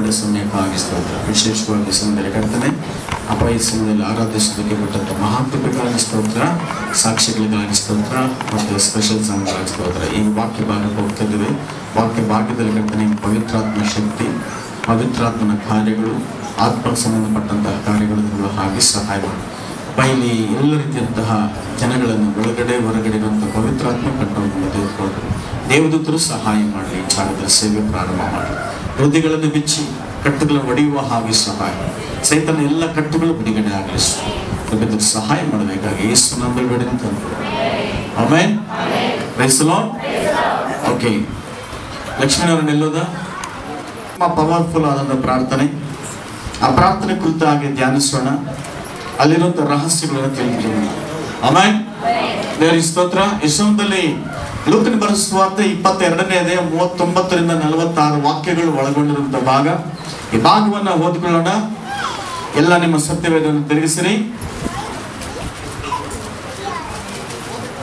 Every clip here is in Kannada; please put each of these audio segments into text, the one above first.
ಒಳ್ಳೆ ಸಮಯಕ್ಕಾಗಿ ಸ್ತೋತ್ರ. ವಿಶೇಷವಾಗಿ ಸಮಯದಲ್ಲಿ ಕರ್ತನೆ ಅಪ್ಪ ಈ ಸಮಯದಲ್ಲಿ ಆರಾಧಿಸೋದಕ್ಕೆ ಬಿಟ್ಟಂಥ ಮಹಾಕೃಪೆಗಾಗಿ ಸ್ತೋತ್ರ, ಸಾಕ್ಷಿಗಳಿಗಾಗಿ ಸ್ತೋತ್ರ ಮತ್ತು ಸ್ಪೆಷಲ್ ಸಾಂಗ್ಗಾಗಿ ಸ್ತೋತ್ರ. ಈ ವಾಕ್ಯ ಭಾಗಕ್ಕೆ ಹೋಗ್ತಿದ್ದೇವೆ. ವಾಕ್ಯ ಭಾಗ್ಯದಲ್ಲಿ ಕರ್ತನೆ ಪವಿತ್ರಾತ್ಮ ಶಕ್ತಿ, ಪವಿತ್ರಾತ್ಮನ ಕಾರ್ಯಗಳು, ಆತ್ಮಕ್ಕೆ ಸಂಬಂಧಪಟ್ಟಂತಹ ಕಾರ್ಯಗಳು ಹಾಗೆ ಸಹಾಯ ಮಾಡಿ. ಇಲ್ಲಿ ಎಲ್ಲ ರೀತಿಯಂತಹ ಜನಗಳನ್ನು ಒಳಗಡೆ ಹೊರಗಡೆ ಇರುವಂಥ ಪವಿತ್ರಾತ್ಮ ಕಟ್ಟವನ್ನು ತೆಗೆದುಕೊಂಡು ದೇವದೂತರು ಸಹಾಯ ಮಾಡಲಿ. ಈ ಜಾಗದಲ್ಲಿ ಸೇವೆ ಪ್ರಾರಂಭ ಮಾಡಿ ಹೃದಯಗಳನ್ನು ಬಿಚ್ಚಿ ಕಟ್ಟುಗಳನ್ನು ಒಡೆಯುವ ಹಾಗೆ ಸಹಾಯ, ಸೈತನ ಎಲ್ಲ ಕಟ್ಟುಗಳು ಬಿಡುಗಡೆ ಆಗಲಿ ಸಹಾಯ ಮಾಡಬೇಕಾಗಿ ಯೇಸು ನಾಮದಲ್ಲಿ ಬೇಡಿದಂತ amen. Praise the lord. Okay, Lakshminarayana powerful ಆದಂಥ ಪ್ರಾರ್ಥನೆ, ಆ ಪ್ರಾರ್ಥನೆ ಕುರಿತಾಗಿ ಧ್ಯಾನಿಸೋಣ. ಅಲ್ಲಿರುವಂಥ ರಹಸ್ಯಗಳನ್ನು ತಿಳಿದುಕೊಳ್ಳೋಣ. ಆಮೆನ್. ದೇವರಿಗೆ ಸ್ತೋತ್ರ. ಯಶೋದಲ್ಲಿ ಲೂಕನ ಬರೆದ ಸುವಾರ್ತೆ 22ನೇ ಅಧ್ಯಾಯ 39ರಿಂದ 46 ವಾಕ್ಯಗಳು ಒಳಗೊಂಡಿರುವಂಥ ಭಾಗ. ಈ ಭಾಗವನ್ನು ಓದಿಕೊಳ್ಳೋಣ. ಎಲ್ಲ ನಿಮ್ಮ ಸತ್ಯವೇದವನ್ನು ತಿರುಗಿಸಿರಿ.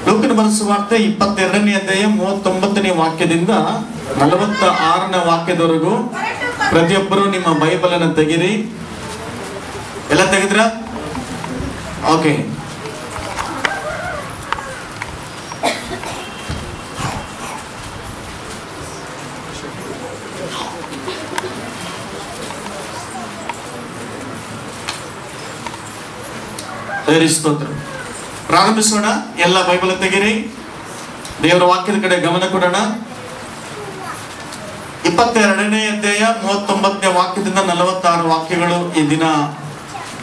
ಲೂಕನ ಬರೆದ ಸುವಾರ್ತೆ 22ನೇ ಅಧ್ಯಾಯ 39ನೇ ವಾಕ್ಯದಿಂದ 46ನೇ ವಾಕ್ಯದವರೆಗೂ ಪ್ರತಿಯೊಬ್ಬರು ನಿಮ್ಮ ಬೈಬಲ್ ಅನ್ನು ತೆಗಿರಿ. ಎಲ್ಲ ತೆಗೆದ್ರ? ಓಕೆ. ಸ್ತೋತ್ರ. ಪ್ರಾರಂಭಿಸೋಣ. ಎಲ್ಲ ಬೈಬಲ್ ತೆಗಿರಿ. ದೇವರ ವಾಕ್ಯದ ಕಡೆ ಗಮನ ಕೊಡೋಣ. 22ನೇ ಅಧ್ಯಾಯ 39ನೇ ವಾಕ್ಯದಿಂದ 46 ವಾಕ್ಯಗಳು ಈ ದಿನ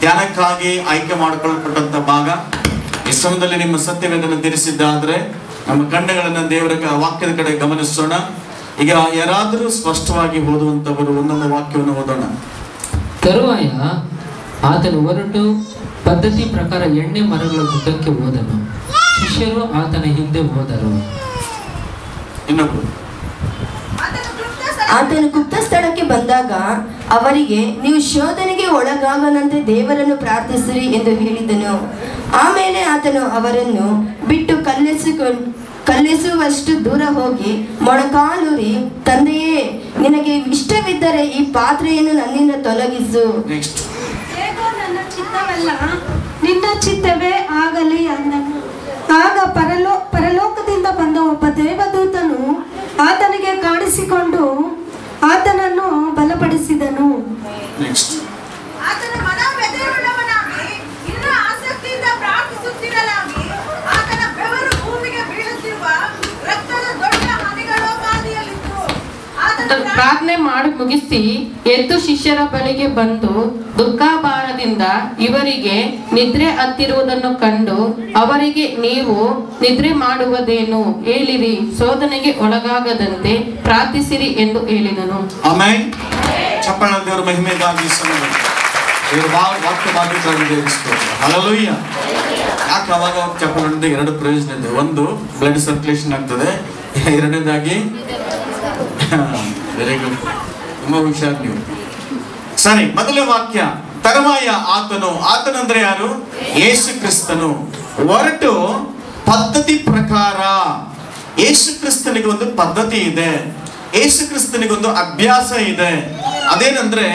ಧ್ಯಾನಕ್ಕಾಗಿ ಆಯ್ಕೆ ಮಾಡಿಕೊಳ್ಳಲ್ಪಟ್ಟಂತ ಭಾಗ. ಈ ಸಮಯದಲ್ಲಿ ನಿಮ್ಮ ಸತ್ಯವೇದನ್ನು ಧರಿಸಿದ್ದಾದ್ರೆ ನಮ್ಮ ಕಣ್ಣುಗಳನ್ನು ದೇವರ ವಾಕ್ಯದ ಕಡೆ ಗಮನಿಸೋಣ. ಈಗ ಯಾರಾದರೂ ಸ್ಪಷ್ಟವಾಗಿ ಓದುವಂತವರು ಒಂದೊಂದು ವಾಕ್ಯವನ್ನು ಓದೋಣ. ತರುವಾಯ ಆತನು ಹೊರಟು ಪದ್ಧತಿ ಪ್ರಕಾರ ಎಣ್ಣೆ ಮರಗಳ ಗುಡ್ಡಕ್ಕೆ ಹೋದನು. ಶಿಷ್ಯರು ಆತನ ಹಿಂದೆ ಹೋದರು. ಇನ್ನೊಬ್ಬರು ಆತನು ಗುಪ್ತ ಸ್ಥಳಕ್ಕೆ ಬಂದಾಗ ಅವರಿಗೆ, ನೀವು ಶೋಧನೆಗೆ ಒಳಗಾಗದಂತೆ ದೇವರನ್ನು ಪ್ರಾರ್ಥಿಸಿರಿ ಎಂದು ಹೇಳಿದನು. ಆಮೇಲೆ ಆತನು ಅವರನ್ನು ಬಿಟ್ಟು ಕಲ್ಲೆಸುವಷ್ಟು ದೂರ ಹೋಗಿ ಮೊಣಕಾಲೂರಿ, ತಂದೆಯೇ, ನಿನಗೆ ಇಷ್ಟವಿದ್ದರೆ ಈ ಪಾತ್ರೆಯನ್ನು ನನ್ನಿಂದ ತೊಲಗಿಸು. ನನ್ನ ಚಿತ್ತವಲ್ಲ, ನಿನ್ನ ಚಿತ್ತವೇ ಆಗಲಿ ಅಂದನು. ಆಗ ಪರಲೋಕದಿಂದ ಬಂದ ಒಬ್ಬ ದೇವದೂತನು ಆತನಿಗೆ ಕಾಣಿಸಿಕೊಂಡು ಆತನನ್ನು ಬಲಪಡಿಸಿದನು. ಆತನ ಮನೋವ್ಯಥೆಯುಳ್ಳವನಾಗಿ ಇನ್ನೂ ಆಸಕ್ತಿಯಿಂದ ಪ್ರಾರ್ಥಿಸುತ್ತಿರಲಾಗಿ ಆತನ ಬೆವರು ಭೂಮಿಗೆ ಬೀಳುತ್ತಿರುವ ರಕ್ತದ ದೊಡ್ಡ ಹನಿಗಳೋಪಾದಿಯಲ್ಲಿತ್ತು. ಪ್ರಾರ್ಥನೆ ಮಾಡಿ ಮುಗಿಸಿ ಎದ್ದು ಶಿಷ್ಯರ ಬಳಿಗೆ ಬಂದು ದುಃಖಾಭಾರದಿಂದ ಇವರಿಗೆ ನಿದ್ರೆ ಹತ್ತಿರುವುದನ್ನು ಕಂಡು ಅವರಿಗೆ, ನೀವು ನಿದ್ರೆ ಮಾಡುವುದೇನು? ಹೇಳಿರಿ, ಶೋಧನೆಗೆ ಒಳಗಾಗದಂತೆ ಪ್ರಾರ್ಥಿಸಿರಿ ಎಂದು ಹೇಳಿದನು. ಆಮೆನ್. ಚಪ್ಪಾಳೆ ದೇವರ ಮಹಿಮೆಗಾಗಿ ಹಲ್ಲೆಲೂಯಾ. ಯಾಕೆ ಅವಾಗ ಚಪ್ಪಾಳೆ ಎರಡು ಪ್ರಯೋಜನ ಇದೆ. ಒಂದು, ಬ್ಲಡ್ ಸರ್ಕ್ಯುಲೇಷನ್ ಆಗ್ತದೆ. ಎರಡನೇದಾಗಿ ವೆರಿ ಗುಡ್, ತುಂಬಾ ಹುಷಾರ್ ನೀವು. ಸರಿ, ಮೊದಲನೇ ವಾಕ್ಯ. ತರುವಾಯ ಆತನಂದ್ರೆ ಯಾರು? ಯೇಸು ಕ್ರಿಸ್ತನು ಹೊರಟು ಪದ್ಧತಿ ಪ್ರಕಾರ. ಯೇಸು ಕ್ರಿಸ್ತನಿಗೆ ಒಂದು ಪದ್ಧತಿ ಇದೆ, ಯೇಸು ಕ್ರಿಸ್ತನಿಗೆ ಒಂದು ಅಭ್ಯಾಸ ಇದೆ. ಅದೇನಂದ್ರೆ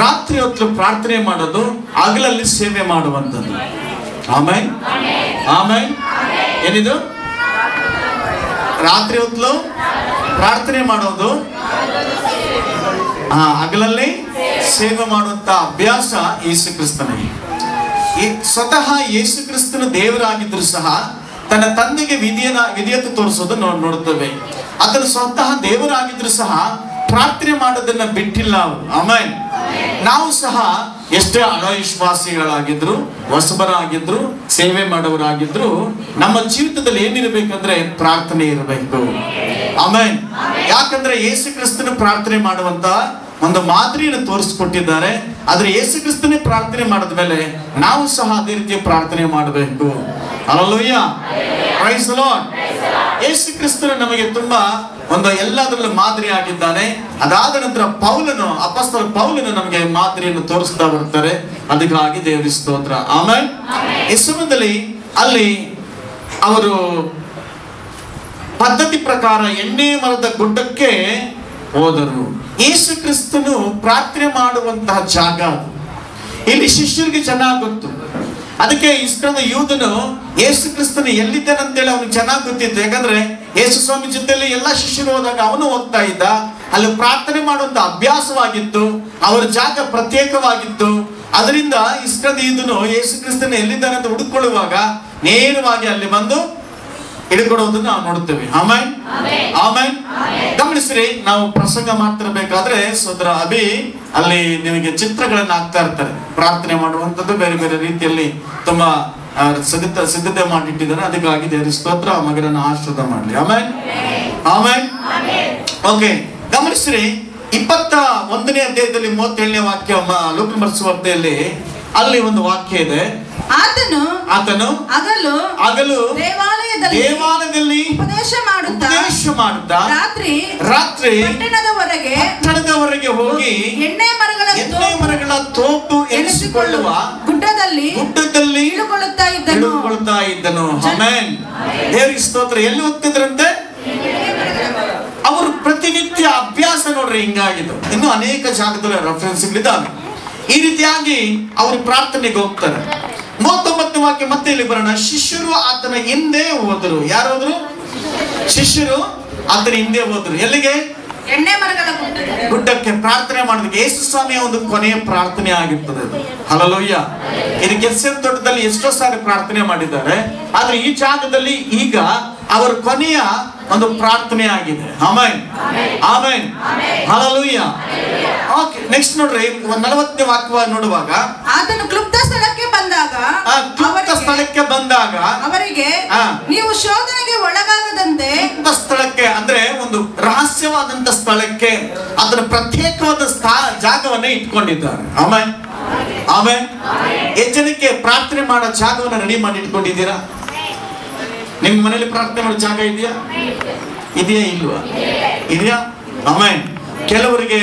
ರಾತ್ರಿ ಹೊತ್ತು ಪ್ರಾರ್ಥನೆ ಮಾಡೋದು, ಹಗಲಲ್ಲಿ ಸೇವೆ ಮಾಡುವಂಥದ್ದು. Amen, amen. ಏನಿದು? ರಾತ್ರಿ ಹೊತ್ತು ಪ್ರಾರ್ಥನೆ ಮಾಡೋದು, ಹಗಲಲ್ಲಿ ಸೇವೆ ಮಾಡುವಂತ ಅಭ್ಯಾಸ ಯೇಸು ಕ್ರಿಸ್ತನಿಗೆ. ಸ್ವತಃ ಯೇಸು ಕ್ರಿಸ್ತನ ದೇವರಾಗಿದ್ರು ಸಹ ತನ್ನ ತಂದೆಗೆ ವಿಧೇಯತೆ ತೋರಿಸೋದು ನೋಡುತ್ತೇವೆ. ಅದನ್ನು ಸ್ವತಃ ದೇವರಾಗಿದ್ರು ಸಹ ಪ್ರಾರ್ಥನೆ ಮಾಡೋದನ್ನ ಬಿಟ್ಟಿಲ್ಲ ಅವರು. ಆಮೆನ್. ನಾವು ಸಹ ಎಷ್ಟೇ ಅವಿಶ್ವಾಸಿಗಳಾಗಿದ್ರು, ಹೊಸಬರಾಗಿದ್ರು, ಸೇವೆ ಮಾಡೋರಾಗಿದ್ರು, ನಮ್ಮ ಜೀವಿತದಲ್ಲಿ ಏನಿರಬೇಕಂದ್ರೆ ಪ್ರಾರ್ಥನೆ ಇರಬೇಕು. ಆಮೆನ್. ಯಾಕಂದ್ರೆ ಯೇಸು ಕ್ರಿಸ್ತನ ಪ್ರಾರ್ಥನೆ ಮಾಡುವಂತ ಒಂದು ಮಾದರಿಯನ್ನು ತೋರಿಸಿಕೊಟ್ಟಿದ್ದಾರೆ. ಆದ್ರೆ ಯೇಸು ಕ್ರಿಸ್ತನೇ ಪ್ರಾರ್ಥನೆ ಮಾಡಿದ ಮೇಲೆ ನಾವು ಸಹ ಅದೇ ರೀತಿಯ ಪ್ರಾರ್ಥನೆ ಮಾಡಬೇಕು. Hallelujah, praise the lord. ಯೇಸು ಕ್ರಿಸ್ತನು ನಮಗೆ ತುಂಬಾ ಒಂದು ಎಲ್ಲದರಲ್ಲೂ ಮಾದರಿ ಆಗಿದ್ದಾನೆ. ಅದಾದ ನಂತರ ಅಪೊಸ್ತಲ ಪೌಲನು ನಮಗೆ ಮಾದರಿಯನ್ನು ತೋರಿಸ್ತಾ ಬರ್ತಾರೆ. ಅದಕ್ಕಾಗಿ ದೇವರ ಸ್ತೋತ್ರ. ಆಮೆನ್. ಈ ಸಮಯದಲ್ಲಿ ಅಲ್ಲಿ ಅವರು ಪದ್ಧತಿ ಪ್ರಕಾರ ಎಣ್ಣೆ ಮರದ ಗುಡ್ಡಕ್ಕೆ ಹೋದರು. ಯೇಸು ಕ್ರಿಸ್ತನು ಪ್ರಾರ್ಥನೆ ಮಾಡುವಂತಹ ಜಾಗ ಅದು. ಇಲ್ಲಿ ಶಿಷ್ಯರಿಗೆ ಚೆನ್ನಾಗಿ ಗೊತ್ತು. ಅದಕ್ಕೆ ಇಸ್ಕರಿಯೋತ ಯೂದನು ಯೇಸು ಕ್ರಿಸ್ತನು ಎಲ್ಲಿದ್ದಾನಂತೇಳಿ ಅವನಿಗೆ ಚೆನ್ನಾಗಿ ಗೊತ್ತಿತ್ತು. ಯಾಕಂದ್ರೆ ಯೇಸು ಸ್ವಾಮಿ ಜೊತೆಯಲ್ಲಿ ಎಲ್ಲ ಶಿಷ್ಯರು ಹೋದಾಗ ಅವನು ಹೋಗ್ತಾ ಇದ್ದ. ಅಲ್ಲಿ ಪ್ರಾರ್ಥನೆ ಮಾಡುವಂತ ಅಭ್ಯಾಸವಾಗಿತ್ತು, ಅವರ ಜಾಗ ಪ್ರತ್ಯೇಕವಾಗಿತ್ತು. ಅದರಿಂದ ಇಸ್ಕರಿಯೋತ ಯೂದನು ಯೇಸು ಕ್ರಿಸ್ತನ ಎಲ್ಲಿದ್ದಾನೆ ಅಂತ ಹುಡುಕೊಳ್ಳುವಾಗ ನೇರವಾಗಿ ಅಲ್ಲಿ ಬಂದು ಹಿಡ್ಕೊಡೋದನ್ನ ನಾವು ನೋಡ್ತೇವೆ. ಆಮೇನ್ ಆಮೇನ್. ಗಮನಿಸ್ರಿ, ನಾವು ಪ್ರಸಂಗ ಮಾಡ್ತಿರ್ಬೇಕಾದ್ರೆ ಸೋದರ ಅಭಿ ಅಲ್ಲಿ ನಿಮಗೆ ಚಿತ್ರಗಳನ್ನ ಹಾಕ್ತಾ ಇರ್ತಾರೆ. ಪ್ರಾರ್ಥನೆ ಮಾಡುವಂಥದ್ದು ಬೇರೆ ಬೇರೆ ರೀತಿಯಲ್ಲಿ ತುಂಬಾ ಸಿದ್ಧತೆ ಮಾಡಿಟ್ಟಿದ್ದಾರೆ. ಅದಕ್ಕಾಗಿ ದೇವರ ಸ್ತೋತ್ರ, ಆ ಮಗನನ್ನು ಆಶೀರ್ವಾದ ಮಾಡಲಿ. ಆಮೇನ್ ಆಮೇನ್. ಓಕೆ, ಗಮನಿಸ್ರಿ, 21ನೇ ಅಧ್ಯಾಯದಲ್ಲಿ 37ನೇ ವಾಕ್ಯ ಲೋಕ ಸುವಾರ್ತೆಯಲ್ಲಿ ಅಲ್ಲಿ ಒಂದು ವಾಕ್ಯ ಇದೆ. ಆತನು ಹಗಲು ದೇವಾಲಯದಲ್ಲಿ ಉಪದೇಶ ಮಾಡುತ್ತಾ ರಾತ್ರಿ ಪಟ್ಟಣದವರೆಗೆ ಹೋಗಿ ಎಣ್ಣೆ ಮರಗಳ ತೋಪು ಎನಿಸಿಕೊಳ್ಳುವ ಗುಡ್ಡದಲ್ಲಿ ಇಳುಕೊಳ್ಳುತ್ತಾ ಇದ್ದನು. ಆಮೆನ್. ದೇವರಿಗೆ ಸ್ತೋತ್ರ. ಎಲ್ಲಿ ಹೋಗ್ತಿದ್ರಂತೆ? ಅವರು ಪ್ರತಿನಿತ್ಯ ಅಭ್ಯಾಸ ನೋಡ್ರಿ ಹಿಂಗಾಗಿದ್ದು. ಇನ್ನು ಅನೇಕ ಜಾಗದಲ್ಲಿ ರೆಫರೆನ್ಸ್ಗಳಿದ್ದಾವೆ. ಈ ರೀತಿಯಾಗಿ ಅವರು ಪ್ರಾರ್ಥನೆಗೆ ಹೋಗ್ತಾರೆ. 39ನೇ ವಾಕ್ಯ ಮತ್ತೆ ಇಲ್ಲಿ ಬರೋಣ. ಶಿಷ್ಯರು ಆತನ ಹಿಂದೆ ಹೋದರು. ಯಾರು ಹೋದ್ರು? ಶಿಷ್ಯರು ಆತನ ಹಿಂದೆ ಹೋದ್ರು. ಎಲ್ಲಿಗೆ? ಎಣ್ಣೆ ಮರಗಳ ಗುಡ್ಡಕ್ಕೆ ಪ್ರಾರ್ಥನೆ ಮಾಡೋದಕ್ಕೆ. ಯೇಸು ಸ್ವಾಮಿಯ ಒಂದು ಕೊನೆಯ ಪ್ರಾರ್ಥನೆ ಆಗಿರ್ತದೆ. ಹಲ್ಲೆಲೂಯಾ. ಇದು ಗೆತ್ಸೇಮನೆ ತೋಟದಲ್ಲಿ ಎಷ್ಟೋ ಸಾರಿ ಪ್ರಾರ್ಥನೆ ಮಾಡಿದ್ದಾರೆ. ಆದ್ರೆ ಈ ಜಾಗದಲ್ಲಿ ಈಗ ಅವರ ಕೊನೆಯ ಒಂದು ಪ್ರಾರ್ಥನೆ ಆಗಿದೆ. Amen amen. Hallelujah. Okay, next ನೋಡ್ರಿ, 40ನೇ ವಾಕ್ಯ ನೋಡುವಾಗ ಆತನು ಕ್ಲುಪ್ತ ಸ್ಥಳಕ್ಕೆ ಬಂದಾಗ ಅವರಿಗೆ ನೀವು ಶೋಧನೆಗೆ ಒಳಗಾಗದಂತೆ, ಸ್ಥಳಕ್ಕೆ ಅಂದ್ರೆ ಒಂದು ರಹಸ್ಯವಾದಂತ ಸ್ಥಳಕ್ಕೆ ಅದರ ಪ್ರತ್ಯೇಕವಾದ ಜಾಗವನ್ನೇ ಇಟ್ಕೊಂಡಿದ್ದಾರೆ. Amen amen. ಎಷ್ಟು ಜನಕ್ಕೆ ಪ್ರಾರ್ಥನೆ ಮಾಡೋ ಜಾಗವನ್ನು ರೆಡಿ ಮಾಡಿ ಇಟ್ಕೊಂಡಿದ್ದೀರಾ? ನಿಮ್ಮ ಮನೆಯಲ್ಲಿ ಪ್ರಾರ್ಥನೆ ಮಾಡೋ ಜಾಗ ಇದೆಯಾ? ಇಲ್ವಾ? ಇದೆಯಾ? ಆಮೆನ್. ಕೆಲವರಿಗೆ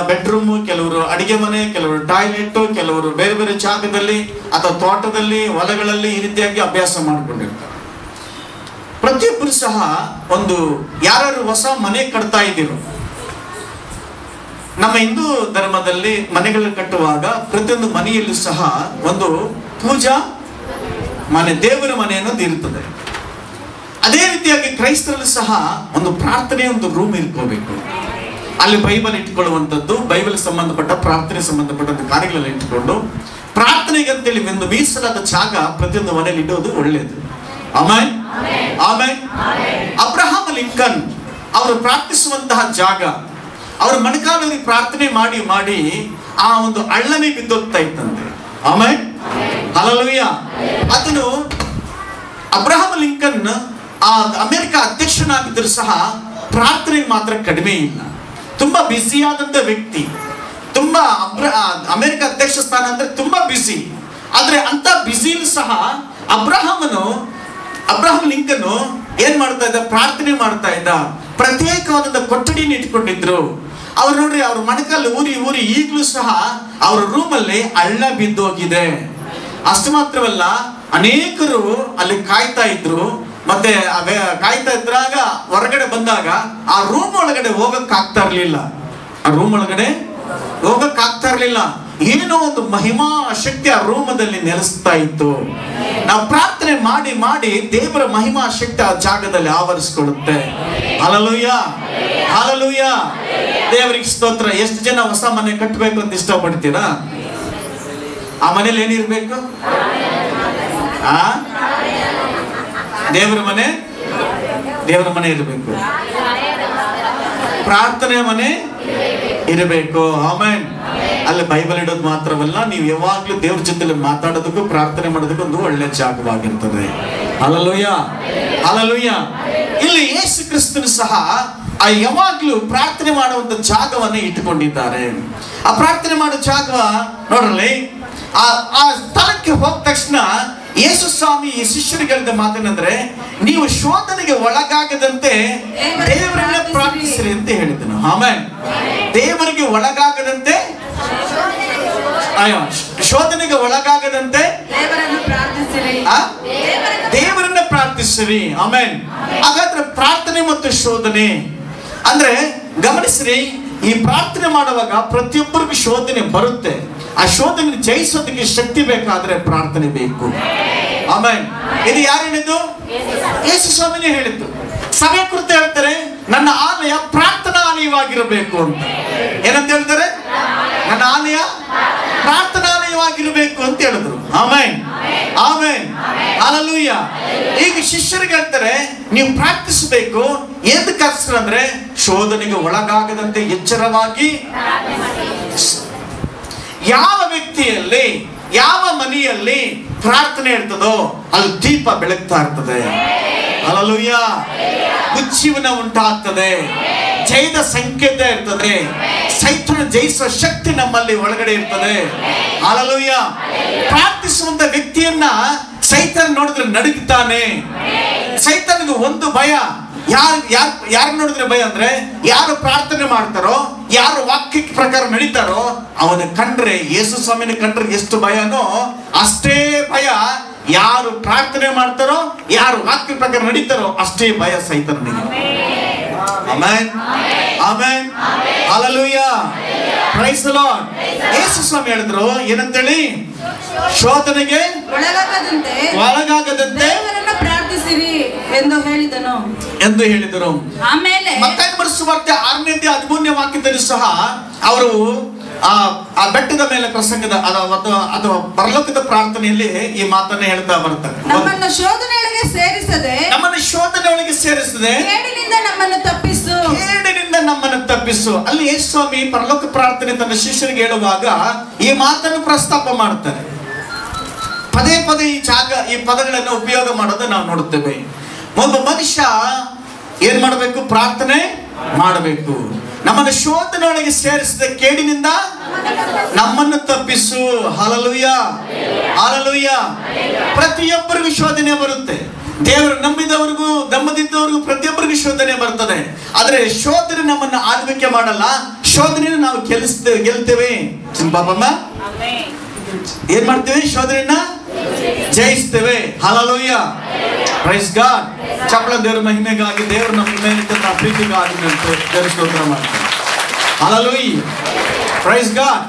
ಬೆಡ್ರೂಮ್, ಕೆಲವರು ಅಡಿಗೆ ಮನೆ, ಕೆಲವರು ಟಾಯ್ಲೆಟ್, ಕೆಲವರು ಬೇರೆ ಬೇರೆ ಜಾಗದಲ್ಲಿ ಅಥವಾ ತೋಟದಲ್ಲಿ, ಹೊಲಗಳಲ್ಲಿ ಈ ರೀತಿಯಾಗಿ ಅಭ್ಯಾಸ ಮಾಡಿಕೊಂಡಿರ್ತಾರೆ. ಪ್ರತಿಯೊಬ್ಬರು ಸಹ ಒಂದು ಯಾರು ಹೊಸ ಮನೆ ಕಟ್ತಾ ಇದ್ದೀರೋ, ನಮ್ಮ ಹಿಂದೂ ಧರ್ಮದಲ್ಲಿ ಮನೆಗಳನ್ನು ಕಟ್ಟುವಾಗ ಪ್ರತಿಯೊಂದು ಮನೆಯಲ್ಲೂ ಸಹ ಒಂದು ಪೂಜಾ ಮನೆ, ದೇವರ ಮನೆ ಅನ್ನೋದು ಇರ್ತದೆ. ಅದೇ ರೀತಿಯಾಗಿ ಕ್ರೈಸ್ತರಲ್ಲಿ ಸಹ ಒಂದು ಪ್ರಾರ್ಥನೆ ಒಂದು ರೂಮ್ ಇಟ್ಕೋಬೇಕು. ಅಲ್ಲಿ ಬೈಬಲ್ ಇಟ್ಕೊಳ್ಳುವಂಥದ್ದು, ಬೈಬಲ್ ಸಂಬಂಧಪಟ್ಟ ಪ್ರಾರ್ಥನೆ ಸಂಬಂಧಪಟ್ಟಂತ ಕಾರ್ಯಗಳೆಲ್ಲ ಇಟ್ಕೊಂಡು ಪ್ರಾರ್ಥನೆಗೆ ಅಂತೇಳಿ ಒಂದು ಮೀಸಲಾದ ಜಾಗ ಪ್ರತಿಯೊಂದು ಮನೆಯಲ್ಲಿ ಇಡೋದು ಒಳ್ಳೆಯದು. Amen amen. ಅಬ್ರಹಾಮ ಲಿಂಕನ್ ಅವರು ಪ್ರಾರ್ಥಿಸುವಂತಹ ಜಾಗ, ಅವರ ಮಣಕಾಲಲ್ಲಿ ಪ್ರಾರ್ಥನೆ ಮಾಡಿ ಮಾಡಿ ಆ ಒಂದು ಹಳ್ಳನೆ ಬಿದ್ದೋಗ್ತಾ ಇತ್ತಂತೆ. Amen hallelujah. ಅದನ್ನು ಅಬ್ರಹಾಮ ಲಿಂಕನ್ ಆ ಅಮೆರಿಕ ಅಧ್ಯಕ್ಷನಾಗಿದ್ದರೂ ಸಹ ಪ್ರಾರ್ಥನೆಗೆ ಮಾತ್ರ ಕಡಿಮೆ ಇಲ್ಲ. ತುಂಬಾ ಬ್ಯುಸಿಯಾದಂತ ವ್ಯಕ್ತಿ. ತುಂಬಾ ಅಮೆರಿಕ ಅಧ್ಯಕ್ಷ ಸ್ಥಾನ ಅಂದ್ರೆ ತುಂಬಾ ಬ್ಯುಸಿ. ಆದ್ರೆ ಅಂತ ಬ್ಯುಸಿಲೂ ಸಹ ಅಬ್ರಹಾಮ ಲಿಂಕನ್ ಏನ್ ಮಾಡ್ತಾ ಇದ್ದ? ಪ್ರಾರ್ಥನೆ ಮಾಡ್ತಾ ಇದ್ದ. ಪ್ರತ್ಯೇಕವಾದ ಕೊಠಡಿನ ಇಟ್ಕೊಂಡಿದ್ರು. ಅವ್ರು ನೋಡ್ರಿ, ಅವ್ರ ಮಣಕಲ್ಲಿ ಊರಿ ಈಗಲೂ ಸಹ ಅವ್ರ ರೂಮಲ್ಲಿ ಹಳ್ಳ ಬಿದ್ದೋಗಿದೆ. ಅಷ್ಟು ಮಾತ್ರವಲ್ಲ, ಅನೇಕರು ಅಲ್ಲಿ ಕಾಯ್ತಾ ಇದ್ರು. ಮತ್ತೆ ಕಾಯ್ತಾ ಇದ್ರಾಗ ಹೊರಗಡೆ ಬಂದಾಗ ಆ ರೂಮ್ ಒಳಗಡೆ ಹೋಗಕ್ ಆಗ್ತಾ ಇರ್ಲಿಲ್ಲ. ಏನೋ ಒಂದು ಮಹಿಮಾ ಶಕ್ತಿ ಆ ರೂಮದಲ್ಲಿ ನೆಲೆಸ್ತಾ ಇತ್ತು. ನಾವು ಪ್ರಾರ್ಥನೆ ಮಾಡಿ ಮಾಡಿ ದೇವರ ಮಹಿಮಾ ಶಕ್ತಿ ಆ ಜಾಗದಲ್ಲಿ ಆವರಿಸಿಕೊಳ್ಳುತ್ತೆ. Hallelujah hallelujah. ದೇವರಿಗೆ ಸ್ತೋತ್ರ. ಎಷ್ಟು ಜನ ಹೊಸ ಮನೆ ಕಟ್ಟಬೇಕು ಅಂತ ಇಷ್ಟಪಡ್ತೀರಾ? ಆ ಮನೇಲಿ ಏನಿರ್ಬೇಕು? ದೇವರ ಮನೆ ಇರಬೇಕು. ಪ್ರಾರ್ಥನೆ ಮನೆ ಇರಬೇಕು. ಆಮೆನ್. ಅಲ್ಲಿ ಬೈಬಲ್ ಇಡೋದು ಮಾತ್ರವಲ್ಲ, ನೀವು ಯಾವಾಗ್ಲೂ ದೇವ್ರ ಜೊತೆ ಮಾತಾಡೋದಕ್ಕೂ ಪ್ರಾರ್ಥನೆ ಮಾಡೋದಕ್ಕೂ ಒಂದು ಒಳ್ಳೆ ಜಾಗವಾಗಿರ್ತದೆ. Hallelujah hallelujah. ಇಲ್ಲಿ ಯೇಸು ಕ್ರಿಸ್ತನು ಸಹ ಆ ಯಾವಾಗ್ಲೂ ಪ್ರಾರ್ಥನೆ ಮಾಡುವಂತ ಜಾಗವನ್ನೇ ಇಟ್ಟುಕೊಂಡಿದ್ದಾರೆ. ಆ ಪ್ರಾರ್ಥನೆ ಮಾಡೋ ಜಾಗ ನೋಡ್ರಲ್ಲಿ, ಆ ಸ್ಥಳಕ್ಕೆ ಹೋದ ತಕ್ಷಣ ಯೇಸು ಸ್ವಾಮಿ ಈ ಶಿಷ್ಯರಿಗೆ ಹೇಳಿದ ಮಾತೇನೆಂದ್ರೆ, ನೀವು ಶೋಧನೆಗೆ ಒಳಗಾಗದಂತೆ ದೇವರನ್ನ ಪ್ರಾರ್ಥಿಸಿರಿ ಅಂತ ಹೇಳಿದನು. ಆಮೆನ್. ದೇವರಿಗೆ ಒಳಗಾಗದಂತೆ, ಶೋಧನೆಗೆ ಒಳಗಾಗದಂತೆ ದೇವರನ್ನ ಪ್ರಾರ್ಥಿಸಿರಿ. ಆಮೆನ್. ಹಾಗಾದ್ರೆ ಪ್ರಾರ್ಥನೆ ಮತ್ತು ಶೋಧನೆ ಅಂದ್ರೆ ಗಮನಿಸ್ರಿ, ಈ ಪ್ರಾರ್ಥನೆ ಮಾಡುವಾಗ ಪ್ರತಿಯೊಬ್ಬರಿಗೂ ಶೋಧನೆ ಬರುತ್ತೆ. ಆ ಶೋಧನೆ ಜಯಿಸೋದಕ್ಕೆ ಶಕ್ತಿ ಬೇಕಾದ್ರೆ ಪ್ರಾರ್ಥನೆ ಬೇಕು. ಆಮೇಲೆ ಇದು ಯಾರು ಹೇಳಿದ್ದು? ಯೇಸು ಸ್ವಾಮಿನೇ ಹೇಳಿದ್ದು. ಸಭೆ ಕುರಿತು ಹೇಳ್ತಾರೆ, ನನ್ನ ಆಲಯ ಪ್ರಾರ್ಥನಾ ಆಲಯವಾಗಿರಬೇಕು ಅಂತ. ಏನಂತ ಹೇಳ್ತಾರೆ? ನನ್ನ ಆಲಯ ಪ್ರಾರ್ಥನಾಲಯವಾಗಿರಬೇಕು ಅಂತ ಹೇಳಿದ್ರು. Amen, amen, hallelujah. ಈಗ ಶಿಷ್ಯರಿಗೆ ಹೇಳ್ತಾರೆ, ನೀವು ಪ್ರಾರ್ಥಿಸಬೇಕು. ಏನಕ್ಕೋಸ್ಕರ ಅಂದ್ರೆ ಶೋಧನೆಗೆ ಒಳಗಾಗದಂತೆ ಎಚ್ಚರವಾಗಿ. ಯಾವ ವ್ಯಕ್ತಿಯಲ್ಲಿ, ಯಾವ ಮನೆಯಲ್ಲಿ ಪ್ರಾರ್ಥನೆ ಇರ್ತದೋ ಅಲ್ಲಿ ದೀಪ ಬೆಳಗ್ತಾ ಇರ್ತದೆ. ಹಲ್ಲೆಲೂಯಾ. ಉಜ್ಜೀವನ ಉಂಟಾಗ್ತದೆ, ಜಯದ ಸಂಕೇತ ಇರ್ತದೆ, ಸೈತಾನ ಜಯಿಸುವ ಶಕ್ತಿ ನಮ್ಮಲ್ಲಿ ಒಳಗಡೆ ಇರ್ತದೆ. ಹಲ್ಲೆಲೂಯಾ. ಪ್ರಾರ್ಥಿಸುವಂತ ವ್ಯಕ್ತಿಯನ್ನ ಸೈತಾನ ನೋಡಿದ್ರೆ ನಡುಗುತ್ತಾನೆ. ಸೈತಾನಿಗೆ ಒಂದು ಭಯ, ಯಾರು ನೋಡಿದ್ರೆ ಭಯ ಅಂದ್ರೆ ಯಾರು ಪ್ರಾರ್ಥನೆ ಮಾಡ್ತಾರೋ, ಯಾರು ವಾಕ್ಯ ಪ್ರಕಾರ ನಡೀತಾರೋ ಅವನ ಕಂಡ್ರೆ, ಯೇಸು ಸ್ವಾಮಿನ ಕಂಡ್ರೆ ಎಷ್ಟು ಭಯನೋ ಅಷ್ಟೇ ಭಯ ಯಾರು ಪ್ರಾರ್ಥನೆ ಮಾಡ್ತಾರೋ, ಯಾರು ವಾಕ್ಯ ಪ್ರಕಾರ ನಡೀತಾರೋ ಅಷ್ಟೇ ಭಯ ಸೈತಾನನಿಗೆ. Amen, amen, hallelujah, praise the lord. ಯೇಸು ಸ್ವಾಮಿ ಹೇಳಿದ್ರು ಏನಂತೇಳಿ? ಶೋಧನೆಗೆ ಒಳಗಾಗದಂತೆ ದೇವರನ್ನು ಪ್ರಾರ್ಥಿಸಿರಿ ಎಂದು ಹೇಳಿದರು. ಆಮೇಲೆ ಮತ್ತಾಯ ಸುವಾರ್ತೆ 6ನೇ ವಾಕ್ಯದಲ್ಲಿ ಸಹ ಅವರು ಆ ಬೆಟ್ಟದ ಮೇಲೆ ಪ್ರಸಂಗದ ಅಥವಾ ಪರಲೋಕದ ಪ್ರಾರ್ಥನೆಯಲ್ಲಿ ಈ ಮಾತನ್ನ ಹೇಳ್ತಾ ಬರ್ತಾರೆ. ನಮ್ಮನ್ನು ಶೋಧನೆಯೊಳಗೆ ಸೇರಿಸದೆ ಕೇಡಿನಿಂದ ನಮ್ಮನ್ನು ತಪ್ಪಿಸು. ಅಲ್ಲಿ ಯೇಸು ಸ್ವಾಮಿ ಪರಲೋಕ ಪ್ರಾರ್ಥನೆ ತನ್ನ ಶಿಷ್ಯರಿಗೆ ಹೇಳುವಾಗ ಈ ಮಾತನ್ನು ಪ್ರಸ್ತಾಪ ಮಾಡ್ತಾರೆ. ಪದೇ ಪದೇ ಈ ಪದಗಳನ್ನು ಉಪಯೋಗ ಮಾಡೋದು ನಾವು ನೋಡುತ್ತೇವೆ. ಒಬ್ಬ ಮನುಷ್ಯ ಏನ್ ಮಾಡಬೇಕು? ಪ್ರಾರ್ಥನೆ ಮಾಡಬೇಕು. ನಮ್ಮನ್ನು ಶೋಧನೆಯೊಳಗೆ ಸೇರಿಸಿದ ಕೇಡಿನಿಂದ ನಮ್ಮನ್ನು ತಪ್ಪಿಸು. Hallelujah, hallelujah. ಪ್ರತಿಯೊಬ್ಬರಿಗೂ ಶೋಧನೆ ಬರುತ್ತೆ. ದೇವರು ನಂಬದಿದ್ದವರಿಗೂ ಪ್ರತಿಯೊಬ್ಬರಿಗೂ ಶೋಧನೆ ಬರ್ತದೆ. ಆದ್ರೆ ಶೋಧನೆ ನಮ್ಮನ್ನು ಆಳ್ವಿಕೆ ಮಾಡಲ್ಲ, ಶೋಧನೆ ನಾವು ಗೆಲ್ತೇವೆ. ಪಾಪಮ್ಮ ಏನ್ ಮಾಡ್ತೇವೆ? ಶೋಧನೆಯನ್ನ ಜಯಿಸ್ತೇವೆ. Hallelujah, praise God. ಚಪ್ಪಳ ದೇವರ ಮಹಿಮೆಗಾಗಿ, ದೇವರು ನಮ್ಮ ಮೇಲೆ ಪ್ರೀತಿಗಾಗಿ ದೇವರ ಸ್ತೋತ್ರ ಮಾಡ್ತಾರೆ. Hallelujah, praise God.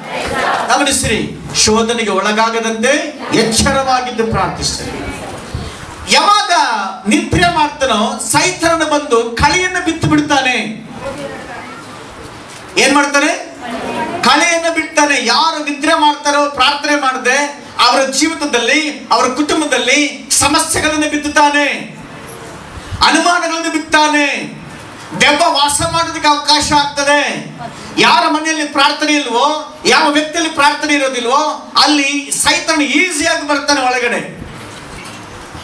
ಗಮನಿಸಿರಿ, ಶೋಧನೆಗೆ ಒಳಗಾಗದಂತೆ ಎಚ್ಚರವಾಗಿದ್ದು ಪ್ರಾರ್ಥಿಸ್ತಾರೆ. ಯಾವಾಗ ನಿದ್ರೆ ಮಾಡ್ತಾನೋ ಸೈತಾನ ಬಂದು ಕಳೆಯನ್ನು ಬಿತ್ತು ಬಿಡ್ತಾನೆ. ಏನ್ ಮಾಡ್ತಾನೆ? ಕಳೆಯನ್ನು ಬಿಡ್ತಾನೆ. ಯಾರು ನಿದ್ರೆ ಮಾಡ್ತಾರೋ, ಪ್ರಾರ್ಥನೆ ಮಾಡದೆ ಅವರ ಜೀವಿತದಲ್ಲಿ, ಅವರ ಕುಟುಂಬದಲ್ಲಿ ಸಮಸ್ಯೆಗಳನ್ನು ಬಿತ್ತುತ್ತಾನೆ, ಅನುಮಾನಗಳನ್ನು ಬಿತ್ತಾನೆ. ದೆವ್ವ ವಾಸ ಮಾಡೋದಕ್ಕೆ ಅವಕಾಶ ಆಗ್ತದೆ. ಯಾರ ಮನೆಯಲ್ಲಿ ಪ್ರಾರ್ಥನೆ ಇಲ್ವೋ, ಯಾವ ವ್ಯಕ್ತಿಯಲ್ಲಿ ಪ್ರಾರ್ಥನೆ ಇರೋದಿಲ್ವೋ ಅಲ್ಲಿ ಸೈತಾನ ಈಸಿಯಾಗಿ ಬರ್ತಾನೆ ಒಳಗಡೆ.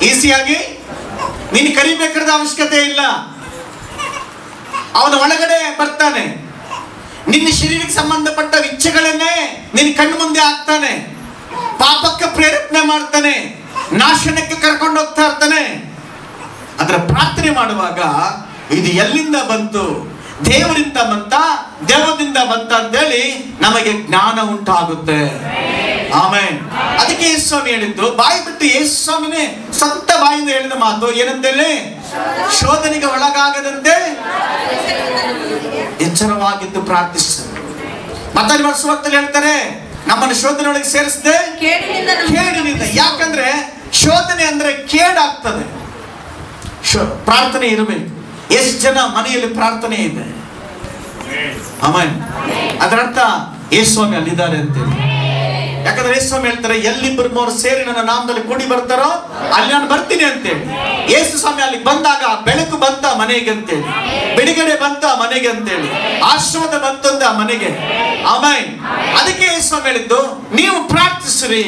ಈಸಿಯಾಗಿ ನೀನು ಕರಿಬೇಕಾದ ಅವಶ್ಯಕತೆ ಇಲ್ಲ, ಅವನ ಒಳಗಡೆ ಬರ್ತಾನೆ. ನಿನ್ನ ಶರೀರಕ್ಕೆ ಸಂಬಂಧಪಟ್ಟ ಇಚ್ಛೆಗಳನ್ನೇ ನಿನ್ನ ಕಣ್ಣು ಮುಂದೆ ಹಾಕ್ತಾನೆ. ಪಾಪಕ್ಕೆ ಪ್ರೇರೇಪಣೆ ಮಾಡ್ತಾನೆ, ನಾಶನಕ್ಕೆ ಕರ್ಕೊಂಡು ಹೋಗ್ತಾ ಇರ್ತಾನೆ. ಅದರ ಪ್ರಾರ್ಥನೆ ಮಾಡುವಾಗ ಇದು ಎಲ್ಲಿಂದ ಬಂತು? ದೇವರಿಂದ ಬಂತ, ದೇವದಿಂದ ಬಂತ ಅಂತೇಳಿ ನಮಗೆ ಜ್ಞಾನ ಉಂಟಾಗುತ್ತೆ. ಆಮೆನ್. ಅದಕ್ಕೆ ಯೇಸು ಸ್ವಾಮಿ ಹೇಳಿದ್ದು, ಬಾಯಿ ಬಿಟ್ಟು ಯೇಸು ಸ್ವಾಮಿನೇ ಸ್ವಂತ ಬಾಯಿಂದ ಹೇಳಿದ ಮಾತು ಏನಂತೇಳಿ? ಶೋಧನೆಗೆ ಒಳಗಾಗದಂತೆ ಎಚ್ಚರವಾಗಿದ್ದು ಪ್ರಾರ್ಥಿಸ್ತಾರೆ. ಮತ್ತೆ ವರ್ಷದಲ್ಲಿ ಹೇಳ್ತಾರೆ, ನಮ್ಮನ್ನು ಶೋಧನೆ ಒಳಗೆ ಸೇರಿಸದೆ ಕೇಡಿನಿಂದ. ಯಾಕಂದ್ರೆ ಶೋಧನೆ ಅಂದ್ರೆ ಕೇಡಾಗ್ತದೆ. ಪ್ರಾರ್ಥನೆ ಇರಬೇಕು. ಎಷ್ಟು ಜನ ಮನೆಯಲ್ಲಿ ಪ್ರಾರ್ಥನೆ ಇದೆ? ಆಮೆನ್. ಅದರರ್ಥ ಯೇಸು ಸ್ವಾಮಿ ಅಲ್ಲಿದ್ದಾರೆ ಅಂತೇಳಿ. ಯಾಕಂದ್ರೆ ಯೇಸು ಸ್ವಾಮಿ ಹೇಳ್ತಾರೆ, ಎಲ್ಲಿಬ್ಬರು ಮೂವರು ಸೇರಿ ನನ್ನ ನಾಮದಲ್ಲಿ ಕೂಡಿ ಬರ್ತಾರೋ ಅಲ್ಲಿ ನಾನು ಬರ್ತೀನಿ ಅಂತೇಳಿ. ಯೇಸು ಸ್ವಾಮಿ ಅಲ್ಲಿ ಬಂದಾಗ ಬೆಳಕು ಬಂತ ಮನೆಗೆ ಅಂತೇಳಿ, ಬಿಡುಗಡೆ ಬಂತ ಮನೆಗೆ ಅಂತೇಳಿ, ಆಶೀರ್ವಾದ ಬಂತಂದ ಮನೆಗೆ. ಆಮೆನ್. ಅದಕ್ಕೆ ಯೇಸು ಸ್ವಾಮಿ ಹೇಳಿದ್ದು, ನೀವು ಪ್ರಾರ್ಥಿಸ್ರಿ.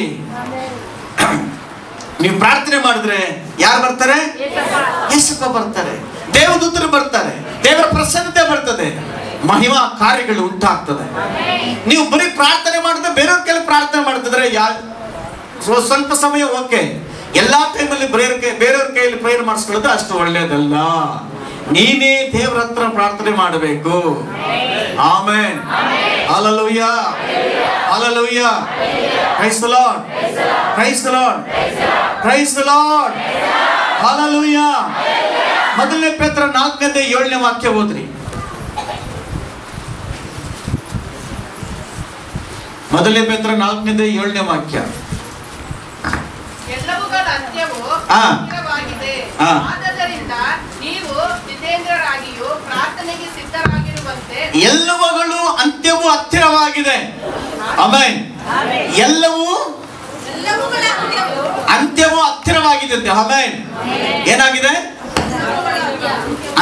ನೀವು ಪ್ರಾರ್ಥನೆ ಮಾಡಿದ್ರೆ ಯಾರು ಬರ್ತಾರೆ? ಯೇಸಪ್ಪ ಬರ್ತಾರೆ, ದೇವದೂತರು ಬರ್ತಾರೆ, ದೇವರ ಪ್ರಸನ್ನತೆ ಬರ್ತದೆ, ಮಹಿಮಾ ಕಾರ್ಯಗಳು ಉಂಟಾಗ್ತದೆ. ನೀವು ಬರೀ ಪ್ರಾರ್ಥನೆ ಮಾಡಿದ್ರೆ ಬೇರೆಯವ್ರ ಕೈಲಿ ಪ್ರಾರ್ಥನೆ ಮಾಡ್ತಿದ್ರೆ ಸ್ವಲ್ಪ ಸಮಯ ಓಕೆ. ಎಲ್ಲಾ ಟೈಮಲ್ಲಿ ಬೇರೆಯವ್ರ ಕೈಯಲ್ಲಿ ಪ್ರೇಯರ್ ಮಾಡಿಸ್ಕೊಳ್ಳೋದು ಅಷ್ಟು ಒಳ್ಳೇದಲ್ಲ. ನೀನೇ ದೇವರ ಹತ್ರ ಪ್ರಾರ್ಥನೆ ಮಾಡಬೇಕು. Amen, hallelujah, hallelujah. Praise the lord, praise the lord, praise the Lord, hallelujah. ಮೊದಲನೇ ಪೇತ್ರ 4:7 ವಾಕ್ಯ ಓದ್ರಿ. ಮೊದಲನೇ ಪೇತ್ರ 4:7 ವಾಕ್ಯ. ಎಲ್ಲವುಗಳ ಅಂತ್ಯವು ಆ. ಹತ್ತಿರವಾಗಿದೆ. ಆ. ಆದದರಿಂದ ನೀವು ಜಿತೇಂದ್ರರಾಗಿಯೂ ಪ್ರಾರ್ಥನೆಗೆ ಸಿದ್ಧರಾಗಿರುವಂತೆ ಎಲ್ಲವುಗಳು ಅಂತ್ಯವು ಹತ್ತಿರವಾಗಿದೆ. ಆಮೆನ್. ಎಲ್ಲವೂ ಅಂತ್ಯವು ಹತ್ತಿರವಾಗಿದೆ. ಆಮೆನ್. ಏನಾಗಿದೆ?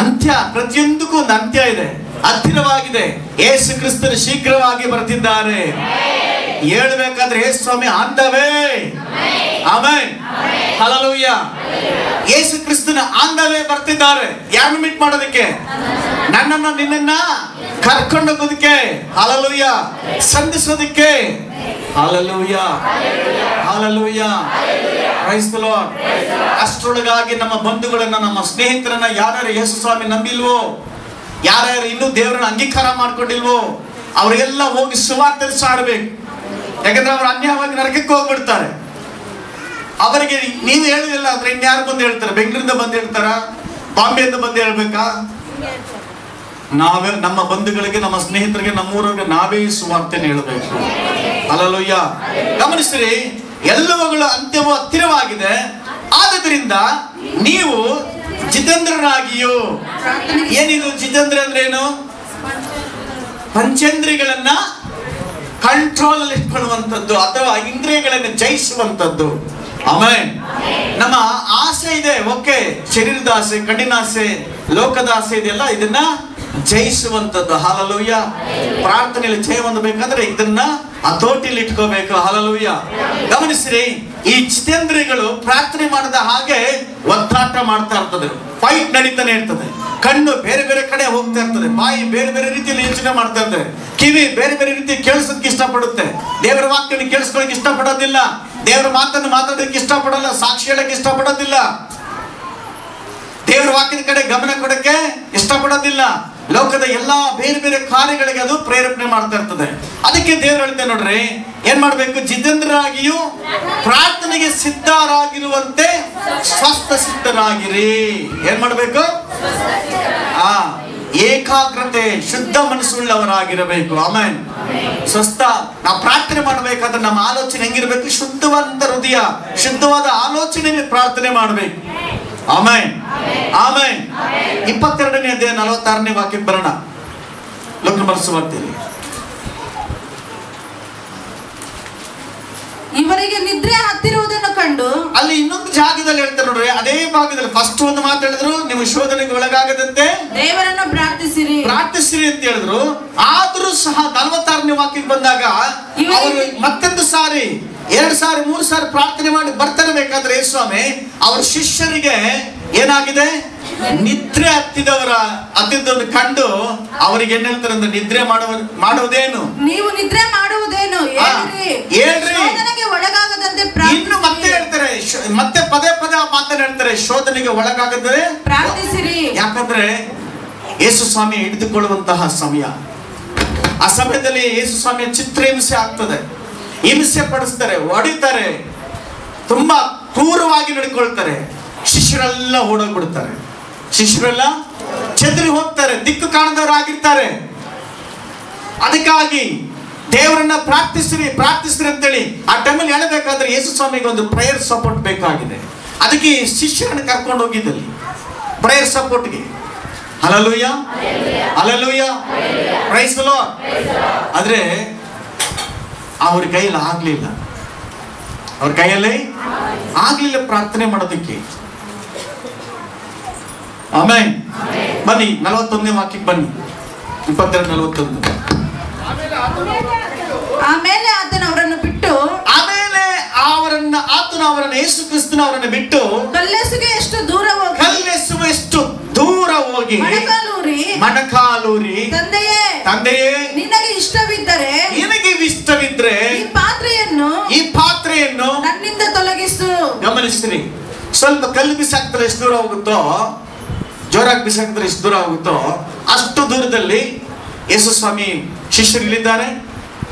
ಅಂತ್ಯ. ಪ್ರತಿಯೊಂದಕ್ಕೂ ಒಂದು ಅಂತ್ಯ ಇದೆ, ಹತ್ತಿರವಾಗಿದೆ. ಯೇಸು ಕ್ರಿಸ್ತರು ಶೀಘ್ರವಾಗಿ ಬರ್ತಿದ್ದಾರೆ. ಹೇಳ್ಬೇಕಾದ್ರೆ ಯೇಸು ಸ್ವಾಮಿ on the way. Amen. Hallelujah. ಯೇಸು ಕ್ರಿಸ್ತನ ಆನ್ ದ ವೇ ಬರ್ತಿದ್ದಾರೆ. ಯಾರನ್ನು ಮೀಟ್ ಮಾಡೋದಕ್ಕೆ? ನನ್ನನ್ನ ನಿನ್ನನ್ನ ಕರ್ಕೊಂಡು ಹೋಗೋದಕ್ಕೆ. ಹಲ್ಲೆಲೂಯಾ. ಸಂಧಿಸೋದಕ್ಕೆ. Hallelujah. Hallelujah. Praise the lord. ಅಷ್ಟರೊಳಗಾಗಿ ನಮ್ಮ ಬಂಧುಗಳನ್ನ, ನಮ್ಮ ಸ್ನೇಹಿತರನ್ನ ಯಾರ್ಯಾರು ಯೇಸು ಸ್ವಾಮಿ ನಂಬಿಲ್ವೋ, ಯಾರ್ಯಾರು ಇನ್ನೂ ದೇವರನ್ನ ಅಂಗೀಕಾರ ಮಾಡ್ಕೊಂಡಿಲ್ವೋ ಅವರಿಗೆಲ್ಲ ಹೋಗಿ ಸುವಾರ್ತೆ ಸಾಡಬೇಕು. ಯಾಕಂದ್ರೆ ಅವರು ಅನ್ಯವಾಗಿ ನರಕಕ್ಕೆ ಹೋಗ್ಬಿಡ್ತಾರೆ. ಅವರಿಗೆ ನೀವು ಹೇಳಿಲ್ಲ ಅಂದ್ರೆ ಇನ್ಯಾರು ಬಂದು ಹೇಳ್ತಾರೆ? ಬೆಂಗಳೂರಿಂದ ಬಂದು ಹೇಳ್ತಾರ? ಬಾಂಬೆಯಿಂದ ಬಂದು ಹೇಳ್ಬೇಕಾ? ನಾವೇ ನಮ್ಮ ಬಂಧುಗಳಿಗೆ, ನಮ್ಮ ಸ್ನೇಹಿತರಿಗೆ, ನಮ್ಮೂರಿಗೆ ನಾವೇ ಸುವಾರ್ತೆನ ಹೇಳಬೇಕು. ಹಲ್ಲೆಲೂಯಾ. ಗಮನಿಸ್ರಿ, ಎಲ್ಲವುಗಳ ಅಂತ್ಯವು ಹತ್ತಿರವಾಗಿದೆ. ಆದುದರಿಂದ ನೀವು ಜಿತೇಂದ್ರರಾಗಿಯೂ. ಏನಿದು ಜಿತೇಂದ್ರ ಅಂದ್ರೆ ಏನು? ಪಂಚೇಂದ್ರಿಯಗಳನ್ನ ಕಂಟ್ರೋಲ್ ಅಲ್ಲಿ ಇಟ್ಕೊಳ್ಳುವಂಥದ್ದು ಅಥವಾ ಇಂದ್ರಿಯಗಳನ್ನು ಜಯಿಸುವಂಥದ್ದು. ಆಮೆನ್. ನಮ್ಮ ಆಸೆ ಇದೆ, ಓಕೆ, ಶರೀರದ ಆಸೆ, ಕಣ್ಣಿನ ಆಸೆ, ಲೋಕದ ಆಸೆ ಇದೆಯಲ್ಲ, ಇದನ್ನ ಜಯಿಸುವಂಥದ್ದು. ಹಲ್ಲೆಲೂಯಾ. ಪ್ರಾರ್ಥನೆಯಲ್ಲಿ ಜಯ ಹೊಂದಬೇಕಾದ್ರೆ ಇದನ್ನ ಹತೋಟಿಯಲ್ಲಿ ಇಟ್ಕೋಬೇಕು. ಹಲ್ಲೆಲೂಯಾ. ಗಮನಿಸ್ರಿ, ಈ ಜಿತೇಂದ್ರಿಯಗಳು ಪ್ರಾರ್ಥನೆ ಮಾಡದ ಹಾಗೆ ಒದ್ದಾಟ ಮಾಡ್ತಾ ಇರ್ತದೆ, ಫೈಟ್ ನಡೀತಾನೆ ಇರ್ತದೆ. ಕಣ್ಣು ಬೇರೆ ಬೇರೆ ಕಡೆ ಹೋಗ್ತಾ ಇರ್ತದೆ, ಬಾಯಿ ಬೇರೆ ಬೇರೆ ರೀತಿಯಲ್ಲಿ ಯೋಚನೆ ಮಾಡ್ತಾ ಇರ್ತದೆ, ಕಿವಿ ಬೇರೆ ಬೇರೆ ರೀತಿ ಕೇಳಿಸೋದಕ್ಕೆ ಇಷ್ಟಪಡುತ್ತೆ, ದೇವರ ವಾಕ್ಯವನ್ನು ಕೇಳಿಸ್ಕೊಳ್ಳೋಕೆ ಇಷ್ಟಪಡೋದಿಲ್ಲ, ದೇವರ ಮಾತನ್ನು ಮಾತಾಡೋದಕ್ಕೆ ಇಷ್ಟಪಡಲ್ಲ, ಸಾಕ್ಷಿ ಹೇಳಕ್ಕೆ ಇಷ್ಟಪಡೋದಿಲ್ಲ, ದೇವರ ವಾಕ್ಯದ ಕಡೆ ಗಮನ ಕೊಡಕ್ಕೆ ಇಷ್ಟಪಡೋದಿಲ್ಲ. ಲೋಕದ ಎಲ್ಲಾ ಬೇರೆ ಬೇರೆ ಕಾರ್ಯಗಳಿಗೆ ಅದು ಪ್ರೇರೇಪಣೆ ಮಾಡ್ತಾ ಇರ್ತದೆ. ಅದಕ್ಕೆ ದೇವರು ಹೇಳ್ತಾರೆ ನೋಡ್ರಿ, ಏನ್ ಮಾಡ್ಬೇಕು? ಜಿತೇಂದ್ರರಾಗಿಯೂ ಪ್ರಾರ್ಥನೆಗೆ ಸಿದ್ಧರಾಗಿರುವಂತೆ ಸ್ವಸ್ಥ ಸಿದ್ಧರಾಗಿರಿ. ಏನ್ ಮಾಡ್ಬೇಕು? ಏಕಾಗ್ರತೆ, ಶುದ್ಧ ಮನಸ್ಸುಳ್ಳವರಾಗಿರಬೇಕು. ಆಮೆನ್. ಸ್ವಸ್ಥ. ನಾವು ಪ್ರಾರ್ಥನೆ ಮಾಡಬೇಕಾದ್ರೆ ನಮ್ಮ ಆಲೋಚನೆ ಹೆಂಗಿರ್ಬೇಕು? ಶುದ್ಧವಾದ ಹೃದಯ, ಶುದ್ಧವಾದ ಆಲೋಚನೆಯಲ್ಲಿ ಪ್ರಾರ್ಥನೆ ಮಾಡಬೇಕು. ಆಮೆನ್. ಆಮೆನ್. 22ನೇ ಅಧ್ಯಾಯ 46ನೇ ವಾಕ್ಯಕ್ಕೆ ಬರೋಣ. ಲೋಕ ಬರ್ತೀರಿ. ಇವರಿಗೆ ನಿದ್ರೆ ಹತ್ತಿರುವುದನ್ನು ಕಂಡು. ಅಲ್ಲಿ ಇನ್ನೊಂದು ಜಾಗದಲ್ಲಿ ಹೇಳ್ತಾರೆ ನೋಡ್ರಿ, ಅದೇ ಭಾಗದಲ್ಲಿ ಫಸ್ಟ್ ಒಂದು ಮಾತು ಹೇಳಿದ್ರು, ನೀವು ಶೋಧನೆಗೆ ಒಳಗಾಗದಂತೆ ದೇವರನ್ನು ಪ್ರಾರ್ಥಿಸಿರಿ ಅಂತ ಹೇಳಿದ್ರು. ಆದ್ರೂ ಸಹ 46ನೇ ವಾಕ್ಯಕ್ಕೆ ಬಂದಾಗ ಅವರು ಮತ್ತೊಂದು ಸಾರಿ, 2 ಸಾರಿ 3 ಸಾರಿ ಪ್ರಾರ್ಥನೆ ಮಾಡಿ ಬರ್ತಿರಬೇಕಾದ್ರೆ ಯೇಸು ಸ್ವಾಮಿ ಅವ್ರ ಶಿಷ್ಯರಿಗೆ ಏನಾಗಿದೆ? ನಿದ್ರೆ ಹತ್ತಿದ್ದನ್ನು ಕಂಡು ಅವರಿಗೆ ಏನ್ ಹೇಳ್ತಾರೆ ಅಂದ್ರೆ, ನಿದ್ರೆ ಮಾಡುವುದೇನು? ನೀವು ನಿದ್ರೆ ಮಾಡುವುದೇನು? ಹೇಳ್ರಿ. ಒಳಗಾಗದಂತೆ ಇನ್ನು ಮತ್ತೆ ಹೇಳ್ತಾರೆ, ಮತ್ತೆ ಪದೇ ಪದೇ ಮಾತನ್ನ ಹೇಳ್ತಾರೆ, ಶೋಧನೆಗೆ ಒಳಗಾಗದೆ ಪ್ರಾರ್ಥಿಸಿರಿ. ಯಾಕಂದ್ರೆ ಯೇಸು ಸ್ವಾಮಿ ಹಿಡಿದುಕೊಳ್ಳುವಂತಹ ಸಮಯ. ಆ ಸಮಯದಲ್ಲಿ ಯೇಸು ಸ್ವಾಮಿಯ ಚಿತ್ರಹಿಂಸೆ ಆಗ್ತದೆ, ಹಿಂಸೆ ಪಡಿಸ್ತಾರೆ, ಹೊಡಿತಾರೆ, ತುಂಬಾ ಕ್ರೂರವಾಗಿ ನಡ್ಕೊಳ್ತಾರೆ. ಶಿಷ್ಯರೆಲ್ಲ ಓಡೋಗ್ಬಿಡ್ತಾರೆ, ಶಿಷ್ಯರೆಲ್ಲ ಚದರಿ ಹೋಗ್ತಾರೆ, ದಿಕ್ಕು ಕಾಣದವರಾಗಿರ್ತಾರೆ. ಅದಕ್ಕಾಗಿ ದೇವರನ್ನ ಪ್ರಾರ್ಥಿಸ್ರಿ ಅಂತೇಳಿ ಆ ಟೈಮಲ್ಲಿ ಹೇಳಬೇಕಾದ್ರೆ ಯೇಸು ಸ್ವಾಮಿಗೆ ಒಂದು ಪ್ರೇಯರ್ ಸಪೋರ್ಟ್ ಬೇಕಾಗಿದೆ. ಅದಕ್ಕೆ ಶಿಷ್ಯರನ್ನು ಕರ್ಕೊಂಡು ಹೋಗಿದ್ದಲ್ಲಿ ಪ್ರೇಯರ್ ಸಪೋರ್ಟ್ಗೆ. Hallelujah. Hallelujah. Praise the lord. ಆದ್ರೆ ಅವ್ರ ಕೈಯಲ್ಲಿ ಆಗ್ಲಿಲ್ಲ ಪ್ರಾರ್ಥನೆ ಮಾಡೋದಕ್ಕೆ. ಆಮೆನ್. ಬನ್ನಿ 41ನೇ ವಾಕ್ಯಕ್ಕೆ ಬನ್ನಿ. 22:41. ಆಮೇಲೆ ಆತನು ಅವರನ್ನು ಬಿಟ್ಟು ಯೇಸು ಕ್ರಿಸ್ತನ ಅವರನ್ನು ಬಿಟ್ಟು ಕಲ್ಲೆಸುವಷ್ಟು ದೂರ ಹೋಗಿ ಮೊಣಕಾಲೂರಿ ತಂದೆಯೇ ನಿನಗೆ ಇಷ್ಟವಿದ್ದರೆ ಈ ಪಾತ್ರೆಯನ್ನು ನನ್ನಿಂದ ತೊಲಗಿಸು. ಗಮನಿಸ್ತೀನಿ, ಸ್ವಲ್ಪ ಕಲ್ಲು ಬಿಸಾಕ್ತಾರೆ ಎಷ್ಟು ದೂರ ಹೋಗುತ್ತೋ, ಜೋರಾಗಿ ಬಿಸಾಕ್ತಾರೆ ಎಷ್ಟು ದೂರ ಹೋಗುತ್ತೋ ಅಷ್ಟು ದೂರದಲ್ಲಿ ಯೇಸು ಸ್ವಾಮಿ ಶಿಷ್ಯರಿಲ್ಲಿದ್ದಾರೆ.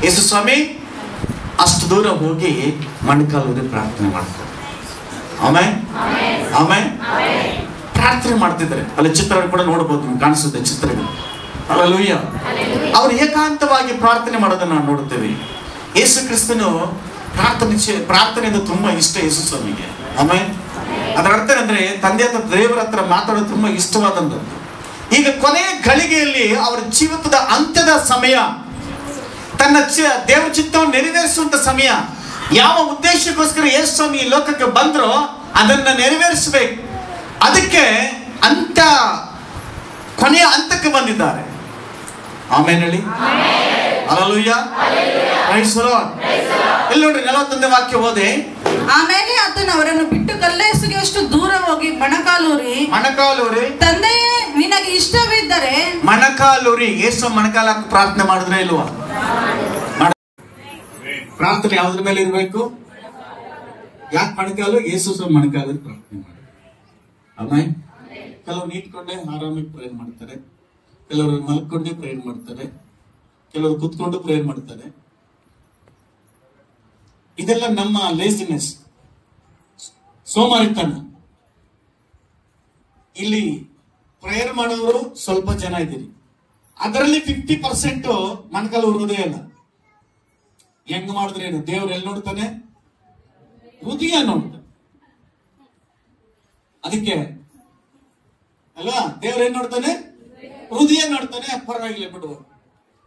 ಯೇಸು ಸ್ವಾಮಿ ಅಷ್ಟು ದೂರ ಹೋಗಿ ಮೊಣಕಾಲೂರಿ ಪ್ರಾರ್ಥನೆ ಮಾಡ್ತಾರೆ. ಆಮೆನ್. ಆಮೆನ್. ಪ್ರಾರ್ಥನೆ ಮಾಡ್ತಿದ್ದಾರೆ. ಅಲ್ಲಿ ಚಿತ್ರ ಕೂಡ ನೋಡಬಹುದು, ನಿಮ್ಗೆ ಕಾಣಿಸುತ್ತೆ ಚಿತ್ರಗಳು. ಹಲ್ಲೆಲೂಯಾ. ಅವರು ಏಕಾಂತವಾಗಿ ಪ್ರಾರ್ಥನೆ ಮಾಡೋದನ್ನ ನಾವು ನೋಡುತ್ತೇವೆ. ಯೇಸು ಕ್ರಿಸ್ತನು ಪ್ರಾರ್ಥನೆಯಿಂದ ತುಂಬಾ ಇಷ್ಟ ಯೇಸು ಸ್ವಾಮಿಗೆ. ಆಮೇಲೆ ಅದರ ಅರ್ಥ ಅಂದ್ರೆ ತಂದೆಯ ದೇವರ ಹತ್ರ ಮಾತಾಡೋದು ತುಂಬಾ ಇಷ್ಟವಾದಂಥದ್ದು. ಈಗ ಕೊನೆಯ ಗಳಿಗೆಯಲ್ಲಿ ಅವರ ಜೀವಿತದ ಅಂತ್ಯದ ಸಮಯ, ತನ್ನ ದೇವರ ಚಿತ್ತವನ್ನು ನೆರವೇರಿಸುವಂತ ಸಮಯ. ಯಾವ ಉದ್ದೇಶಕ್ಕೋಸ್ಕರ ಯೇಸು ಸ್ವಾಮಿ ಈ ಲೋಕಕ್ಕೆ ಬಂದ್ರೋ ಅದನ್ನ ನೆರವೇರಿಸಬೇಕು. ಅದಕ್ಕೆ ಕೊನೆಯ ಹಂತಕ್ಕೆ ಬಂದಿದ್ದಾರೆ. ಆಮೇಲೆ ಹೇಳಿ ಹಲ್ಲೆಲೂಯ, ಪ್ರೈಸ್ ದಿ ಲಾರ್ಡ್. ಇಲ್ಲಿ ನೋಡ್ರಿ 41ನೇ ವಾಕ್ಯ ಓದಿ. ಆಮೇಲೆ ಆತನು ಅವರನ್ನು ಬಿಟ್ಟು ಕಲ್ಲೆಸುಗೆಯಷ್ಟು ದೂರ ಹೋಗಿ ಮೊಣಕಾಲೂರಿ, ತಂದೆಯೇ ನಿನಗೆ ಇಷ್ಟವಿದ್ದರೆ. ಮೊಣಕಾಲೂರಿ ಯೇಸು ಮೊಣಕಾಲ ಪ್ರಾರ್ಥನೆ ಮಾಡಿದ್ರೆ ಇಲ್ವಾ? ಪ್ರಾರ್ಥನೆ ಯಾವ್ದ್ರ ಮೇಲೆ ಇರ್ಬೇಕು? ಯಾಕೆ ಮೊಣಕಾಲು? ಯೇಸು ಮೊಣಕಾಲ ಪ್ರಾರ್ಥನೆ ಮಾಡಿ. ಆಮೇಲೆ ಕೆಲವರು ನೀಟ್ಕೊಂಡೆ ಆರಾಮಾಗಿ ಪ್ರೇಯರ್ ಮಾಡ್ತಾರೆ, ಕೆಲವರು ಮಲ್ಕೊಂಡೆ ಪ್ರೇಯರ್ ಮಾಡ್ತಾರೆ, ಕೆಲವರು ಕುತ್ಕೊಂಡು ಪ್ರೇಯರ್ ಮಾಡ್ತಾರೆ. ಇದೆಲ್ಲ ನಮ್ಮ ಲೇಸಿನೆಸ್, ಸೋಮಾರಿತನ. ಇಲ್ಲಿ ಪ್ರೇಯರ್ ಮಾಡೋರು ಸ್ವಲ್ಪ ಜನ ಇದ್ದೀರಿ, ಅದರಲ್ಲಿ 50% ಮೊಣಕಾಲು ಹೃದಯ ಇಲ್ಲ. ಹೆಂಗ್ ಮಾಡಿದ್ರೆ ಏನು? ದೇವ್ರು ಎಲ್ಲಿ ನೋಡ್ತಾನೆ? ಹೃದಯ ನೋಡ್ತಾನೆ. ಅದಕ್ಕೆ ಅಲ್ವಾ ದೇವ್ರ ಏನ್ ನೋಡ್ತಾನೆ? ಹೃದಯ ನೋಡ್ತಾನೆ. ಪರವಾಗಿಲ್ಲ ಬಿಡು,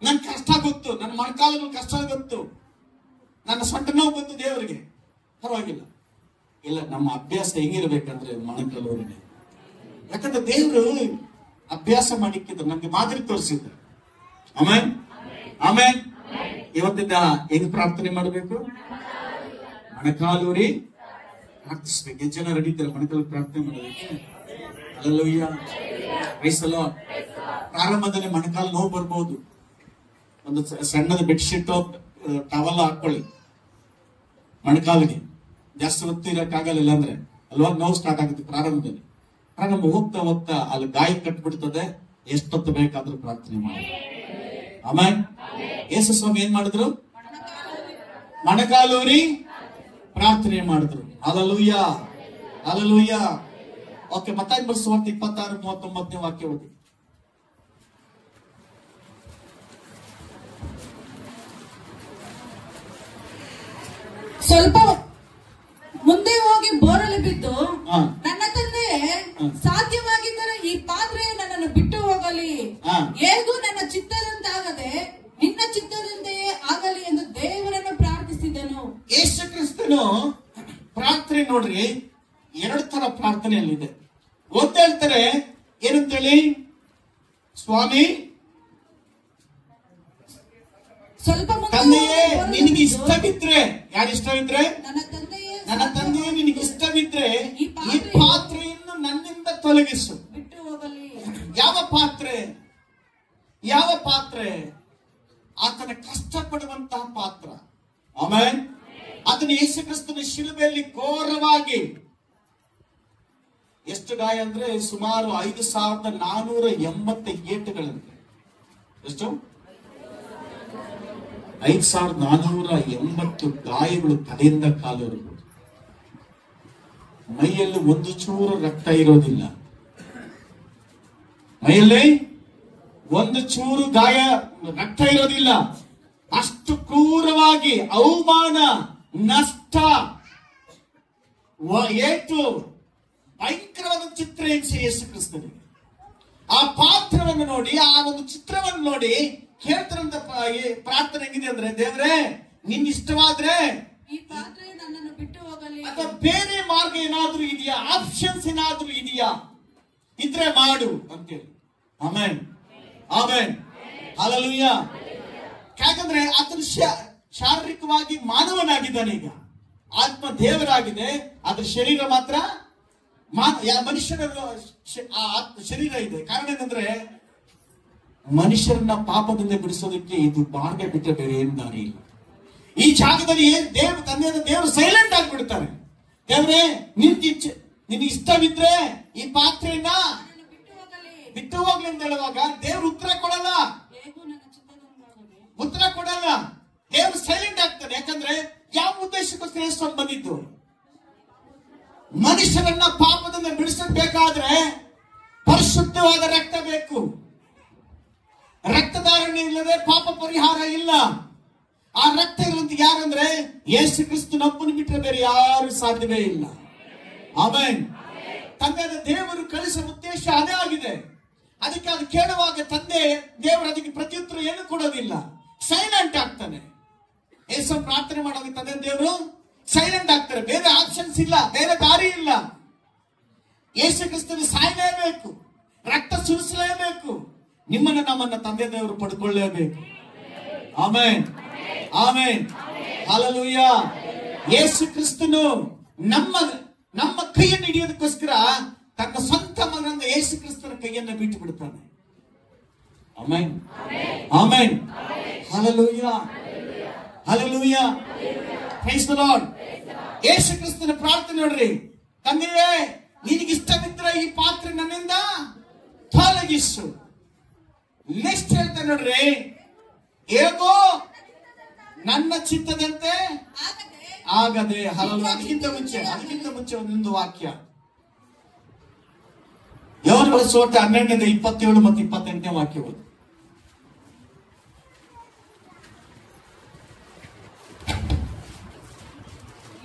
ನನ್ ಕಷ್ಟ ಗೊತ್ತು, ನನ್ನ ಮೊಣಕಾಲುಗಳ ಕಷ್ಟ ಗೊತ್ತು, ನನ್ನ ಸೊಂಟ ನೋವು ಗೊತ್ತು ದೇವರಿಗೆ, ಪರವಾಗಿಲ್ಲ. ಇಲ್ಲ, ನಮ್ಮ ಅಭ್ಯಾಸ ಹೆಂಗಿರ್ಬೇಕಂದ್ರೆ ಮೊಣಕಾಲೂರಿನ. ಯಾಕಂದ್ರೆ ದೇವರು ಅಭ್ಯಾಸ ಮಾಡಿಕ್ಕಿದ್ರು, ನಮ್ಗೆ ಮಾದರಿ ತೋರಿಸಿದ್ರು. ಆಮೇಲೆ ಇವತ್ತಿಂದ ಹೆಂಗ್ ಪ್ರಾರ್ಥನೆ ಮಾಡಬೇಕು? ಮೊಣಕಾಲೂರಿ ಪ್ರಾರ್ಥಿಸ್ಬೇಕು. ಎಷ್ಟು ಜನ ರೆಡಿ ಇದ್ದಾರೆ ಮೊಣಕಾಲು ಪ್ರಾರ್ಥನೆ ಮಾಡೋದಕ್ಕೆ? Hallelujah, praise the Lord. ಪ್ರಾರಂಭದಲ್ಲಿ ಮೊಣಕಾಲು ನೋವು ಬರ್ಬಹುದು. ಒಂದು ಸಣ್ಣದ ಬೆಡ್ಶೀಟ್ ಟವಲ್ ಹಾಕೊಳ್ಳಿ ಮೊಣಕಾಲಿಗೆ. ಜಾಸ್ತಿ ಹೊತ್ತು ಇರಕ್ಕಾಗಲ್ಲ ಅಂದ್ರೆ ಅಲ್ವಾ, ನೋವು ಸ್ಟಾರ್ಟ್ ಆಗುತ್ತೆ ಪ್ರಾರಂಭದಲ್ಲಿ. ಪ್ರಾರಂಭ ಹೋಗ್ತಾ ಹೋಗ್ತಾ ಅಲ್ಲಿ ಗಾಯ ಕಟ್ಬಿಡ್ತದೆ. ಎಷ್ಟೊತ್ತು ಬೇಕಾದ್ರೂ ಪ್ರಾರ್ಥನೆ ಮಾಡಿ. ಆಮೇಲೆ ಯೇಸು ಸ್ವಾಮಿ ಏನ್ ಮಾಡಿದ್ರು? ಮೊಣಕಾಲೂರಿ ಪ್ರಾರ್ಥನೆ ಮಾಡಿದ್ರು. Hallelujah, hallelujah. ಓಕೆ, ಮತ್ತಾಯಿ ಬರೆಸುವಂತ 26-39ನೇ ವಾಕ್ಯ ಓದಿ. ಸ್ವಲ್ಪ ಮುಂದೆ ಹೋಗಿ ಬೋರಲು ಬಿದ್ದು, ನನ್ನ ತಂದೆಯೇ, ಸಾಧ್ಯವಾಗಿದ್ದರೆ ಈ ಪಾತ್ರೆಯು ನನ್ನನ್ನು ಬಿಟ್ಟು ಹೋಗಲಿ, ಹೇಗೂ ನನ್ನ ಚಿತ್ತದಂತಾಗದೆ ನಿನ್ನ ಚಿತ್ತದಂತೆಯೇ ಆಗಲಿ ಎಂದು ದೇವರನ್ನು ಪ್ರಾರ್ಥಿಸಿದನು. ಯೇಸು ಕ್ರಿಸ್ತನು ಪ್ರಾರ್ಥನೆ ನೋಡ್ರಿ, 2 ತರ ಪ್ರಾರ್ಥನೆಯಲ್ಲಿದೆ. ಒಂದ್ ಹೇಳ್ತಾರೆ ಏನಂತೇಳಿ, ಸ್ವಾಮಿ ಸ್ವಲ್ಪ ತಂದೆಯೇ ನಿನಗೆ ಇಷ್ಟವಿದ್ರೆ, ಯಾರು ಇಷ್ಟವಿದ್ರೆ? ನನ್ನ ತಂದೆಯೇ ನಿನಗೆ ಇಷ್ಟವಿದ್ರೆ ಈ ಪಾತ್ರೆಯನ್ನು ನನ್ನಿಂದ ತೊಲಗಿಸು. ಬಿಟ್ಟು ಹೋಗಲಿ. ಯಾವ ಪಾತ್ರೆ? ಯಾವ ಪಾತ್ರೆ? ಆತನ ಕಷ್ಟಪಡುವಂತಹ ಪಾತ್ರ. ಆಮೇಲೆ ಅದನ್ನು ಯೇಸು ಕ್ರಿಸ್ತನ ಶಿಲುಬೆಯಲ್ಲಿ ಘೋರವಾಗಿ, ಎಷ್ಟು ಗಾಯ ಅಂದ್ರೆ ಸುಮಾರು 5480 ಏಟುಗಳಂತೆ. ಎಷ್ಟು? 5480 ಗಾಯಗಳು ತಲೆಯಿಂದ ಕಾಲುವರೆಗೂ. ಮೈಯಲ್ಲಿ ಒಂದು ಚೂರು ರಕ್ತ ಇರೋದಿಲ್ಲ, ಮೈಯಲ್ಲಿ ಒಂದು ಚೂರು ಗಾಯ ರಕ್ತ ಇರೋದಿಲ್ಲ. ಅಷ್ಟು ಕ್ರೂರವಾಗಿ ಅವಮಾನ, ನಷ್ಟ, ಏಟು, ಭಯಂಕರವಾದ ಚಿತ್ರ ಹಿಂಸೆ ಯೇಸು ಕ್ರಿಸ್ತನಿಗೆ. ಆ ಪಾತ್ರವನ್ನು ನೋಡಿ, ಆ ಒಂದು ಚಿತ್ರವನ್ನು ನೋಡಿ ಹೇಳ್ತಾರಂತ ಪ್ರಾರ್ಥನೆ ಹೆಂಗಿದೆ ಅಂದ್ರೆ, ದೇವರೇ ನಿನ್ ಇಷ್ಟವಾದ್ರೆ ಈ ಪಾತ್ರೆ ನನ್ನನ್ನು ಬಿಟ್ಟು ಹೋಗಲಿ, ಅಥವಾ ಬೇರೆ ಮಾರ್ಗ ಏನಾದ್ರೂ ಇದೆಯಾ, ಆಪ್ಷನ್ಸ್ ಏನಾದ್ರೂ ಇದೆಯಾ, ಇದ್ರೆ ಮಾಡು ಅಂತೇಳಿ. Amen, amen, hallelujah. ಯಾಕಂದ್ರೆ ಆತನು ಶಾರೀರಿಕವಾಗಿ ಮಾನವನಾಗಿದ್ದಾನೆ. ಈಗ ಆತ್ಮ ದೇವರಾಗಿದೆ, ಅದ್ರ ಶರೀರ ಮಾತ್ರ ಮನುಷ್ಯನ ಶರೀರ ಇದೆ. ಕಾರಣ ಏನಂದ್ರೆ ಮನುಷ್ಯರನ್ನ ಪಾಪದಿಂದ ಬಿಡಿಸೋದಕ್ಕೆ ಇದು ಮಾರ್ಗ ಬಿಟ್ಟರೆ ಬೇರೆ ಏನ್ ದಾರಿ ಇಲ್ಲ. ಈ ಜಾಗದಲ್ಲಿ ದೇವರು ಸೈಲೆಂಟ್ ಆಗಿಬಿಡ್ತಾರೆ. ದೇವ್ರೆ ನಿನ್ ಇಷ್ಟವಿದ್ರೆ ಈ ಪಾತ್ರೆಯನ್ನ ಬಿಟ್ಟು ಹೋಗ್ಲಿ ಅಂತ ಹೇಳುವಾಗ ದೇವ್ರು ಉತ್ತರ ಕೊಡಲ್ಲ. ದೇವ್ರು ಸೈಲೆಂಟ್ ಆಗ್ತಾನೆ. ಯಾಕಂದ್ರೆ ಯಾವ ಉದ್ದೇಶಕ್ಕೋಸ್ಕರ ಯೇಸು ಬಂದಿದ್ದು? ಮನುಷ್ಯರನ್ನ ಪಾಪದಿಂದ ಬಿಡಿಸಬೇಕಾದ್ರೆ ಪರಿಶುದ್ಧವಾದ ರಕ್ತ ಬೇಕು. ರಕ್ತಧಾರಣೆ ಇಲ್ಲದೆ ಪಾಪ ಪರಿಹಾರ ಇಲ್ಲ. ಆ ರಕ್ತ ಇರುವಂತ ಯಾರಂದ್ರೆ ಯೇಸು ಕ್ರಿಸ್ತನೊಬ್ಬನ ಬಿಟ್ಟರೆ ಬೇರೆ ಯಾರು ಸಾಧ್ಯವೇ ಇಲ್ಲ. ಆಮೆನ್. ತಂದೆಯ ದೇವರು ಕಳಿಸುವ ಉದ್ದೇಶ ಅದೇ ಆಗಿದೆ. ಅದಕ್ಕೆ ಅದು ಕೇಳುವಾಗ ತಂದೆ ದೇವರು ಅದಕ್ಕೆ ಪ್ರತ್ಯುತ್ತರ ಏನು ಕೊಡೋದಿಲ್ಲ, ಸೈಲೆಂಟ್ ಆಗ್ತಾನೆ. ಯೇಸು ಪ್ರಾರ್ಥನೆ ಮಾಡೋದು ತಂದೆ ದೇವರು ಸೈಲೆಂಟ್ ಆಗ್ತಾರೆ. ಬೇರೆ ಆಪ್ಷನ್ಸ್ ಇಲ್ಲ, ಬೇರೆ ದಾರಿ ಇಲ್ಲ. ಯೇಸು ಕ್ರಿಸ್ತನು ಸಾಯಲೇಬೇಕು, ರಕ್ತ ಸುರಿಸಲೇಬೇಕು, ನಿಮ್ಮನ್ನ ನಮ್ಮನ್ನ ತಂದೆ ದೇವರು ಪಡ್ಕೊಳ್ಳೇಬೇಕು. Amen, amen, hallelujah. ಯೇಸು ಕ್ರಿಸ್ತನು ನಮ್ಮ ಕೈಯನ್ನು ಹಿಡಿಯೋದಕ್ಕೋಸ್ಕರ ತನ್ನ ಸ್ವಂತ ಮಗನ ಯೇಸು ಕ್ರಿಸ್ತನ ಕೈಯನ್ನು ಬಿಟ್ಟು ಬಿಡ್ತಾನೆ. Amen, amen, hallelujah, hallelujah, praise the lord. ಯೇಸು ಕ್ರಿಸ್ತನ ಪ್ರಾರ್ಥನೆ ನೋಡ್ರಿ, ತಂದೆಯೇ ನಿನಗಿಷ್ಟವಿದ್ರೆ ಈ ಪಾತ್ರೆ ನನ್ನಿಂದ ತೊಲಗಿಸು. ನೆಕ್ಸ್ಟ್ ಹೇಳ್ತಾರೆ ನೋಡ್ರಿ, ಹೇಗೋ ನನ್ನ ಚಿತ್ತದಂತೆ ಆಗದೆ. ಹಲ್ಲೆಲೂಯಾ. ಅದಕ್ಕಿಂತ ಮುಂಚೆ ಒಂದೊಂದು ವಾಕ್ಯ ಯೋಹಾನನ ಸುವಾರ್ತೆ 12:27 ಮತ್ತು 28 ವಾಕ್ಯಗಳು.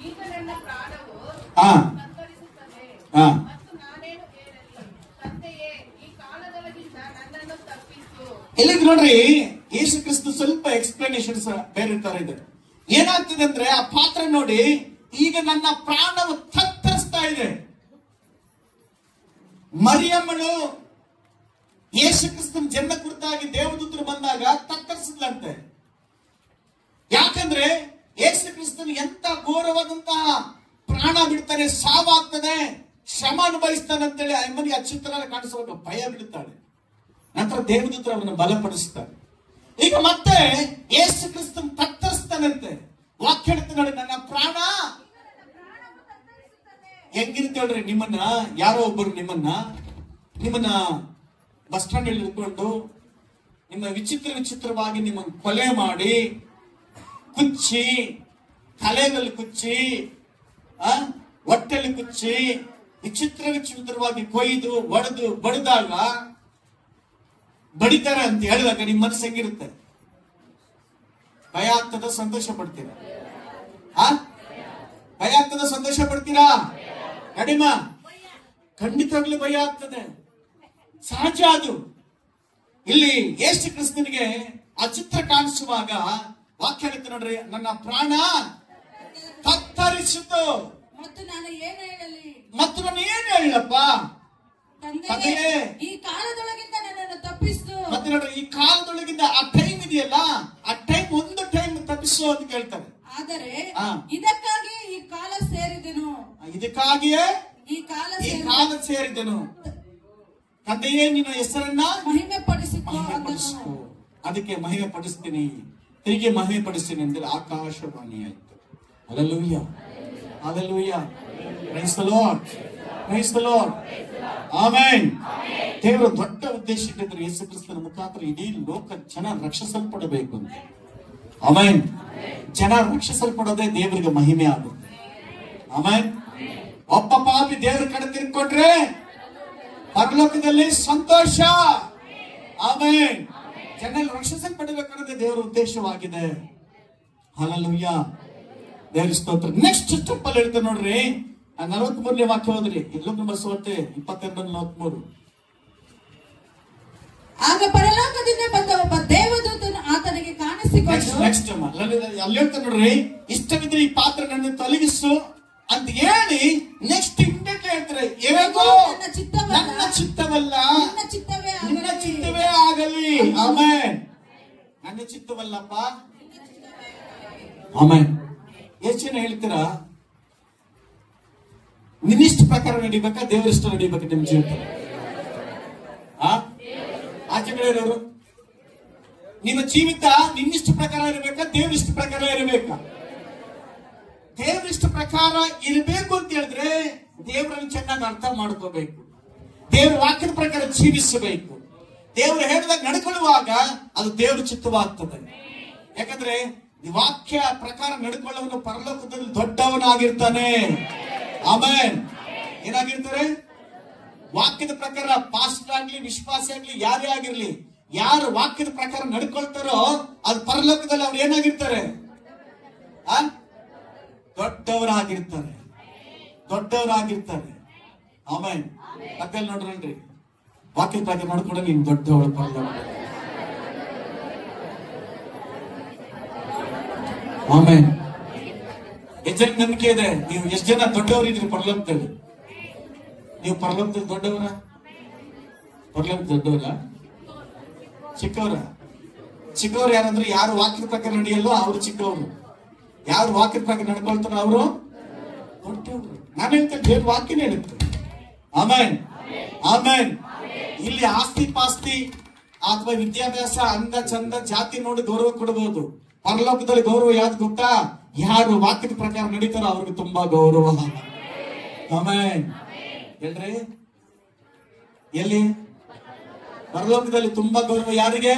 ಈಗ ನನ್ನ ಪ್ರಾಣವು ಹಾ ಕತ್ತರಿಸುತ್ತದೆ ಹಾ ಮತ್ತು ನಾನೇನು ಹೇಳಲಿ, ತಂದೆಯೇ ಈ ಕಾಲದೊಳಗಿಂದ ನನ್ನನ್ನು ತಪ್ಪಿಸು. ಇಲ್ಲಿಗೆ ನೋಡ್ರಿ, ಯೇಸು ಕ್ರಿಸ್ತ ಸ್ವಲ್ಪ ಎಕ್ಸ್ಪ್ಲನೇಷನ್ಸ್ ಬೇರೆ ತರ ಇದೆ. ಏನಾಗ್ತಿದೆ ಅಂದ್ರೆ ಆ ಪಾತ್ರೆ ನೋಡಿ, ಈಗ ನನ್ನ ಪ್ರಾಣವು ತತ್ತರಿಸ್ತಾ ಇದೆ. ಮರಿಯಮ್ಮನು ಯೇಸು ಕ್ರಿಸ್ತನ ಜನ್ಮ ಕುರಿತಾಗಿ ದೇವದೂತರು ಬಂದಾಗ ತತ್ತರಿಸಿದ್ಲಂತೆ. ಯಾಕಂದ್ರೆ ಯೇಸು ಕ್ರಿಸ್ತನು ಎಂತ ಘೋರವಾದಂತಹ ಪ್ರಾಣ ಬಿಡ್ತಾನೆ, ಸಾವಾಗ್ತದೆ, ಶ್ರಮ ಅನುಭವಿಸ್ತಾನೆ ಅಂತೇಳಿ ಅಮ್ಮನಿಗೆ ಅಚ್ಯುತರಾಗಿ ಕಾಣಿಸುವಾಗ ಭಯ ಬಿಡುತ್ತಾಳೆ. ನಂತರ ದೇವದೂತರು ಅವರನ್ನು ಬಲಪಡಿಸ್ತಾರೆ. ಈಗ ಮತ್ತೆ ಯೇಸು ಕ್ರಿಸ್ತನ್ ತತ್ತರಿಸ್ತಾನಂತೆ. ವಾಕ್ಯ ಹೇಳ್ತಾನೆ ನೋಡಿ, ನನ್ನ ಪ್ರಾಣ ಹೆಂಗಿರುತ್ತೆ ಹೇಳ್ರಿ, ನಿಮ್ಮನ್ನ ಯಾರೋ ಒಬ್ಬರು ನಿಮ್ಮನ್ನ ಬಸ್ ಸ್ಟ್ಯಾಂಡ್ ಅಲ್ಲಿ ಇಟ್ಕೊಂಡು ನಿಮ್ಮ ವಿಚಿತ್ರವಾಗಿ ನಿಮ್ಮನ್ನು ಕೊಲೆ ಮಾಡಿ, ಕುಚ್ಚಿ, ತಲೆಯಲ್ಲಿ ಕುಚ್ಚಿ, ಹೊಟ್ಟೆಯಲ್ಲಿ ಕುಚ್ಚಿ, ವಿಚಿತ್ರವಾಗಿ ಕೊಯ್ದು ಬಡಿದಾಗ ಬಡಿತಾರೆ ಅಂತ ಹೇಳಿದಾಗ ನಿಮ್ಮ ಮನಸ್ಸು ಹೆಂಗಿರುತ್ತೆ? ಭಯ ಆಗ್ತದ, ಸಂತೋಷ ಪಡ್ತೀರಾ? ಭಯ ಆಗ್ತದ, ಸಂತೋಷ ಪಡ್ತೀರಾ? ಕಡಿಮೆ, ಖಂಡಿತವಾಗ್ಲೂ ಭಯ ಆಗ್ತದೆ, ಸಹಜ ಅದು. ಇಲ್ಲಿ ಯೇಸು ಕ್ರಿಸ್ತನಿಗೆ ಆ ಚಿತ್ರ ಕಾಣಿಸುವಾಗ ವಾಕ್ಯ ಹೇಳುತ್ತೆ ನೋಡ್ರಿ, ನನ್ನ ಪ್ರಾಣ ತತ್ತರಿಸಿತು ಮತ್ತು ನಾನು ಏನು ಹೇಳಲಿ, ಮತ್ತು ನಾನು ಏನು ಹೇಳಪ್ಪ ತಂದೆಯೇ ಈ ಕಾಲದೊಳಗಿಂದ ನನ್ನನ್ನು ತಪ್ಪಿಸು. ಮತ್ತೆ ನೋಡ್ರಿ, ಈ ಕಾಲದೊಳಗಿಂದ ಆ ಟೈಮ್ ಇದೆಯಲ್ಲ, ಆ ಟೈಮ್ ಒಂದು ಟೈಮ್ ತಪ್ಪಿಸು ಅಂತ ಕೇಳ್ತಾರೆ. ಆದರೆ ಹಾ. ಇದಕ್ಕಾಗಿ ಈ ಕಾಲ ಸೇರಿದೆನು, ಇದಕ್ಕಾಗಿಯೇ ಈ ಕಾಲ ಸೇರಿದೆನು. ತಂದೆಯೇ ನಿನ್ನ ಹೆಸರನ್ನ ಮಹಿಮೆ ಪಡಿಸಿಕೊ ಮಹಿಮೆಪಡಿಸು. ಅಂದನು. ಅದಕ್ಕೆ ಮಹಿಮೆ ಪಡಿಸ್ತೀನಿ, ತಿರುಗಿ ಮಹಿಮೆ ಪಡಿಸ್ತೀನಿ ಅಂದ್ರೆ ಆಕಾಶವಾಣಿ ಆಯ್ತು. Hallelujah, hallelujah, praise the lord, praise the Lord, amen. ದೇವರ ದೊಡ್ಡ ಉದ್ದೇಶ ಇಟ್ಟಿದ್ರೆ ಯೇಸು ಕ್ರಿಸ್ತನ ಮುಖಾಂತರ ಇಡೀ ಲೋಕ ಜನ ರಕ್ಷಿಸಲ್ಪಡಬೇಕು ಅಂತ. ಆಮೆನ್. ಜನ ರಕ್ಷಿಸಲ್ಪಡೋದೇ ದೇವರಿಗೆ ಮಹಿಮೆ ಆಗುತ್ತೆ. ಆಮೆನ್. ಒಬ್ಬ ಪಾಪಿ ದೇವರ ಕಡೆ ತಿರ್ಕೊಂಡ್ರೆ ಪರಲೋಕದಲ್ಲಿ ಸಂತೋಷ. ಆಮೆನ್. ಜನ ರಕ್ಷಿಸಲ್ಪಡಬೇಕನ್ನೋದೇ ದೇವರ ಉದ್ದೇಶವಾಗಿದೆ. ಹಲ್ಲೆಲೂಯಾ, ದೇವರ ಸ್ತೋತ್ರ. ನೆಕ್ಸ್ಟ್ ಸ್ಟೆಪ್ ಅಲ್ಲಿ ಹೇಳ್ತಾರೆ ನೋಡ್ರಿ, 43ನೇ ವಾಕ್ಯ ಹೋದ್ರಿ, ಲೂಕನ ಸುವಾರ್ತೆ 22:43. ಆಗ ಪರಲೋಕದಿಂದ ಬಂದ ಒಬ್ಬ ದೇವದೂತನು ಆತನಿಗೆ ಕಾಣಿಸಿಕೊಂಡು, ನೆಕ್ಸ್ಟ್ ಅಲ್ಲಿ ಹೇಳ್ತಾರೆ ನೋಡ್ರಿ, ಇಷ್ಟವಿದ್ರೆ ಈ ಪಾತ್ರ ನನ್ನ ತೊಲಗಿಸು ಅಂತ ಹೇಳಿ ನೆಕ್ಸ್ಟ್ ಇಮ್ಮಿಡಿಯೇಟ್ಲಿ ಹೇಳ್ತಾರೆ, ಹೇಗೋ ನನ್ನ ಚಿತ್ತವಲ್ಲ ನಿನ್ನ ಚಿತ್ತವೇ ಆಗಲಿ. ಆಮೆನ್. ನನ್ನ ಚಿತ್ತವಲ್ಲಪ್ಪ. ಆಮೆನ್. ಎಷ್ಟು ಜನ ಹೇಳ್ತೀರಾ ನಿನ್ನಿಷ್ಟ ಪ್ರಕಾರ ನಡಿಬೇಕಾ, ದೇವರಿಷ್ಟ ನಡಿಬೇಕಾ ನಿಮ್ ಜೀವಿತ? ಆಚೆ ಕಡೆ ಇರೋರು, ನಿಮ್ಮ ಜೀವಿತ ನಿನ್ನಿಷ್ಟ ಪ್ರಕಾರ ಇರಬೇಕಾ, ದೇವರಿಷ್ಟ ಪ್ರಕಾರ ಇರಬೇಕಾ? ದೇವರಿಷ್ಟ ಪ್ರಕಾರ ಇರಬೇಕು ಅಂತ ಹೇಳಿದ್ರೆ ದೇವರನ್ನು ಚೆನ್ನಾಗಿ ಅರ್ಥ ಮಾಡ್ಕೋಬೇಕು, ದೇವರ ವಾಕ್ಯದ ಪ್ರಕಾರ ಜೀವಿಸಬೇಕು. ದೇವರು ಹೇಳಿದಾಗ ನಡ್ಕೊಳ್ಳುವಾಗ ಅದು ದೇವರ ಚಿತ್ತವಾಗ್ತದೆ. ಯಾಕಂದ್ರೆ ಈ ವಾಕ್ಯ ಪ್ರಕಾರ ನಡ್ಕೊಳ್ಳೋನು ಪರಲೋಕದಲ್ಲಿ ದೊಡ್ಡವನಾಗಿರ್ತಾನೆ. ಆಮೆನ್. ಏನಾಗಿರ್ತಾರೆ? ವಾಕ್ಯದ ಪ್ರಕಾರ ಪಾಸ್ಟರ್ ಆಗ್ಲಿ, ವಿಶ್ವಾಸ ಆಗ್ಲಿ, ಯಾರೇ ಆಗಿರ್ಲಿ, ಯಾರು ವಾಕ್ಯದ ಪ್ರಕಾರ ನಡ್ಕೊಳ್ತಾರೋ ಅದು ಪರಲೋಕದಲ್ಲಿ ಅವ್ರು ಏನಾಗಿರ್ತಾರೆ? ದೊಡ್ಡವರಾಗಿರ್ತಾರೆ, ದೊಡ್ಡವರಾಗಿರ್ತಾರೆ. ಆಮೇಲೆ ಮಕ್ಕಳು ನೋಡ್ರಿ, ವಾಕ್ಯ ಪ್ರಕಾರ ನೋಡ್ಕೊಂಡು ನೀನ್ ದೊಡ್ಡವಳು ಪರಲೋಕ. ಆಮೇಲೆ ಎಷ್ಟು ಜನ ನಂಬಿಕೆ ಇದೆ? ನೀವು ಎಷ್ಟು ಜನ ದೊಡ್ಡವರಿದ್ರಿ ಪರಲೋಕದಲ್ಲಿ? ನೀವು ಪರಲೋಕದಲ್ಲಿ ದೊಡ್ಡವರ? ಪರಲೋಕ ದೊಡ್ಡವರ? ಚಿಕ್ಕವರ? ಚಿಕ್ಕವ್ರು ಯಾರಂದ್ರೆ ಯಾರು ವಾಕ್ಯದ ಪ್ರಕಾರ ನಡೆಯಲ್ಲೋ ಅವರು ಚಿಕ್ಕವರು, ಯಾರು ವಾಕ್ಯದ ಪ್ರಕಾರ ನಡ್ಕೊಳ್ತಾರೋ ಅವರು ದೊಡ್ಡವರು. ನಾನು ಹೇಳ್ತೇನೆ, ದೇವ್ರ ವಾಕ್ಯನೇ ಹೇಳುತ್ತೆ. ಆಮೇನ್, ಆಮೇನ್. ಇಲ್ಲಿ ಆಸ್ತಿ ಪಾಸ್ತಿ ಅಥವಾ ವಿದ್ಯಾಭ್ಯಾಸ, ಅಂದ ಚಂದ, ಜಾತಿ ನೋಡಿ ಗೌರವ ಕೊಡಬಹುದು. ಪರಲೋಕದಲ್ಲಿ ಗೌರವ ಯಾವ್ದು ಗೊತ್ತಾ? ಯಾರು ವಾಕ್ಯದ ಪ್ರಕಾರ ನಡೀತಾರೋ ಅವ್ರಿಗೆ ತುಂಬಾ ಗೌರವ. ಆಮೇನ್ ಹೇಳ್ರಿ. ಎಲ್ಲಿ? ಪರಲೋಕದಲ್ಲಿ ತುಂಬಾ ಗೌರವ ಯಾರಿಗೆ?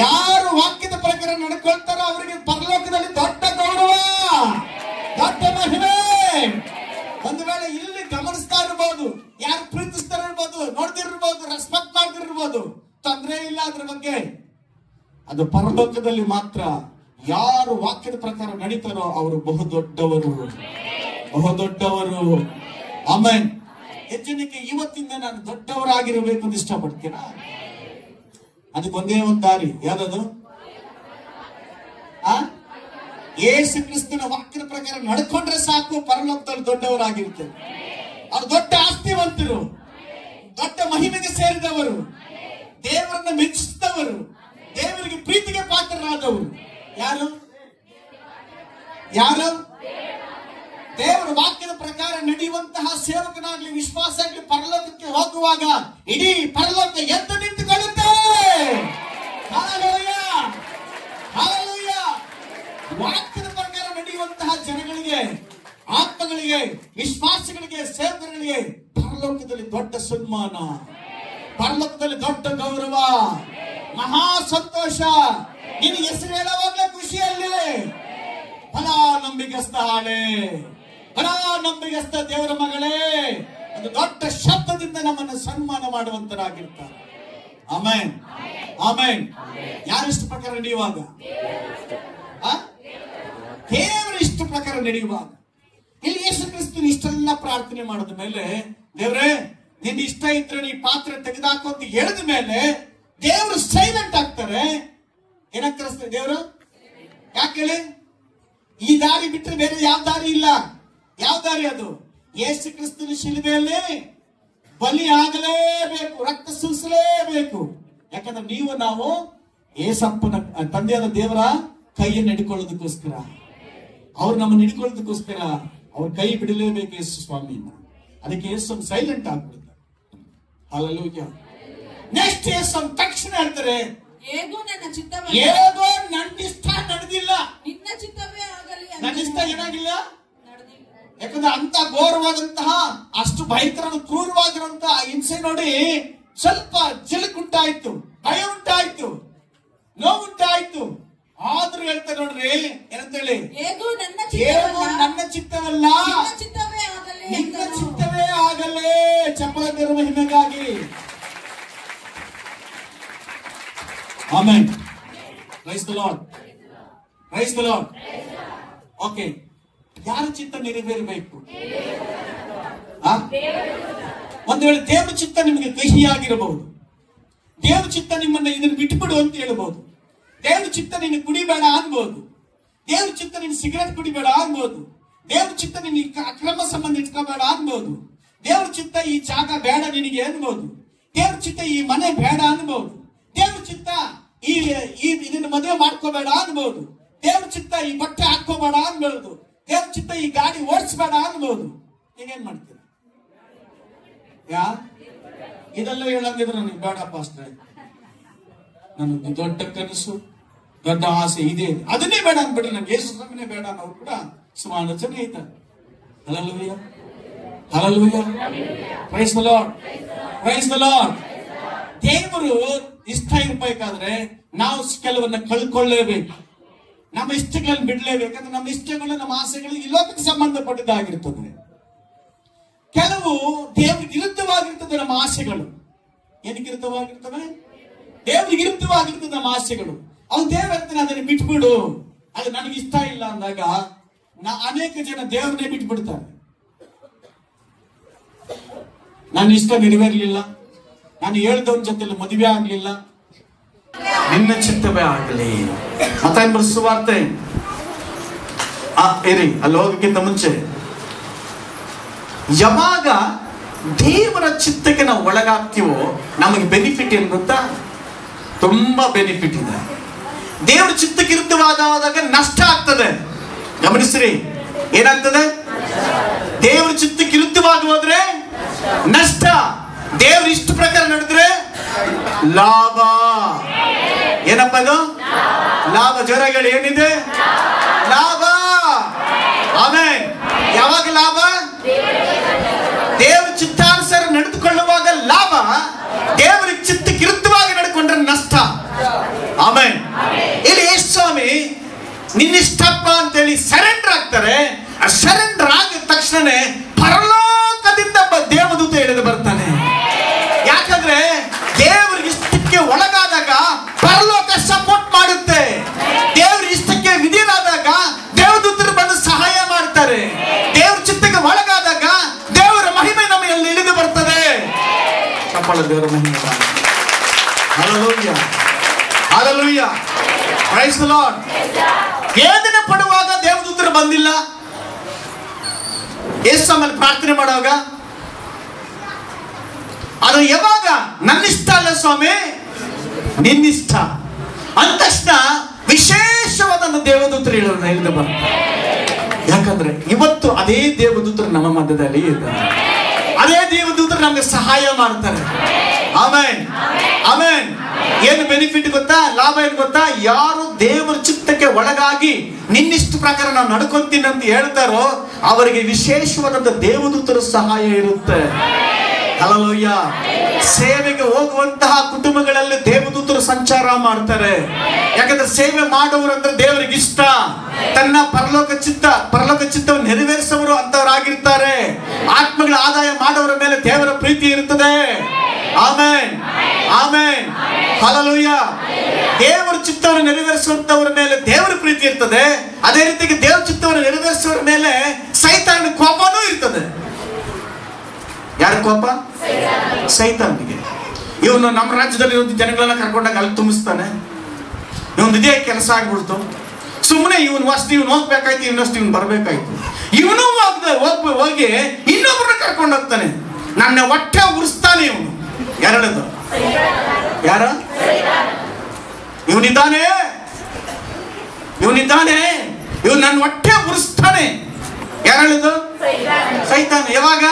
ಯಾರು ವಾಕ್ಯದ ಪ್ರಕಾರ ನಡ್ಕೊಳ್ತಾರೋ ಅವರಿಗೆ ಪರಲೋಕದಲ್ಲಿ ದೊಡ್ಡ ಗೌರವ, ದೊಡ್ಡ ಮಹಿಮೆ. ಒಂದು ವೇಳೆ ಇಲ್ಲಿ ಗಮನಿಸ್ತಾ ಇರ್ಬೋದು, ಯಾರು ಪ್ರೀತಿಸ್ತಾ ಇರ್ಬೋದು, ನೋಡ್ತಿರ್ಬೋದು, ರೆಸ್ಪೆಕ್ಟ್ ಮಾಡ್ತಿರ್ಬೋದು, ತೊಂದರೆ ಇಲ್ಲ ಅದ್ರ ಬಗ್ಗೆ. ಅದು ಪರಲೋಕದಲ್ಲಿ ಮಾತ್ರ ಯಾರು ವಾಕ್ಯದ ಪ್ರಕಾರ ನಡೀತಾರೋ ಅವರು ಬಹುದೊಡ್ಡವರು, ಬಹುದೊಡ್ಡವರು. ಆಮೇನ್. ಹೆಚ್ಚಿನಕ್ಕೆ ಇವತ್ತಿಂದ ನಾನು ದೊಡ್ಡವರಾಗಿರಬೇಕು ಅಂತ ಇಷ್ಟಪಡ್ತೀರಾ? ಅದಕ್ಕೊಂದೇ ಒಂದು ದಾರಿ. ಯಾವ್ದದು? ಯೇಸು ಕ್ರಿಸ್ತನ ವಾಕ್ಯದ ಪ್ರಕಾರ ನಡ್ಕೊಂಡ್ರೆ ಸಾಕು, ಪರಲೋಕದಲ್ಲಿ ದೊಡ್ಡವರಾಗಿರ್ತೇವೆ. ಅವ್ರು ದೊಡ್ಡ ಆಸ್ತಿವಂತರು, ದೊಡ್ಡ ಮಹಿಮೆಗೆ ಸೇರಿದವರು, ದೇವರನ್ನ ಮೆಚ್ಚಿಸಿದವರು, ದೇವರಿಗೆ ಪ್ರೀತಿಗೆ ಪಾತ್ರರಾದವರು. ಯಾರು? ಯಾರು? ದೇವರ ವಾಕ್ಯದ ಪ್ರಕಾರ ನಡೆಯುವಂತಹ ಸೇವಕನಾಗ್ಲಿ, ವಿಶ್ವಾಸ ಆಗ್ಲಿ, ಪರಲೋಕಕ್ಕೆ ಹೋಗುವಾಗ ಇಡೀ ಪರಲೋಕ ಎದ್ದು ನಿಂತುಕೊಳ್ಳುತ್ತೆ. Hallelujah, hallelujah. ವಾಕ್ಯದ ಪ್ರಕಾರ ನಡೆಯುವಂತಹ ಜನಗಳಿಗೆ, ಆತ್ಮಗಳಿಗೆ, ವಿಶ್ವಾಸಗಳಿಗೆ, ಸೇವಕರಿಗೆ ಪರಲೋಕದಲ್ಲಿ ದೊಡ್ಡ ಸನ್ಮಾನ, ಪರಲೋಕದಲ್ಲಿ ದೊಡ್ಡ ಗೌರವ, ಮಹಾ ಸಂತೋಷ. ನಿನಗೆ ಹೆಸರು ಹೇಳುವಾಗಲೇ ಖುಷಿಯಲ್ಲಿ ಫಲ ನಂಬಿಗಸ್ತ ಆಳೆ, ಫಲ ನಂಬಿಗಸ್ತ ದೇವರ ಮಗಳೇ, ಒಂದು ದೊಡ್ಡ ಶಬ್ದದಿಂದ ನಮ್ಮನ್ನು ಸನ್ಮಾನ ಮಾಡುವಂತರಾಗಿರ್ತಾರೆ. ಆಮೇನ್, ಆಮೇನ್. ಯಾರು ಇಷ್ಟ ಪ್ರಕಾರ ನಡೆಯುವಾಗ? ದೇವರ ಇಷ್ಟ ಪ್ರಕಾರ ನಡೆಯುವಾಗ. ಇಲ್ಲಿ ಯೇಸು ಕ್ರಿಸ್ತನ ಇಷ್ಟೆಲ್ಲ ಪ್ರಾರ್ಥನೆ ಮಾಡಿದ ಮೇಲೆ, ದೇವ್ರೆ ನಿನ್ ಇಷ್ಟ ಇದ್ರೆ ನೀ ಪಾತ್ರೆ ತೆಗೆದಾಕು ಅಂತ ಹೇಳಿದ ಮೇಲೆ ದೇವರು ಸೈಲೆಂಟ್ ಆಗ್ತಾರೆ. ಏನಂತಾರೆ ದೇವರು? ಯಾಕೆ ಹೇಳಿ? ಈ ದಾರಿ ಬಿಟ್ಟರೆ ಬೇರೆ ಯಾವ ದಾರಿ ಇಲ್ಲ. ಯಾವ ದಾರಿ ಅದು? ಯೇಸು ಕ್ರಿಸ್ತನ ಶಿಲುಬೆಯಲ್ಲಿ ಬಲಿ ಆಗಲೇಬೇಕು, ರಕ್ತ ಸುರಿಸಲೇಬೇಕು. ಯಾಕಂದ್ರೆ ನೀವು ನಾವು ಏಸಪ್ಪನ ತಂದೆಯಾದ ದೇವರ ಕೈಯನ್ನು ಹಿಡ್ಕೊಳ್ಳೋದಕ್ಕೋಸ್ಕರ, ಅವ್ರು ನಮ್ಮನ್ನು ಹಿಡ್ಕೊಳ್ಳೋದಕ್ಕೋಸ್ಕರ ಅವ್ರ ಕೈ ಬಿಡಲೇಬೇಕು ಯೇಸು ಸ್ವಾಮಿಯನ್ನ. ಅದಕ್ಕೆ ಯೇಸು ಸೈಲೆಂಟ್ ಆಗ್ಬಿಡುತ್ತೆ. ಹಲ್ಲೆಲೂಯಾ. ನೆಕ್ಸ್ಟ್ ಯೇಸು ತಕ್ಷಣ ಹೇಳ್ತಾರೆ, ಹೇಗೂ ನನ್ನ ಚಿತ್ತವಲ್ಲ, ಹೇಗೋ ನನ್ನ ಇಷ್ಟ ನಡೆದಿಲ್ಲ, ನಿನ್ನ ಚಿತ್ತವೇ ಆಗಲಿ. ನನ್ನ ಇಷ್ಟ ಏನಾಗಿಲ್ಲ. ಯಾಕಂದ್ರೆ ಅಂತ ಘೋರವಾದಂತಹ, ಅಷ್ಟು ಭಯಂಕರ ಕ್ರೂರವಾಗಿರುವಂತಹ ಹಿಂಸೆ ನೋಡಿ ಸ್ವಲ್ಪ ಜಲಕ್ಕುಂಟಾಯ್ತು, ಭಯ ಉಂಟಾಯ್ತು, ನೋವುಂಟಾಯ್ತು. ಆದ್ರೂ ಹೇಳ್ತಾರೆ ನೋಡ್ರಿ, ಏನಂತೇಳಿ? ಹೇಗೂ ನನ್ನ ನನ್ನ ಚಿತ್ತವಲ್ಲ, ನಿನ್ನ ಚಿತ್ತವೇ ಆಗಲಿ, ನಿನ್ನ ಚಿತ್ತವೇ ಆಗಲೇ. ಚಪ್ಪಲ ದೇವರ ಮಹಿಮೆಗಾಗಿ. Amen. Praise the lord, praise the lord. Okay, ಯಾರ ಚಿತ್ತ ನೆರವೇರಬೇಕು? ಒಂದು ವೇಳೆ ದೇವರ ಚಿತ್ತ ನಿಮಗೆ ಕಹಿಯಾಗಿರಬಹುದು, ದೇವರ ಚಿತ್ತ ನಿಮ್ಮನ್ನ ಇದನ್ನು ಬಿಟ್ಟುಬಿಡು ಅಂತ ಹೇಳ್ಬಹುದು, ದೇವ್ರ ಚಿತ್ತ ನೀನು ಕುಡಿಬೇಡ ಅನ್ಬೋದು, ದೇವ್ರ ಚಿತ್ತ ನೀನು ಸಿಗರೇಟ್ ಕುಡಿಬೇಡ ಅನ್ಬೋದು, ದೇವ್ರ ಚಿತ್ತ ನೀನು ಅಕ್ರಮ ಸಂಬಂಧ ಇಟ್ಕೋಬೇಡ ಅನ್ಬೋದು, ದೇವ್ರ ಚಿತ್ತ ಈ ಜಾಗ ಬೇಡ ನಿನಗೆ ಅನ್ಬೋದು, ದೇವ್ರ ಚಿತ್ತ ಈ ಮನೆ ಬೇಡ ಅನ್ಬೋದು, ದೇವ್ರ ಚಿತ್ತ ಈ ಇದನ್ನ ಮದುವೆ ಮಾಡ್ಕೋಬೇಡ ಅನ್ಬೋದು, ದೇವ್ರ ಚಿತ್ತ ಈ ಬಟ್ಟೆ ಹಾಕೋಬೇಡ ಅನ್ಬೋದು, ದೇವ್ರ ಚಿತ್ತ ಈ ಗಾಡಿ ಓಡಿಸ್ಬೇಡ ಅನ್ಬೋದು. ನೀವೇನ್ ಮಾಡ್ತೀರ? ಇದೆಲ್ಲ ಹೇಳಂಗಿದ್ರೆ ನನಗೆ ಬೇಡಪ್ಪ ಅಷ್ಟೇ, ನನಗೆ ದೊಡ್ಡ ಕನಸು, ದೊಡ್ಡ ಆಸೆ ಇದೆ, ಅದನ್ನೇ ಬೇಡ ಅನ್ಬಿಟ್ರೆ ನನಗೆ ಯೇಸು ಸ್ವಾಮಿನೇ ಬೇಡ ಅನ್ನೋರು ಕೂಡ ಸುಮಾರು ಜನ ಇದ್ದಾರೆ. Hallelujah, hallelujah, praise the lord, praise the Lord. ದೇವರು ಇಷ್ಟ ಇರ್ಬೇಕಾದ್ರೆ ನಾವು ಕೆಲವನ್ನ ಕಳ್ಕೊಳ್ಳೇಬೇಕು, ನಮ್ಮ ಇಷ್ಟಗಳನ್ನು ಬಿಡ್ಲೇಬೇಕಂದ್ರೆ ನಮ್ಮ ಇಷ್ಟಗಳು, ನಮ್ಮ ಆಸೆಗಳು ಈ ಲೋಕಕ್ಕೆ ಸಂಬಂಧಪಟ್ಟಿದ್ದಾಗಿರ್ತದೆ. ಕೆಲವು ದೇವರಿಗೆ ವಿರುದ್ಧವಾಗಿರ್ತದೆ ನಮ್ಮ ಆಸೆಗಳು. ಏನಕ್ಕೆ ವಿರುದ್ಧವಾಗಿರ್ತವೆ? ದೇವರಿಗೆ ವಿರುದ್ಧವಾಗಿರ್ತದೆ ನಮ್ಮ ಆಸೆಗಳು. ಅವ್ನು ದೇವ್ರ ಹೇಳ್ತಾನೆ, ಅದನ್ನು ಬಿಟ್ಬಿಡು, ಅದು ನನಗೆ ಇಷ್ಟ ಇಲ್ಲ ಅಂದಾಗ ಅನೇಕ ಜನ ದೇವರನ್ನೇ ಬಿಟ್ಬಿಡ್ತಾರೆ. ನನ್ನ ಇಷ್ಟ ನೆರವೇರ್ಲಿಲ್ಲ, ನಾನು ಹೇಳ್ದವನ ಜೊತೆ ಮದುವೆ ಆಗ್ಲಿಲ್ಲ, ನಿನ್ನ ಚಿತ್ತವೇ ಆಗಲಿ. ಮತ್ತಾಯನ ಬರೆದ ಸುವಾರ್ತೆ ಇರಿ, ಅಲ್ಲಿ ಹೋಗಕ್ಕಿಂತ ಮುಂಚೆ ಯಾವಾಗ ದೇವರ ಚಿತ್ತಕ್ಕೆ ನಾವು ಒಳಗಾಗ್ತೀವೋ ನಮಗೆ ಬೆನಿಫಿಟ್ ಏನ್ ಗೊತ್ತಾ? ತುಂಬಾ ಬೆನಿಫಿಟ್ ಇದೆ. ದೇವರ ಚಿತ್ತಕ್ಕೆ ವಿರುದ್ಧವಾದಾಗ ನಷ್ಟ ಆಗ್ತದೆ. ಗಮನಿಸ್ರಿ, ಏನಾಗ್ತದೆ? ದೇವರ ಚಿತ್ತಕ್ಕೆ ವಿರುದ್ಧವಾಗಿ ಹೋದ್ರೆ ನಷ್ಟ, ದೇವ್ರ ಇಷ್ಟ ಪ್ರಕಾರ ನಡೆದ್ರೆ ಲಾಭ. ಏನಪ್ಪ ಅದು? ಲಾಭ. ಜೋರಾಗಿ ಏನಿದೆ? ಲಾಭ. ಆಮೇಲೆ ಯಾವಾಗ ಲಾಭ? ದೇವರ ಚಿತ್ತಾನುಸಾರ ನಡೆದುಕೊಳ್ಳುವಾಗ ಲಾಭ, ದೇವರ ಚಿತ್ತಕ್ಕೆ ವಿರುದ್ಧವಾಗಿ ನಡೆಕೊಂಡ್ರೆ ನಷ್ಟ. ಆಮೇಲೆ ಇಲ್ಲಿ ಯೇಸು ಸ್ವಾಮಿ ನಿನ್ನಿಷ್ಟಪ್ಪ ಅಂತೇಳಿ ಸರೆಂಡರ್ ಆಗ್ತಾರೆ. ಆ ಸರೆಂಡರ್ ಆಗಿದ ತಕ್ಷಣನೇ ಪರಲೋಕದಿಂದ ದೇವದೂತ ಇಳಿದು ಬರ್ತಾನೆ. ಯಾಕಂದ್ರೆ ದೇವರ ಇಷ್ಟಕ್ಕೆ ಒಳಗಾದಾಗ ಪರಲೋಕ ಸಪೋರ್ಟ್ ಮಾಡುತ್ತೆ. ದೇವರ ಇಷ್ಟಕ್ಕೆ ವಿಧಿಯಾದಾಗ ದೇವದೂತರು ಬಂದು ಸಹಾಯ ಮಾಡ್ತಾರೆ. ದೇವರ ಚಿತ್ತಕ್ಕೆ ಒಳಗಾದಾಗ ದೇವರ ಮಹಿಮೆ ನಮ್ಮಲ್ಲಿ ಇಳಿದು ಬರ್ತದೆ. ಚಪ್ಪಾಳ ದೇವರ ಮಹಿಮೆ. Hallelujah, hallelujah, praise the Lord. ವೇದನೆ ಪಡುವಾಗ ದೇವದೂತರು ಬಂದಿಲ್ಲ. ಯೇಸು ಆಮೇಲೆ ಪ್ರಾರ್ಥನೆ ಮಾಡುವಾಗ ಅದು ಯಾವಾಗ? ನನ್ನಿಷ್ಟ ಅಲ್ಲ ಸ್ವಾಮಿ, ನಿನ್ನಿಷ್ಟ ಅಂದ ತಕ್ಷಣ ವಿಶೇಷವಾದ ದೇವದೂತರು ಇಳಿದು ಬರ್ತಾರೆ. ಯಾಕಂದ್ರೆ ಇವತ್ತು ಅದೇ ದೇವದೂತರು ನಮ್ಮ ಮಧ್ಯದಲ್ಲಿ ಇದ್ದಾರೆ. ಅದೇ ದೇವದೂತರು ನಮ್ಗೆ ಸಹಾಯ ಮಾಡ್ತಾರೆ. Amen, amen. ಏನು ಬೆನಿಫಿಟ್ ಗೊತ್ತಾ? ಲಾಭ ಏನು ಗೊತ್ತಾ? ಯಾರು ದೇವರ ಚಿತ್ತಕ್ಕೆ ಒಳಗಾಗಿ ನಿನ್ನಿಷ್ಟ ಪ್ರಕಾರ ನಾವು ನಡ್ಕೊಂತೀನಿ ಅಂತ ಹೇಳ್ತಾರೋ ಅವರಿಗೆ ವಿಶೇಷವಾದಂತ ದೇವದೂತರ ಸಹಾಯ ಇರುತ್ತೆ. ಹಲ್ಲೆಲೂಯಾ. ಸೇವೆಗೆ ಹೋಗುವಂತಹ ಕುಟುಂಬಗಳಲ್ಲಿ ದೇವದೂತರು ಸಂಚಾರ ಮಾಡ್ತಾರೆ. ಯಾಕಂದ್ರೆ ಸೇವೆ ಮಾಡುವರು ಅಂದ್ರೆ ದೇವರಿಗೆ ಇಷ್ಟ. ತನ್ನ ಪರಲೋಕ ಚಿತ್ತವನ್ನು ನೆರವೇರಿಸುವರು ಅಂತವರಾಗಿರ್ತಾರೆ. ಆತ್ಮಗಳ ಆದಾಯ ಮಾಡುವವರ ಮೇಲೆ ದೇವರ ಪ್ರೀತಿ ಇರುತ್ತದೆ. Amen, amen, hallelujah. ದೇವರ ಚಿತ್ತವನ್ನು ನೆರವೇರಿಸುವಂತವರ ಮೇಲೆ ದೇವರ ಪ್ರೀತಿ ಇರ್ತದೆ. ಅದೇ ರೀತಿಗೆ ದೇವರ ಚಿತ್ತವನ್ನು ನೆರವೇರಿಸುವವರ ಮೇಲೆ ಸೈತಾನನ ಕೋಪನೂ ಇರ್ತದೆ. ಯಾರ ಕೋಪ? ಸೈತಾನಿಗೆ. ಇವನು ನಮ್ಮ ರಾಜ್ಯದಲ್ಲಿ ಜನಗಳೆಲ್ಲ ಕರ್ಕೊಂಡಾಗ ಅಲ್ಲಿ ತುಂಬಿಸ್ತಾನೆ. ಇವನು ಇದೇ ಕೆಲಸ ಆಗ್ಬಿಡ್ತು. ಸುಮ್ಮನೆ ಇವನು ಹೋಗ್ಬೇಕಾಯ್ತು, ಇವನಷ್ಟು ಇವನು ಬರ್ಬೇಕಾಯ್ತು. ಇವನು ಹೋಗಿ ಇನ್ನೊಬ್ಬರನ್ನ ಕರ್ಕೊಂಡು ಹೋಗ್ತಾನೆ. ನನ್ನ ಹೊಟ್ಟೆ ಉರಿಸ್ತಾನೆ ಇವನು. ಎರಡದು ಯಾರ? ಇವನಿದ್ದಾನೆ, ಇವನು ನನ್ನ ಹೊಟ್ಟೆ ಉರಿಸ್ತಾನೆ. ಯಾರಳಿದು? ಸೈತಾನ. ಯಾವಾಗ?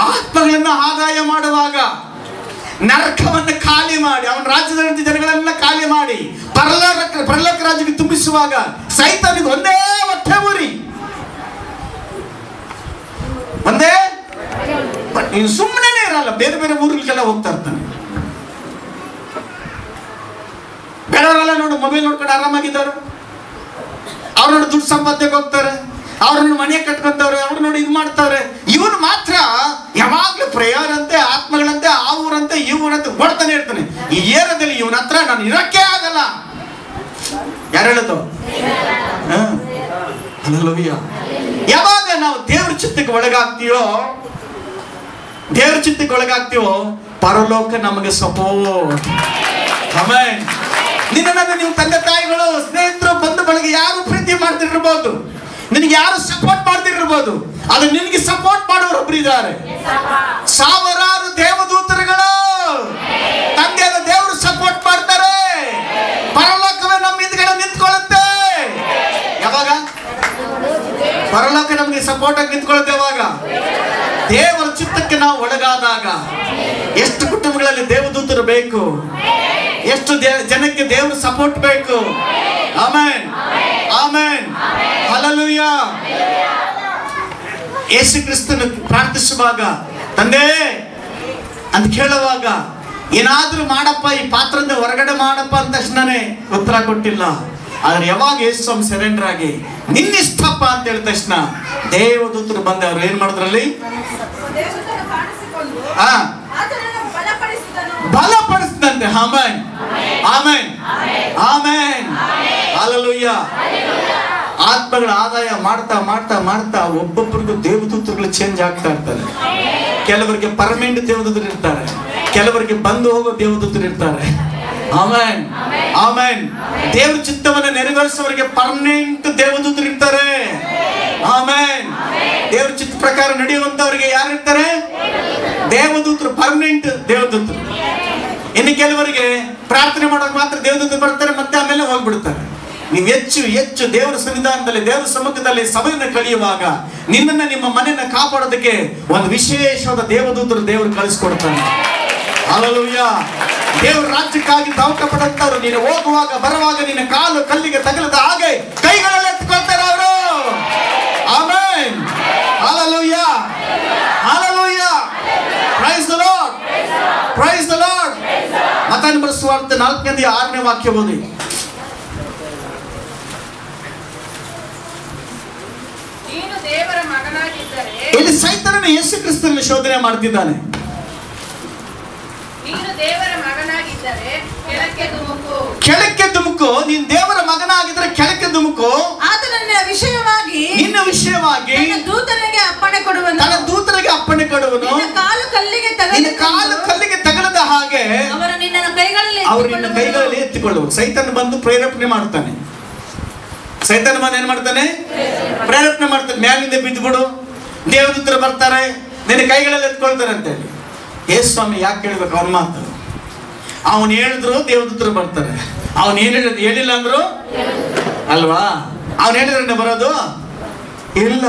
ಆತ್ಮಗಳನ್ನು ಆದಾಯ ಮಾಡುವಾಗ, ನರಕವನ್ನು ಖಾಲಿ ಮಾಡಿ, ಅವನ ರಾಜ್ಯದ ಜನಗಳನ್ನ ಖಾಲಿ ಮಾಡಿ ಪರಲೋಕ ರಾಜ್ಯಕ್ಕೆ ತುಂಬಿಸುವಾಗ ಸೈತಾನಿಗೆ ಒಂದೇ ಹೊಟ್ಟೆ ಉರಿ. ಒಂದೇ. ನೀನು ಸುಮ್ಮನೆ ಇರಲ್ಲ, ಬೇರೆ ಬೇರೆ ಊರಿಗೆಲ್ಲ ಹೋಗ್ತಾ ಇರ್ತಾನೆ. ಬೇರೆಯವರೆಲ್ಲ ನೋಡು ಮೊಬೈಲ್ ನೋಡ್ಕೊಂಡು ಆರಾಮಾಗಿದ್ದಾರೆ. ಅವ್ರು ನೋಡಿ ದುಡ್ಡು ಸಂಪಾದನೆಗೆ ಹೋಗ್ತಾರೆ, ಅವ್ರನ್ನ ಮನೆ ಕಟ್ಕೊಂತವ್ರೆ, ಅವ್ರು ನೋಡಿ ಇದು ಮಾಡ್ತಾರೆ. ಇವನು ಮಾತ್ರ ಯಾವಾಗ್ಲೂ ಪ್ರಯಾಣಂತೆ, ಆತ್ಮಗಳಂತೆ, ಆ ಊರಂತೆ ಈ ಊರಂತೆ ಓಡ್ತಾನೆ ಇರ್ತಾನೆ. ಈ ಏರಿಯಾದಲ್ಲಿ ಇವನ ಹತ್ರ ನಾನು ಇರಕ್ಕೆ ಆಗಲ್ಲ. ಯಾರು ಹೇಳೋದು? ಹಲ್ಲೆಲೂಯಾ. ಯಾವಾಗ ನಾವು ದೇವ್ರ ಚಿತ್ತಕ್ಕೆ ಒಳಗಾಗ್ತೀವೋ ಪರಲೋಕ ನಮಗೆ ಸಪೋರ್ಟ್. ಆಮೆನ್. ನಿನ್ನನ್ನು ನಿಮ್ಮ ತಂದೆ ತಾಯಿಗಳು, ಸ್ನೇಹಿತರು, ಬಂಧು ಬಳಗ ಯಾರು ಪ್ರೀತಿ ಮಾಡ್ತಿರ್ಬೋದು, ನಿನಗೆ ಯಾರು ಸಪೋರ್ಟ್ ಮಾಡ್ತಿರ್ಬೋದು, ಅದು ನಿನಗೆ ಸಪೋರ್ಟ್ ಮಾಡೋರೊಬ್ರು ಇದ್ದಾರೆ. ಸಾವಿರಾರು ದೇವದೂತರುಗಳು ತಂದೆಯಾದ ದೇವರು ಸಪೋರ್ಟ್ ಮಾಡ್ತಾರೆ. ಪರಲೋಕವೇ ನಮ್ಮ ಹಿಂದ್ಗಡೆ ನಿಂತ್ಕೊಳ್ಳುತ್ತೆ. ಯಾವಾಗ ಪರಲೋಕ ನಮಗೆ ಸಪೋರ್ಟ್ ಆಗಿ ನಿಂತ್ಕೊಳ್ಳುತ್ತೆ? ಯಾವಾಗ? ದೇವರ ಚಿತ್ತಕ್ಕೆ ನಾವು ಒಳಗಾದಾಗ. ಎಷ್ಟು ಕುಟುಂಬಗಳಲ್ಲಿ ದೇವದೂತರು ಬೇಕು, ಎಷ್ಟು ಜನಕ್ಕೆ ದೇವರು ಸಪೋರ್ಟ್ ಬೇಕು. Amen, amen, hallelujah. ಯೇಸು ಕ್ರಿಸ್ತನ ಪ್ರಾರ್ಥಿಸುವಾಗ ತಂದೆ ಅಂತ ಕೇಳುವಾಗ ಏನಾದ್ರೂ ಮಾಡಪ್ಪ, ಈ ಪಾತ್ರದ ಹೊರಗಡೆ ಮಾಡಪ್ಪ ಅಂತ ತಕ್ಷಣನೇ ಉತ್ತರ ಕೊಟ್ಟಿಲ್ಲ. ಆದ್ರೆ ಯಾವಾಗ ಯೇಸು ಸ್ವಾಮಿ ಸರೆಂಡರ್ ಆಗಿ ನಿನ್ನಿಷ್ಟಪ್ಪ ಅಂತ ಹೇಳಿದ ತಕ್ಷಣ ದೇವದೂತರು ಬಂದು ಅವ್ರು ಏನ್ ಮಾಡಿದ್ರಲ್ಲಿ? ಬಲಪಡಿಸಿದಂತೆ. Amen, amen. ಆಮೆನ್. ಹಲ್ಲೆಲೂಯಾ. ಆತ್ಮಗಳ ಆದಾಯ ಮಾಡ್ತಾ ಮಾಡ್ತಾ ಮಾಡ್ತಾ ಒಬ್ಬೊಬ್ಬರಿಗೂ ದೇವದೂತರುಗಳು ಚೇಂಜ್ ಆಗ್ತಾ ಇರ್ತಾರೆ. ಕೆಲವರಿಗೆ ಪರ್ಮನೆಂಟ್ ದೇವದೂತರು ಇರ್ತಾರೆ, ಕೆಲವರಿಗೆ ಬಂದು ಹೋಗೋ ದೇವದೂತರು ಇರ್ತಾರೆ. Amen, amen. ದೇವರ ಚಿತ್ತವನ್ನು ನೆರವೇರಿಸುವವರಿಗೆ ಪರ್ಮನೆಂಟ್ ದೇವದೂತರು ಇರ್ತಾರೆ. ಆಮೆನ್. ದೇವರ ಚಿತ್ತ ಪ್ರಕಾರ ನಡೆಯುವಂತವರಿಗೆ ಯಾರು ಇರ್ತಾರೆ? ದೇವದೂತರು, ಪರ್ಮನೆಂಟ್ ದೇವದೂತರು. ಇನ್ನು ಕೆಲವರಿಗೆ ಪ್ರಾರ್ಥನೆ ಮಾಡೋಕೆ ಮಾತ್ರ ದೇವದೂತರು ಬರ್ತಾರೆ, ಮತ್ತೆ ಆಮೇಲೆ ಹೋಗ್ಬಿಡ್ತಾರೆ. ನೀವು ಹೆಚ್ಚು ಹೆಚ್ಚು ದೇವರ ಸನ್ನಿಧಾನದಲ್ಲಿ, ದೇವರ ಸಮ್ಮುಖದಲ್ಲಿ ಸಮಯವನ್ನು ಕಳೆಯುವಾಗ ನಿನ್ನನ್ನ, ನಿಮ್ಮ ಮನೆಯನ್ನ ಕಾಪಾಡೋದಕ್ಕೆ ಒಂದು ವಿಶೇಷವಾದ ದೇವದೂತರು ದೇವರು ಕಳಿಸ್ಕೊಡ್ತಾನೆ. ಹಲ್ಲೆಲೂಯಾ. ದೇವರ ರಾಜ್ಯಕ್ಕಾಗಿ ಧಾವಕ ಪಡುತ್ತವರು ನೀನು ಹೋಗುವಾಗ ಬರುವಾಗ ನಿನ್ನ ಕಾಲು ಕಲ್ಲಿಗೆ ತಗಲದ ಹಾಗೆ ಕೈಗಳಲ್ಲಿ ಎತ್ಕೊಳ್ತಾರೆ ಅವರು. Amen. Hallelujah. Hallelujah. Praise the lord. Praise the Lord. ಮತ್ತಾಯನ ಸುವಾರ್ತೆ 4ನೇ 6ನೇ ವಾಕ್ಯ ಓದಿ. ನೀನು ದೇವರ ಮಗನಾಗಿದ್ದರೆ, ಇಲ್ಲಿ ಸೈತಾನನು ಯೇಸು ಕ್ರಿಸ್ತನನ್ನು ಶೋಧನೆ ಮಾಡ್ತಿದ್ದಾನೆ. ನೀನು ದೇವರ ಮಗನಾಗಿದ್ದರೆ ಕೆಳಕ್ಕೆ ಧುಮುಕು. ಕೆಳಕ್ಕೆ ಧುಮುಕು. ನೀನು ದೇವರ ಮಗನಾಗಿದ್ರೆ ಕೆಳಕ್ಕೆ ಧುಮುಕು. ಆತನ ವಿಷಯವಾಗಿ ನಿನ್ನ ವಿಷಯವಾಗಿ ತನ್ನ ದೂತನಿಗೆ ಅಪ್ಪಣೆ ಕೊಡುವನು. ತನ್ನ ದೂತರಿಗೆ ಅಪ್ಪಣೆ ಕೊಡುವನು. ನಿನ್ನ ಕಾಲು ಕಲ್ಲಿಗೆ ನಿನ್ನ ಕಾಲು ಕಲ್ಲಿಗೆ ತಗಲದ ಹಾಗೆ ಅವರು ನಿನ್ನ ಕೈಗಳಲ್ಲಿ ಅವರು ನಿನ್ನ ಕೈಗಳಲ್ಲಿ ಎತ್ತಿಕೊಳ್ಳುವರು. ಸೈತಾನ ಬಂದು ಪ್ರೇರೇಪಣೆ ಮಾಡ್ತಾನೆ. ಸೈತಾನ ಬಂದು ಏನ್ ಮಾಡ್ತಾನೆ? ಪ್ರೇರೇಪಣೆ ಮಾಡ್ತಾನೆ. ಮ್ಯಾಲಿಂದ ಬಿದ್ದುಬಿಡು, ದೇವದೂತರು ಬರ್ತಾರೆ, ನಿನ್ನ ಕೈಗಳಲ್ಲಿ ಎತ್ಕೊಳ್ತಾರೆ ಅಂತೇಳಿ. ಯೇಸು ಸ್ವಾಮಿ ಯಾಕೆ ಕೇಳ್ಬೇಕು ಅವನ ಮಾತು? ಅವನು ಹೇಳಿದ್ರು ದೇವದೂತರು ಬರ್ತಾರೆ, ಅವನು ಹೇಳಿಲ್ಲ ಅಂದ್ರು ಅಲ್ವಾ? ಅವನು ಹೇಳಿದ್ರೆ ಬರೋದು ಇಲ್ಲ.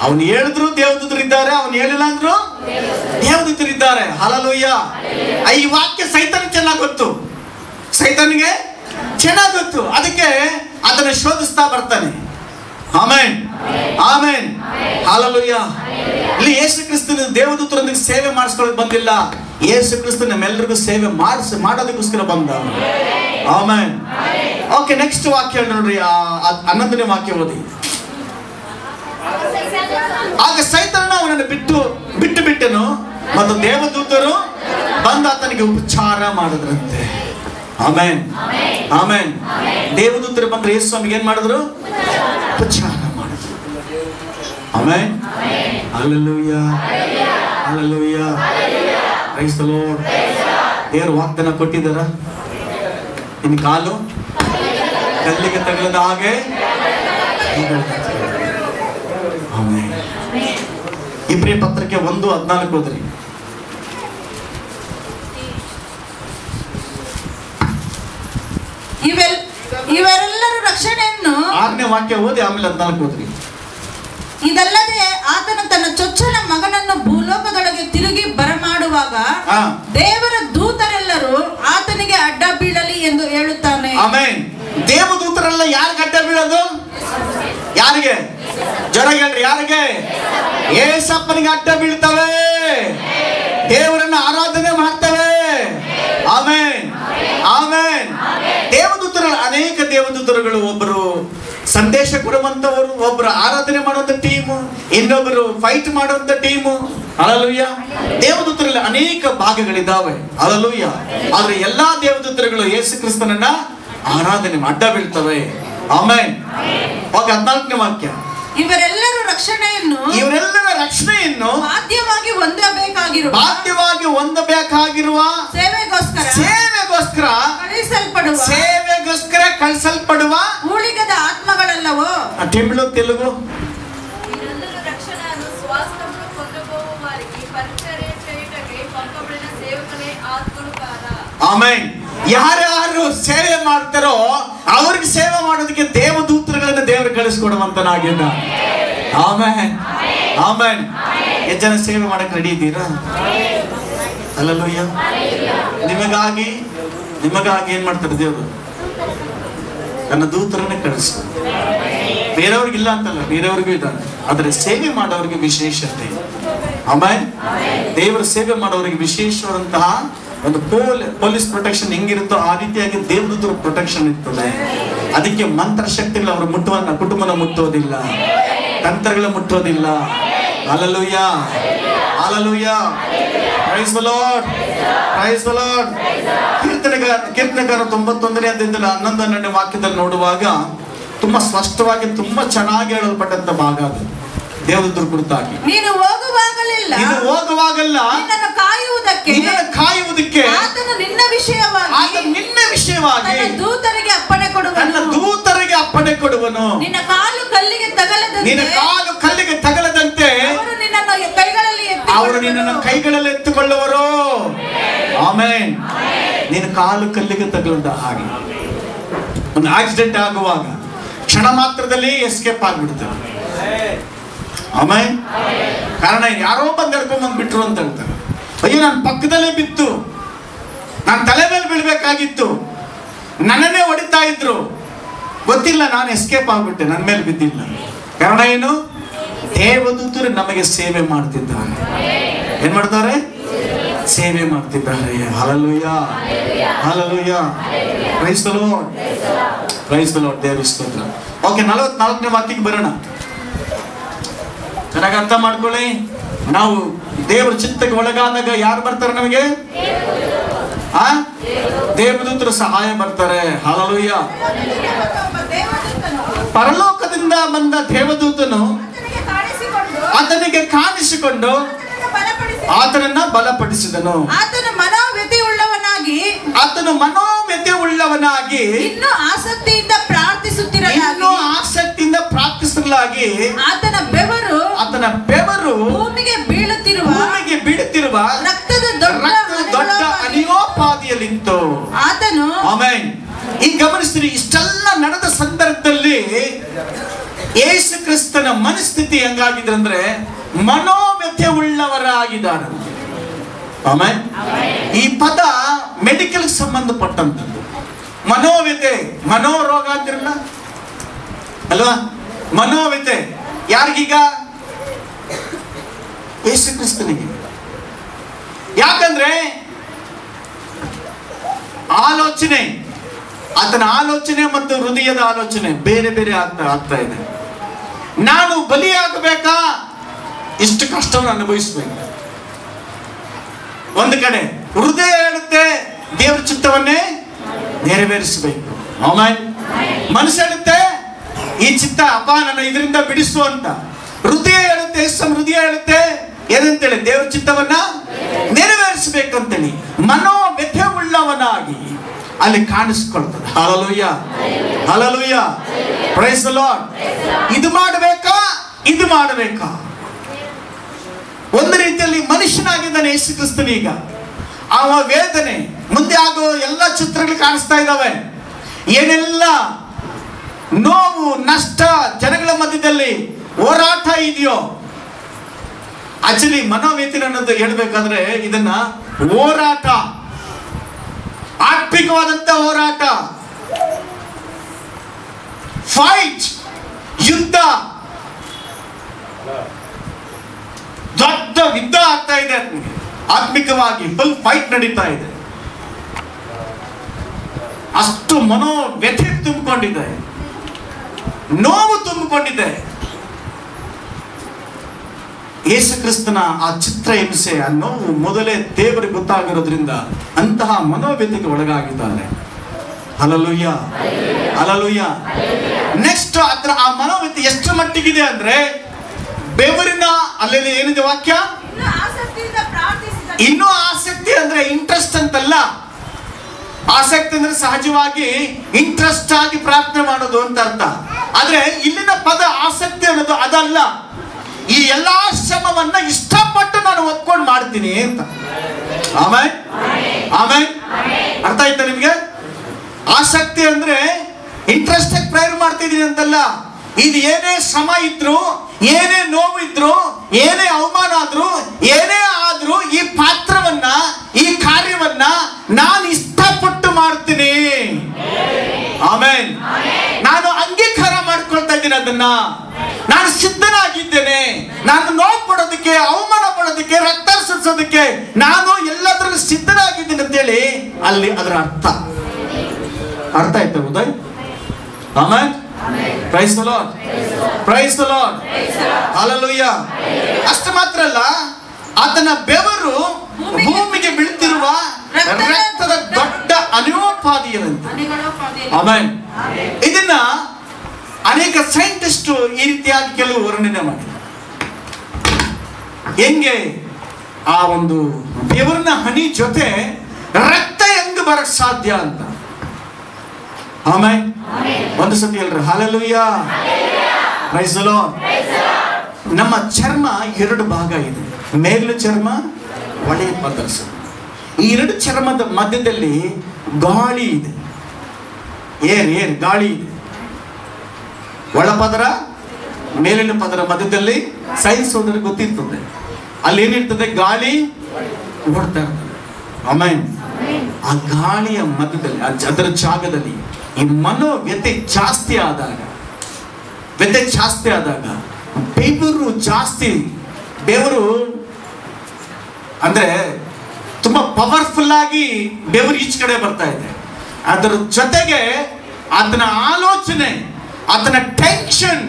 ಅವನು ಹೇಳಿದ್ರು ದೇವದೂತರು ಇದ್ದಾರೆ, ಅವನು ಹೇಳಿಲ್ಲ ಅಂದ್ರು ದೇವದೂತರು ಇದ್ದಾರೆ. ಹಲ್ಲೆಲೂಯಾ. ಈ ವಾಕ್ಯ ಸೈತಾನ ಚೆನ್ನಾಗಿ ಗೊತ್ತು, ಸೈತಾನಿಗೆ ಚೆನ್ನಾಗಿ ಗೊತ್ತು. ಅದಕ್ಕೆ ಅದನ್ನ ಶೋಧಿಸ್ತಾ ಬರ್ತಾನೆ. Amen, amen, hallelujah. ಇಲ್ಲಿ ಯೇಸು ಕ್ರಿಸ್ತನ ದೇವದೂತರೊಂದಿಗೆ ಸೇವೆ ಮಾಡಿಸ್ಕೊಳ್ಳೋಕೆ ಬಂದಿಲ್ಲ. ಯೇಸು ಕ್ರಿಸ್ತ ನಮ್ಮೆಲ್ಲರಿಗೂ ಸೇವೆ ಮಾಡೋದಕ್ಕೋಸ್ಕರ ಬಂದ. ಆಮೆನ್. ಓಕೆ, ನೆಕ್ಸ್ಟ್ ವಾಕ್ಯ ನೋಡ್ರಿ, 11ನೇ ವಾಕ್ಯ ಓದಿ. ಆಗ ಸೈತಾನನು ಅವನನ್ನು ಬಿಟ್ಟನು ಮತ್ತು ದೇವದೂತರು ಬಂದು ಆತನಿಗೆ ಉಪಚಾರ ಮಾಡಿದ್ರಂತೆ. Amen, amen. ದೇವದೂತರು ಬಂದ್ರೆ ಯೇಸು ಸ್ವಾಮಿಗೆ ಏನ್ ಮಾಡಿದ್ರು? ಉಪಚಾರ ಮಾಡಿದ್ರು. Amen. Hallelujah, hallelujah. Praise the Lord. ದೇವರು ವಾಗ್ದಾನ ಕೊಟ್ಟಿದ್ದಾರ, ನಿನ್ನ ಕಾಲು ಕಲ್ಲಿಗೆ ತಗಲದ ಹಾಗೆ. ಆಮೆನ್. ಇಬ್ರಿಯ ಪತ್ರಕ್ಕೆ 1:14 ಓದ್ರಿ. ಇವರೆಲ್ಲರೂ ರಕ್ಷಣೆಯನ್ನು 6ನೇ ವಾಕ್ಯ ಓದಿ ಆಮೇಲೆ 14 ಓದ್ರಿ. ಇದಲ್ಲದೆ ಆತನು ತನ್ನ ಚೊಚ್ಚಲ ಮಗನನ್ನು ಭೂಲೋಕದೊಳಗೆ ತಿರುಗಿ ಬರಮಾಡುವಾಗ ದೇವರ ದೂತರೆಲ್ಲರೂ ಆತನಿಗೆ ಅಡ್ಡ ಬೀಳಲಿ ಎಂದು ಹೇಳುತ್ತಾನೆ. ಆಮೆನ್. ದೇವದೂತರೆಲ್ಲ ಯಾರಿಗೆ ಅಡ್ಡ ಬೀಳೋದು? ಯಾರಿಗೆ? ಜನ ಹೇಳ್ರಿ, ಯಾರಿಗೆ? ಯೇಸಪ್ಪನಿಗೆ ಅಡ್ಡ ಬೀಳ್ತವೆ, ದೇವರನ್ನ ಆರಾಧನೆ ಮಾಡ್ತವೆ. Amen, amen. ದೇವದೂತರು, ಅನೇಕ ದೇವದೂತರುಗಳು, ಒಬ್ಬರು ಸಂದೇಶ ಕೊಡುವಂತವರು, ಒಬ್ಬರು ಆರಾಧನೆ ಮಾಡುವಂತ ಟೀಮು, ಇನ್ನೊಬ್ಬರು ಫೈಟ್ ಮಾಡುವಂತ ಟೀಮು. ಹಲ್ಲೆಲೂಯಾ. ದೇವದೂತರಲ್ಲಿ ಅನೇಕ ಭಾಗಗಳಿದ್ದಾವೆ. ಹಲ್ಲೆಲೂಯಾ. ಆದ್ರೆ ಎಲ್ಲಾ ದೇವದೂತರುಗಳು ಯೇಸು ಕ್ರಿಸ್ತನನ್ನ ಆರಾಧನೆ ಅಡ್ಡ ಬೀಳ್ತವೆ. ಆಮೆನ್. 14ನೇ ವಾಕ್ಯ. ಇವರೆಲ್ಲರ ರಕ್ಷಣೆಯನ್ನು ಬಾಧ್ಯವಾಗಿ ಹೊಂದಬೇಕಾಗಿರುವ ಸೇವೆಗೋಸ್ಕರ ಕಳಿಸಲ್ಪಡುವ ಊಳಿಗದ ಆತ್ಮಗಳಲ್ಲವೋ. ತಮಿಳು ತೆಲುಗು ಆಮೆನ್. ಯಾರ್ಯಾರು ಸೇವೆ ಮಾಡ್ತಾರೋ ಅವ್ರಿಗೆ ಸೇವೆ ಮಾಡೋದಕ್ಕೆ ದೇವದೂತರುಗಳನ್ನ ದೇವರು ಕಳಿಸ್ಕೊಡುವಂತನಾಗಿದ್ದ. Amen, amen. ಎಷ್ಟು ಜನ ಸೇವೆ ಮಾಡಕ್ ರೆಡಿ ಇದ್ದೀರಾ? ಹಲ್ಲೆಲೂಯಾ. ನಿಮಗಾಗಿ ಏನ್ ಮಾಡ್ತಾರೆ ದೇವರು? ತನ್ನ ದೂತರನ್ನೇ ಕಳಿಸ್ತಾರೆ. ಬೇರೆಯವ್ರಿಗಿಲ್ಲ ಅಂತಲ್ಲ, ಬೇರೆಯವ್ರಿಗೂ ಇದ್ದಾನೆ. ಆದ್ರೆ ಸೇವೆ ಮಾಡೋರಿಗೆ ವಿಶೇಷತೆ. ಆಮೆನ್. ದೇವರ ಸೇವೆ ಮಾಡೋರಿಗೆ ವಿಶೇಷವಾದಂತಹ ಒಂದು ಪೊಲೀಸ್ ಪ್ರೊಟೆಕ್ಷನ್ ಹೆಂಗಿರುತ್ತೋ ಆ ರೀತಿಯಾಗಿ ದೇವದೂತರ ಪ್ರೊಟೆಕ್ಷನ್ ಇರ್ತದೆ. ಅದಕ್ಕೆ ಮಂತ್ರ ಶಕ್ತಿಗಳು ಅವರು ಕುಟುಂಬನ ಮುಟ್ಟೋದಿಲ್ಲ, ತಂತ್ರಗಳು ಮುಟ್ಟೋದಿಲ್ಲ. Hallelujah. Hallelujah. Praise the Lord. Praise the Lord. ಕೀರ್ತನೆಗಾರ 91ನೇ ಅಧ್ಯಾಯದಲ್ಲಿ 11ನೇ ವಾಕ್ಯದಲ್ಲಿ ನೋಡುವಾಗ ತುಂಬಾ ಸ್ಪಷ್ಟವಾಗಿ ತುಂಬಾ ಚೆನ್ನಾಗಿ ಹೇಳಲ್ಪಟ್ಟಂತ ಭಾಗ ಅದು. ದೇವದೂತರ ಕುರಿತಾಗಿ ನೀನು ಹೋಗುವಾಗಲೆಲ್ಲ ನಿನ್ನನ್ನು ಕಾಯುವುದಕ್ಕೆ ಆತನು ನಿನ್ನ ವಿಷಯವಾಗಿ ತನ್ನ ದೂತರಿಗೆ ಅಪ್ಪಣೆ ಕೊಡುವನು. ನಿನ್ನ ಕಾಲು ಕಲ್ಲಿಗೆ ತಗಲದಂತೆ ಅವರು ನಿನ್ನನ್ನು ಕೈಗಳಲ್ಲಿ ಎತ್ತುಕೊಳ್ಳುವರು. ಆಮೆನ್. ನಿನ್ನ ಕಾಲು ಕಲ್ಲಿಗೆ ತಗಲದ ಹಾಗೆ ಒಂದು ಆಕ್ಸಿಡೆಂಟ್ ಆಗುವಾಗ ಕ್ಷಣ ಮಾತ್ರದಲ್ಲಿ ಎಸ್ಕೇಪ್ ಆಗ್ಬಿಡ್ತಾರೆ. ಆಮೆನ್. ಕಾರಣ ಯಾರೋ ಬಂದು ಎಡ್ಕೊಂಡ್ ಬಿಟ್ರು ಅಂತ ಹೇಳ್ತಾರೆ. ಅಯ್ಯೋ ನನ್ನ ಪಕ್ಕದಲ್ಲೇ ಬಿತ್ತು, ನಾನು ತಲೆ ಮೇಲೆ ಬೀಳ್ಬೇಕಾಗಿತ್ತು, ನನ್ನನ್ನೇ ಹೊಡಿತಾ ಇದ್ರು, ಗೊತ್ತಿಲ್ಲ, ನಾನು ಎಸ್ಕೇಪ್ ಆಗ್ಬಿಟ್ಟೆ, ನನ್ನ ಮೇಲೆ ಬಿದ್ದಿಲ್ಲ. ಕಾರಣ ಏನು? ದೇವದೂತರು ನಮಗೆ ಸೇವೆ ಮಾಡ್ತಿದ್ದಾರೆ. ಏನ್ ಮಾಡ್ತಾರೆ? ಸೇವೆ ಮಾಡ್ತಿದ್ದಾರೆ. Hallelujah, hallelujah. Praise the lord, price the lord. ದೇವರ ಸ್ತೋತ್ರ. ಓಕೆ, 44ನೇ ವಾಕ್ಯಕ್ಕೆ ಬರೋಣ. ಚೆನ್ನಾಗಿ ಅರ್ಥ ಮಾಡ್ಕೊಳ್ಳಿ. ನಾವು ದೇವರ ಚಿತ್ತಕ್ಕೆ ಒಳಗಾದಾಗ ಯಾರು ಬರ್ತಾರೆ ನಮಗೆ? ದೇವದೂತರು ಸಹಾಯ ಬರ್ತಾರೆ. ಹಲ್ಲೆಲೂಯಾ. ಪರಲೋಕದಿಂದ ಬಂದ ದೇವದೂತನು ಆತನಿಗೆ ಕಾಣಿಸಿಕೊಂಡು ಆತನನ್ನ ಬಲಪಡಿಸಿದನು. ಆತನು ಮನೋವ್ಯಥೆ ಉಳ್ಳವನಾಗಿ ಇನ್ನೂ ಆಸಕ್ತಿಯಿಂದ ಪ್ರಾರ್ಥಿಸುತ್ತಿರಲಾಗಿ ಆತನ ಬೆವರು ಭೂಮಿಗೆ ಬೀಳುತ್ತಿರುವ ರಕ್ತದ ದೊಡ್ಡ ಅನಿಯೋಪಾದಿಯಲ್ಲಿತ್ತು. ಆತನು ಆಮೆನ್. ಈಗ ಗಮನಿಸ್ತೀರಿ, ಇಷ್ಟೆಲ್ಲ ನಡೆದ ಸಂದರ್ಭದಲ್ಲಿ ಯೇಸು ಕ್ರಿಸ್ತನ ಮನಸ್ಥಿತಿ ಹೆಂಗಾಗಿದೆ ಅಂದ್ರೆ ಮನೋವ್ಯಥೆ ಉಳ್ಳವರಾಗಿದ್ದಾರೆ. ಆಮೆನ್. ಈ ಪದ ಮೆಡಿಕಲ್ ಸಂಬಂಧಪಟ್ಟಂತದ್ದು. ಮನೋವ್ಯಥೆ, ಮನೋರೋಗ ಅಂತಿರಲ್ಲ ಅಲ್ವಾ? ಮನೋವ್ಯಥೆ ಯಾರಿಗೀಗ? ಯೇಸು ಕ್ರಿಸ್ತನಿಗೆ. ಯಾಕಂದ್ರೆ ಆಲೋಚನೆ, ಆತನ ಆಲೋಚನೆ ಮತ್ತು ಹೃದಯದ ಆಲೋಚನೆ ಬೇರೆ ಬೇರೆ ಆಗ್ತಾ ಇದೆ. ನಾನು ಬಲಿಯಾಗಬೇಕಾ? ಇಷ್ಟು ಕಷ್ಟವನ್ನು ಅನುಭವಿಸಬೇಕು. ಒಂದು ಕಡೆ ಹೃದಯ ಹೇಳುತ್ತೆ ದೇವರ ಚಿತ್ತವನ್ನೇ ನೆರವೇರಿಸಬೇಕು. ಆಮೆನ್. ಮನಸ್ಸು ಹೇಳುತ್ತೆ ಈ ಚಿತ್ತ ಅಪ್ಪ ನನ್ನ ಇದರಿಂದ ಬಿಡಿಸು ಅಂತ. ಹೃದಯ ಹೇಳುತ್ತೆ, ಹೃದಯ ಹೇಳುತ್ತೆ ಏನಂತೇಳಿ? ದೇವರ ಚಿತ್ತವನ್ನ ನೆರವೇರಿಸಬೇಕಂತೇಳಿ ಮನೋವ್ಯಥೆ ಉಳ್ಳವನಾಗಿ ಅಲ್ಲಿ ಕಾಣಿಸ್ಕೊಳ್ತದೆ. Hallelujah, hallelujah. Praise the Lord. ಇದು ಮಾಡಬೇಕಾ, ಇದು ಮಾಡಬೇಕಾ? ಒಂದು ರೀತಿಯಲ್ಲಿ ಮನುಷ್ಯನಾಗಿದ್ದಾನೆ ಯೇಸು ಕ್ರಿಸ್ತನು. ಈಗ ಅವ ವೇದನೆ, ಮುಂದೆ ಆಗೋ ಎಲ್ಲ ಚಿತ್ರಗಳು ಕಾಣಿಸ್ತಾ ಇದ್ದಾವೆ. ಏನೆಲ್ಲ ನೋವು, ನಷ್ಟ, ಜನಗಳ ಮಧ್ಯದಲ್ಲಿ ಹೋರಾಟ ಇದೆಯೋ. ಆಕ್ಚುಲಿ ಮನೋವ್ಯಥೆ ಅನ್ನೋದು ಹೇಳ್ಬೇಕಾದ್ರೆ ಇದನ್ನ ಹೋರಾಟ, ಆತ್ಮಿಕವಾದಂತ ಹೋರಾಟ, ಫೈಟ್, ಯುದ್ಧ, ದೊಡ್ಡ ಯುದ್ಧ ಆಗ್ತಾ ಇದೆ. ಆತ್ಮಿಕವಾಗಿ ಫುಲ್ ಫೈಟ್ ನಡೀತಾ ಇದೆ. ಅಷ್ಟು ಮನೋವ್ಯಥೆ ತುಂಬಿಕೊಂಡಿದೆ, ನೋವು ತುಂಬಿಕೊಂಡಿದೆ. ಯೇಸು ಕ್ರಿಸ್ತನ ಆ ಚಿತ್ರ ಹಿಂಸೆ, ಆ ನೋವು ಮೊದಲೇ ದೇವರಿಗೆ ಗೊತ್ತಾಗಿರೋದ್ರಿಂದ ಅಂತಹ ಮನೋವ್ಯಥೆಗೆ ಒಳಗಾಗಿದ್ದಾನೆ. Hallelujah, hallelujah. ನೆಕ್ಸ್ಟ್ ಆ ಮನೋವ್ಯಥೆ ಎಷ್ಟು ಮಟ್ಟಿಗಿದೆ ಅಂದ್ರೆ ಬೆವರಿನ, ಅಲ್ಲಿ ಏನಿದೆ ವಾಕ್ಯ? ಇನ್ನೂ ಆಸಕ್ತಿ ಅಂದ್ರೆ ಇಂಟ್ರೆಸ್ಟ್ ಅಂತಲ್ಲ. ಆಸಕ್ತಿ ಅಂದ್ರೆ ಸಹಜವಾಗಿ ಇಂಟ್ರೆಸ್ಟ್ ಆಗಿ ಪ್ರಾರ್ಥನೆ ಮಾಡೋದು ಅಂತ ಅರ್ಥ. ಆದ್ರೆ ಇಲ್ಲಿನ ಪದ ಆಸಕ್ತಿ ಅನ್ನೋದು ಅದಲ್ಲ. ಈ ಎಲ್ಲಾ ಶ್ರಮವನ್ನ ಇಷ್ಟಪಟ್ಟು ನಾನು ಒಪ್ಕೊಂಡು ಮಾಡ್ತೀನಿ ಅಂತ. Amen, amen. ಅರ್ಥ ಆಯ್ತಾ ನಿಮ್ಗೆ? ಆಸಕ್ತಿ ಅಂದ್ರೆ ಇಂಟ್ರೆಸ್ಟ್ ಆಗಿ ಪ್ರೇಯರ್ ಮಾಡ್ತಿದೀನಿ ಅಂತಲ್ಲ. ಇದು ಏನೇ ಶ್ರಮ ಇದ್ರು, ಏನೇ ನೋವು ಇದ್ರು, ಏನೇ ಅವಮಾನ ಆದ್ರೂ, ಏನೇ ಆದ್ರೂ ಈ ಪಾತ್ರವನ್ನ, ಈ ಕಾರ್ಯವನ್ನ ನಾನು ಇಷ್ಟಪಟ್ಟು ಮಾಡ್ತೀನಿ. ಆಮೆನ್. ನಾನು ಅಂಗೀಕಾರ ಮಾಡ್ಕೊಳ್ತಾ ಇದ್ದೀನಿ ಅದನ್ನ. ನಾನು ಸಿದ್ಧನಾಗಿದ್ದೇನೆ. ನಾನು ನೋವು ಪಡೋದಕ್ಕೆ, ಅವಮಾನ ಪಡೋದಕ್ಕೆ, ರಕ್ತ ಸುರಿಸೋದಕ್ಕೆ ನಾನು ಎಲ್ಲದರಲ್ಲೂ ಸಿದ್ಧನಾಗಿದ್ದೀನಿ ಅಂತೇಳಿ ಅಲ್ಲಿ ಅದರ ಅರ್ಥ ಆಯ್ತಾ Uday? Amen. Price the lord, price the lord, hallelujah. ಅಷ್ಟು ಮಾತ್ರ ಅಲ್ಲ, ಆತನ ಬೆವರು ಭೂಮಿಗೆ ಬೀಳ್ತಿರುವ ರಕ್ತದ ದೊಡ್ಡ ಅನುಪಾದಿಯಂತೆ. ಆಮೆನ್. ಇದನ್ನ ಅನೇಕ ಸೈಂಟಿಸ್ಟ್ ಈ ರೀತಿಯಾಗಿ ಕೆಲವು ವರ್ಣನೆ ಮಾಡಿದ್ದಾರೆ. ಹೆಂಗೆ ಆ ಒಂದು ಬೆವರಿನ ಹನಿ ಜೊತೆ ರಕ್ತ ಹೆಂಗ್ ಬರಕ್ ಸಾಧ್ಯ ಅಂತ. ಆಮೆನ್. ಒಂದು ಸತಿ ಹೇಳ್ರಿ ಹಲ್ಲೆಲೂಯಾ, ಪ್ರೈಸ್ ದ ಲಾರ್ಡ್. ನಮ್ಮ ಚರ್ಮ ಎರಡು ಭಾಗ ಇದೆ, ಮೇಲಿನ ಚರ್ಮ, ಒಳಗೆ ಪದರ್ಸ. ಈ ಎರಡು ಚರ್ಮದ ಮಧ್ಯದಲ್ಲಿ ಗಾಳಿ ಇದೆ, ಏರ್ ಗಾಳಿ ಇದೆ. ಒಳಪದರ ಮೇಲಿನ ಪದರ ಮಧ್ಯದಲ್ಲಿ ಸೈನ್ಸ್ ಹೋದ್ರೆ ಗೊತ್ತಿರ್ತದೆ, ಅಲ್ಲಿ ಏನಿರ್ತದೆ, ಗಾಳಿ ಓಡ್ತಾ ಇರ್ತದೆ. ಆಮೆನ್. ಆ ಗಾಳಿಯ ಮಧ್ಯದಲ್ಲಿ, ಅದರ ಜಾಗದಲ್ಲಿ ಈ ಮನೋವ್ಯತೆ ಜಾಸ್ತಿ ಆದಾಗ, ಬೆವರು ಜಾಸ್ತಿ, ಬೆವರು ಅಂದ್ರೆ ತುಂಬಾ ಪವರ್ಫುಲ್ ಆಗಿ ಬೆವರು ಈಚೆ ಕಡೆ ಬರ್ತಾ ಇದೆ. ಅದರ ಜೊತೆಗೆ ಆತನ ಆಲೋಚನೆ, ಆತನ ಟೆನ್ಷನ್,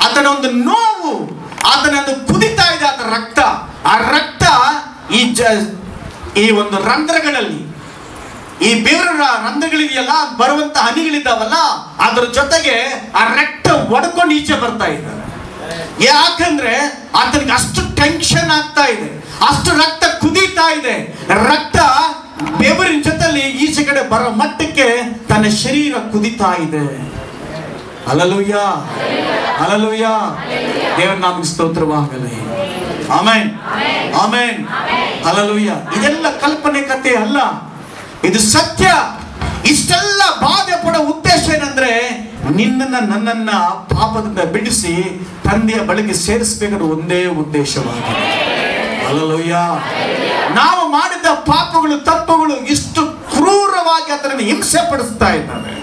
ಆತನ ಒಂದು ನೋವು, ಆತನ ಒಂದು ಕುದಿತಾ ಇದೆ ಆತನ ರಕ್ತ. ಆ ರಕ್ತ ಈ ಒಂದು ರಂಧ್ರಗಳಲ್ಲಿ, ಈ ಬೆವರ ರಂಧ್ರಗಳಿದೆಯಲ್ಲ, ಬರುವಂತ ಹನಿಗಳಿದ್ದಾವಲ್ಲ, ಅದರ ಜೊತೆಗೆ ಆ ರಕ್ತ ಒಡ್ಕೊಂಡು ಈಚೆ ಬರ್ತಾ ಇದ್ದಾರೆ. ಯಾಕಂದ್ರೆ ಆತನಿಗೆ ಅಷ್ಟು ಟೆನ್ಷನ್ ಆಗ್ತಾ ಇದೆ, ಅಷ್ಟು ರಕ್ತ ಕುದೀತಾ ಇದೆ. ರಕ್ತ ಬೆವರಿನ ಜೊತೆಲಿ ಈಚೆ ಕಡೆ ಬರೋ ಮಟ್ಟಕ್ಕೆ ತನ್ನ ಶರೀರ ಕುದಿತಾ ಇದೆ. Hallelujah, hallelujah. ದೇವರ ನಾಮಕ್ಕೆ ಸ್ತೋತ್ರವಾಗಲಿ. Amen, amen, hallelujah. ಇದೆಲ್ಲ ಕಲ್ಪನೆ ಕಥೆ ಅಲ್ಲ, ಇದು ಸತ್ಯ. ಇಷ್ಟೆಲ್ಲ ಬಾಧೆ ಪಡೋ ಉದ್ದೇಶ ಏನಂದ್ರೆ, ನಿನ್ನನ್ನ ನನ್ನನ್ನ ಪಾಪದಿಂದ ಬಿಡಿಸಿ ತಂದೆಯ ಬಳಿಗೆ ಸೇರಿಸಬೇಕಾದ ಒಂದೇ ಉದ್ದೇಶವಾಗಿದೆ. ಹಲ್ಲೆಲೂಯಾ. ನಾವು ಮಾಡಿದ ಪಾಪಗಳು, ತಪ್ಪುಗಳು ಇಷ್ಟು ಕ್ರೂರವಾಗಿ ಅದನ್ನು ಹಿಂಸೆ ಪಡಿಸ್ತಾ ಇದ್ದಾವೆ,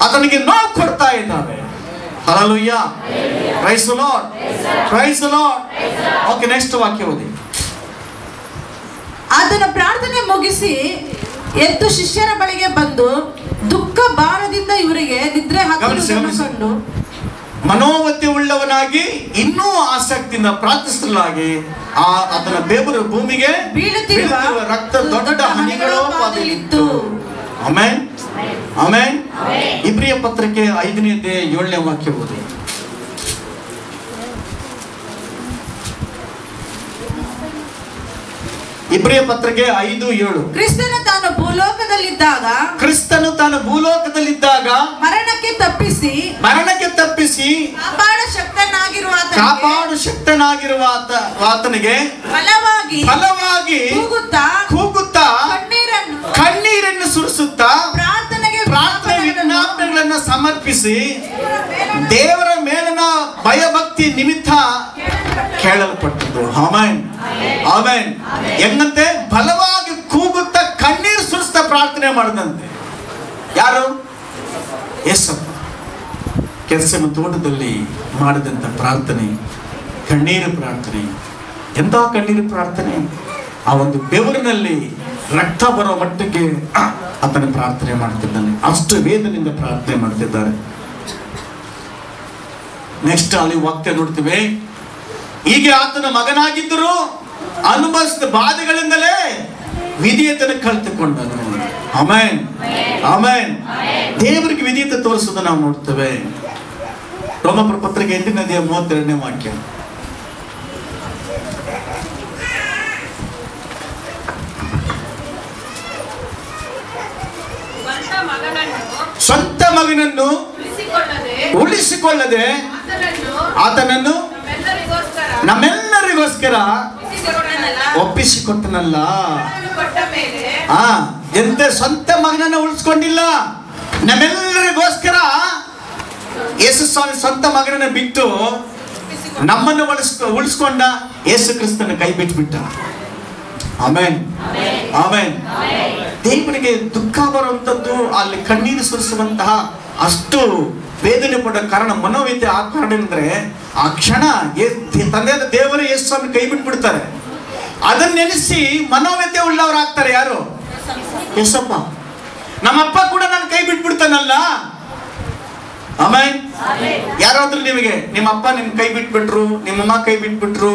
ಆತನಿಗೆ ನೋವು ಕೊಡ್ತಾ ಇದ್ದಾವೆ. Hallelujah, praise the lord, praise the lord. Okay, next ವಾಕ್ಯ ಓದಿ. ಆತನ ಪ್ರಾರ್ಥನೆ ಮುಗಿಸಿ ಎದ್ದು ಶಿಷ್ಯರ ಬಳಿಗೆ ಬಂದು ದುಃಖ ಭಾರದಿಂದ ಇವರಿಗೆ ನಿದ್ರೆ ಹತ್ತಿರುವುದನ್ನು ಕಂಡು ಮನೋವತಿ ಉಳ್ಳವನಾಗಿ ಇನ್ನೂ ಆಸಕ್ತಿಯಿಂದ ಪ್ರಾರ್ಥಿಸಲಾಗಿ ಆತನ ಬೆವರು ಭೂಮಿಗೆ ಬೀಳುತ್ತಿರುವ ರಕ್ತ ದೊಡ್ಡ ಹನಿಗಳು ಪಾದದಲ್ಲಿತ್ತು. Amen, amen. ಇಬ್ರಿಯ ಪತ್ರಿಕೆ 5ನೇ ಅಧ್ಯಾಯ 7ನೇ ವಾಕ್ಯ ಓದಿ. ಇಬ್ರಿಯ ಪತ್ರಿಕೆ 5:7. ಕ್ರಿಸ್ತನು ತಾನು ಭೂಲೋಕದಲ್ಲಿದ್ದಾಗ ಮರಣಕ್ಕೆ ತಪ್ಪಿಸಿ ಕಾಪಾಡು ಶಕ್ತನಾಗಿರುವ ಆತನಿಗೆ ಫಲವಾಗಿ ಕೂಗುತ್ತಾ ಕಣ್ಣೀರನ್ನು ಸುರಿಸುತ್ತಾ ಪ್ರಾರ್ಥನೆ ವಿಜ್ಞಾಪನೆಗಳನ್ನು ಸಮರ್ಪಿಸಿ ದೇವರ ಮೇಲಿನ ಭಯಭಕ್ತಿ ನಿಮಿತ್ತ ಕೇಳಲ್ಪಟ್ಟದ್ದು. Amen, amen. ಹೆಂಗಂತೆ? ಬಲವಾಗಿ ಕೂಗುತ್ತಾ ಕಣ್ಣೀರು ಸುರಿಸ್ತಾ ಪ್ರಾರ್ಥನೆ ಮಾಡದಂತೆ. ಯಾರು? ಯೇಸಪ್ಪ ಕೆಸರಿನ ತೋಟದಲ್ಲಿ ಮಾಡಿದಂತ ಪ್ರಾರ್ಥನೆ, ಕಣ್ಣೀರು ಪ್ರಾರ್ಥನೆ. ಎಂತ ಕಣ್ಣೀರು ಪ್ರಾರ್ಥನೆ! ಆ ಒಂದು ಬೆವರಿನಲ್ಲಿ ರಕ್ತ ಬರೋ ಮಟ್ಟಕ್ಕೆ ಆತನ ಪ್ರಾರ್ಥನೆ ಮಾಡ್ತಿದ್ದಾನೆ, ಅಷ್ಟು ವೇದನೆಯಿಂದ ಪ್ರಾರ್ಥನೆ ಮಾಡ್ತಿದ್ದಾರೆ. ನೆಕ್ಸ್ಟ್ ಅಲ್ಲಿ ವಾಕ್ಯ ನೋಡ್ತೀವಿ. ಹೀಗೆ ಆತನ ಮಗನಾಗಿದ್ದರು ಅನುಭವಿಸಿದ ಬಾಧೆಗಳಿಂದಲೇ ವಿಧೇಯತೆಯನ್ನು ಕಲಿತುಕೊಂಡನು. Amen, amen. ದೇವರಿಗೆ ವಿಧೇಯತೆ ತೋರಿಸೋದು ನಾವು ನೋಡ್ತೇವೆ. ರೋಮಪುರ ಪತ್ರಿಕೆ 8ನೇ ಅಧ್ಯಾಯ 32ನೇ ವಾಕ್ಯ. ಸ್ವಂತ ಮಗನನ್ನು ಉಳಿಸಿಕೊಳ್ಳದೆ ಆತನನ್ನು ನಮ್ಮೆಲ್ಲರಿಗೋಸ್ಕರ ಒಪ್ಪಿಸಿಕೊಟ್ಟನಲ್ಲ. ಎಂತ ಸ್ವಂತ ಮಗನನ್ನ ಉಳಿಸ್ಕೊಂಡಿಲ್ಲ, ನಮ್ಮೆಲ್ಲರಿಗೋಸ್ಕರ ಯೇಸು ಸ್ವಾಮಿ ಸ್ವಂತ ಮಗನನ್ನ ಬಿಟ್ಟು ನಮ್ಮನ್ನು ಉಳಿಸ್ಕೊಂಡ. ಯೇಸು ಕ್ರಿಸ್ತನ ಕೈ ಬಿಟ್ಬಿಟ್ಟ. Amen, amen. ದೇವರಿಗೆ ದುಃಖ ಬರುವಂತದ್ದು, ಅಲ್ಲಿ ಕಣ್ಣೀರು ಸುರಿಸುವಂತಹ ಅಷ್ಟು ವೇದನೆ ಪಡೋ ಕಾರಣ, ಮನೋವ್ಯತೆ ಆ ಕಾರಣ ಅಂದ್ರೆ ಆ ಕ್ಷಣ ತಂದೆಯಾದ ದೇವರೇ ಯೇಸು ಸ್ವಾಮಿ ಕೈ ಬಿಟ್ಬಿಡ್ತಾರೆ. ಅದನ್ನ ನೆನೆಸಿ ಮನೋವ್ಯತೆ ಉಳ್ಳವರಾಗ್ತಾರೆ. ಯಾರು? ಯೇಸಪ್ಪ. ನಮ್ಮಪ್ಪ ಕೂಡ ನಾನು ಕೈ ಬಿಟ್ಬಿಡ್ತಾನಲ್ಲ, ಆಮೇಲೆ ಯಾರಾದ್ರೂ ನಿಮಗೆ ನಿಮ್ಮ ಅಪ್ಪ ನಿಮ್ ಕೈ ಬಿಟ್ಬಿಟ್ರು, ನಿಮ್ಮಮ್ಮ ಕೈ ಬಿಟ್ಬಿಟ್ರು,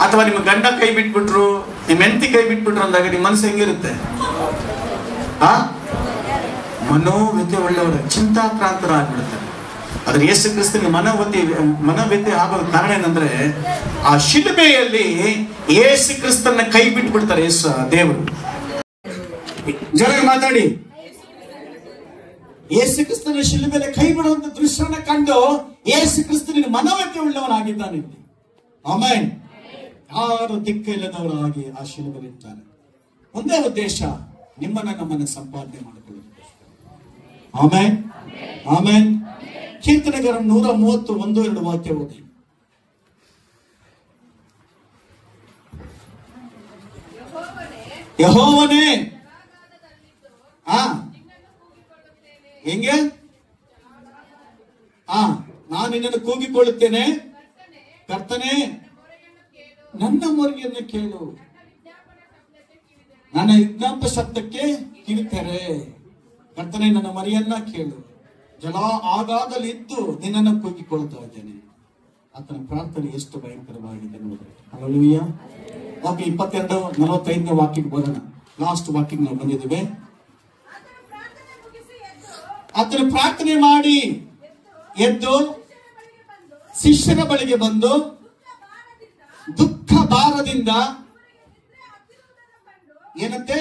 ಅಥವಾ ನಿಮ್ಮ ಗಂಡ ಕೈ ಬಿಟ್ಬಿಟ್ರು, ನಿಮ್ಮ ಹೆಂಡತಿ ಕೈ ಬಿಟ್ಬಿಟ್ರು ಅಂದಾಗ ನಿಮ್ಮ ಮನಸ್ಸು ಹೆಂಗಿರುತ್ತೆ? ಮನೋವ್ಯಥೆ ಉಳ್ಳವರು ಚಿಂತಾಕ್ರಾಂತರಾಗ್ಬಿಡ್ತಾರೆ. ಆದ್ರೆ ಯೇಸು ಕ್ರಿಸ್ತನಿಗೆ ಮನೋವ್ಯಥೆ ಆಗೋದ ಕಾರಣ ಏನಂದ್ರೆ ಆ ಶಿಲುಬೆಯಲ್ಲಿ ಯೇಸು ಕ್ರಿಸ್ತನ ಕೈ ಬಿಟ್ಬಿಡ್ತಾರೆ ದೇವರು. ಜೊತೆಗೆ ಮಾತಾಡಿ. ಯೇಸು ಕ್ರಿಸ್ತನ ಶಿಲುಬೆಯಲ್ಲಿ ಕೈ ಬಿಡುವಂತ ದೃಶ್ಯನ ಕಂಡು ಯೇಸು ಕ್ರಿಸ್ತನಿಗೆ ಮನೋವ್ಯಥೆ ಉಳ್ಳವನಾಗಿದ್ದಾನೆ. ಆಮೇನ್. ಯಾರು ದಿಕ್ಕ ಇಲ್ಲದವರಾಗಿ ಆ ಶಿಲುಬೆಯಲ್ಲಿರ್ತಾರೆ. ಒಂದೇ ಉದ್ದೇಶ, ನಮ್ಮನ್ನ ಸಂಪಾದನೆ ಮಾಡಿಕೊಳ್ಳುವುದು. ಆಮೇನ್, ಆಮೇನ್. ಕೀರ್ತನೆಗಾರ 131-2 ವಾಕ್ಯ ಓದಿ. ಯೆಹೋವನೇ ಹೆಂಗೆ? ನಾನು ನಿನ್ನನ್ನು ಕೂಗಿಕೊಳ್ಳುತ್ತೇನೆ, ಕರ್ತನೇ ನನ್ನ ಮೊರೆಯನ್ನು ಕೇಳು, ನನ್ನ ವಿಜ್ಞಾಪ ಶಬ್ದಕ್ಕೆ ಕಿವಿತೆರೆ. ಕರ್ತನೇ ನನ್ನ ಮೊರೆಯನ್ನ ಕೇಳು, ಜಲ ಆಗಾದಲ್ಲಿ ಇದ್ದು ನಿನ್ನನ್ನು ಕೂಗಿಕೊಳ್ತಾ ಇದ್ದೇನೆ. ಆತನ ಪ್ರಾರ್ಥನೆ ಎಷ್ಟು ಭಯಂಕರವಾಗಿದೆ ನೋಡ್ರಿ. ಹಲ್ಲೆಲೂಯಾ. ವಾಕ್ಯ 22:45 ವಾಕ್ಯಕ್ಕೆ ಬರೋಣ. ಲಾಸ್ಟ್ ವಾಕ್ಯಕ್ಕೆ ನಾವು ಬಂದಿದ್ದೇವೆ. ಆತನ ಪ್ರಾರ್ಥನೆ ಮಾಡಿ ಎದ್ದು ಶಿಷ್ಯರ ಬಳಿಗೆ ಬಂದು ದುಃಖ ಭಾರದಿಂದ ಏನಂತೆ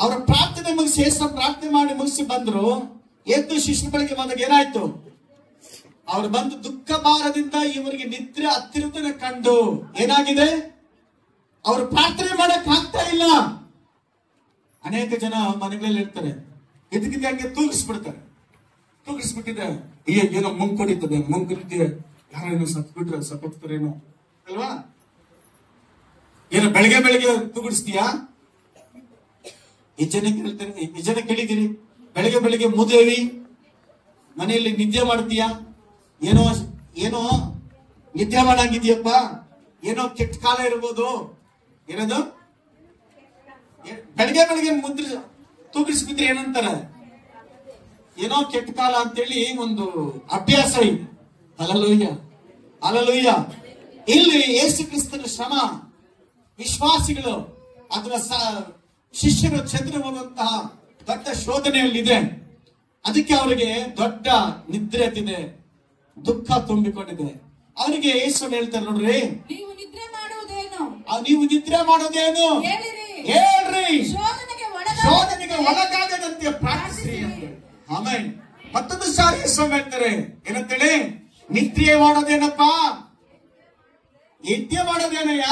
ಅವರ ಪ್ರಾರ್ಥನೆ ಮುಗಿಸಿ, ಪ್ರಾರ್ಥನೆ ಮಾಡಿ ಮುಗಿಸಿ ಬಂದ್ರು. ಎದ್ದು ಶಿಷ್ಯರ ಬಳಿಗೆ ಬಂದಾಗ ಏನಾಯ್ತು? ಅವ್ರು ಬಂದು ದುಃಖ ಭಾರದಿಂದ ಇವರಿಗೆ ನಿದ್ರೆ ಹತ್ತಿರದನ್ನ ಕಂಡು ಏನಾಗಿದೆ? ಅವ್ರು ಪ್ರಾರ್ಥನೆ ಮಾಡಕ್ ಆಗ್ತಾ ಇಲ್ಲ. ಅನೇಕ ಜನ ಮನೆಗಳಲ್ಲಿ ಇರ್ತಾರೆ, ಇದಕ್ಕೆ ತೂಗಿಸ್ಬಿಡ್ತಾರೆ. ತೂಗಿಸ್ಬಿಟ್ಟಿದೆ, ಏನೋ ಮುಂಕೊಡಿತದೆ, ಮುಂಕೊಡಿದ್ದೆ, ಯಾರೇನೋ ಸತ್ಬಿಟ್ರೆ ಸಪೋಗ್ತಾರೇನೋ ಅಲ್ವಾ? ಏನೋ ಬೆಳಗ್ಗೆ ಬೆಳಗ್ಗೆ ತೂಗಿಸ್ತೀಯಾ? ಈ ಜನ ಕೇಳಿದಿರಿ, ಬೆಳಗ್ಗೆ ಬೆಳಿಗ್ಗೆ ಮುದೇವಿ ಮನೆಯಲ್ಲಿ ನಿದ್ದೆ ಮಾಡ್ತೀಯಾ? ಏನೋ ಏನೋ ನಿದ್ದೆ ಮಾಡಂಗಿದ್ಯಪ್ಪ, ಏನೋ ಕೆಟ್ಟ ಕಾಲ ಇರ್ಬೋದು. ಏನದು ಬೆಳಗ್ಗೆ ಬೆಳಗ್ಗೆ ಮುದ್ರೆ ತೂಗಿಸ್ಬಿದ್ರೆ ಏನಂತಾರೆ? ಏನೋ ಕೆಟ್ಟ ಕಾಲ ಅಂತೇಳಿ ಒಂದು ಅಭ್ಯಾಸ ಇದೆ. Hallelujah, hallelujah. ಇಲ್ಲಿ ಯೇಸು ಕ್ರಿಸ್ತನ ಶ್ರಮ ವಿಶ್ವಾಸಿಗಳು ಅಥವಾ ಶಿಷ್ಯರು ಚಂದ್ರ ಹೋಗುವಂತಹ ದೊಡ್ಡ ಶೋಧನೆಯಲ್ಲಿದೆ. ಅದಕ್ಕೆ ಅವರಿಗೆ ದೊಡ್ಡ ನಿದ್ರೆ ಎತ್ತಿದೆ, ದುಃಖ ತುಂಬಿಕೊಂಡಿದೆ. ಅವರಿಗೆ ಯೇಸು ಹೇಳ್ತಾರೆ, ನೋಡ್ರಿ, ನೀವು ನಿದ್ರೆ ಮಾಡುವುದೇನು ಹೇಳ್ರಿ, ಶೋಧನೆಗೆ ಒಳಗಾಗದಂತೆ ಪ್ರಾರ್ಥಿಸ್ರಿ ಅಂತ. ಆಮೇಲೆ ಮತ್ತೊಂದು ಸಾರಿ ಯೇಸು ಹೇಳ್ತಾರೆ, ಏನಂತೇಳಿ? ನಿದ್ರೆ ಮಾಡೋದೇನಪ್ಪ? ನಿದ್ದೆ ಮಾಡೋದೇನಯ್ಯ?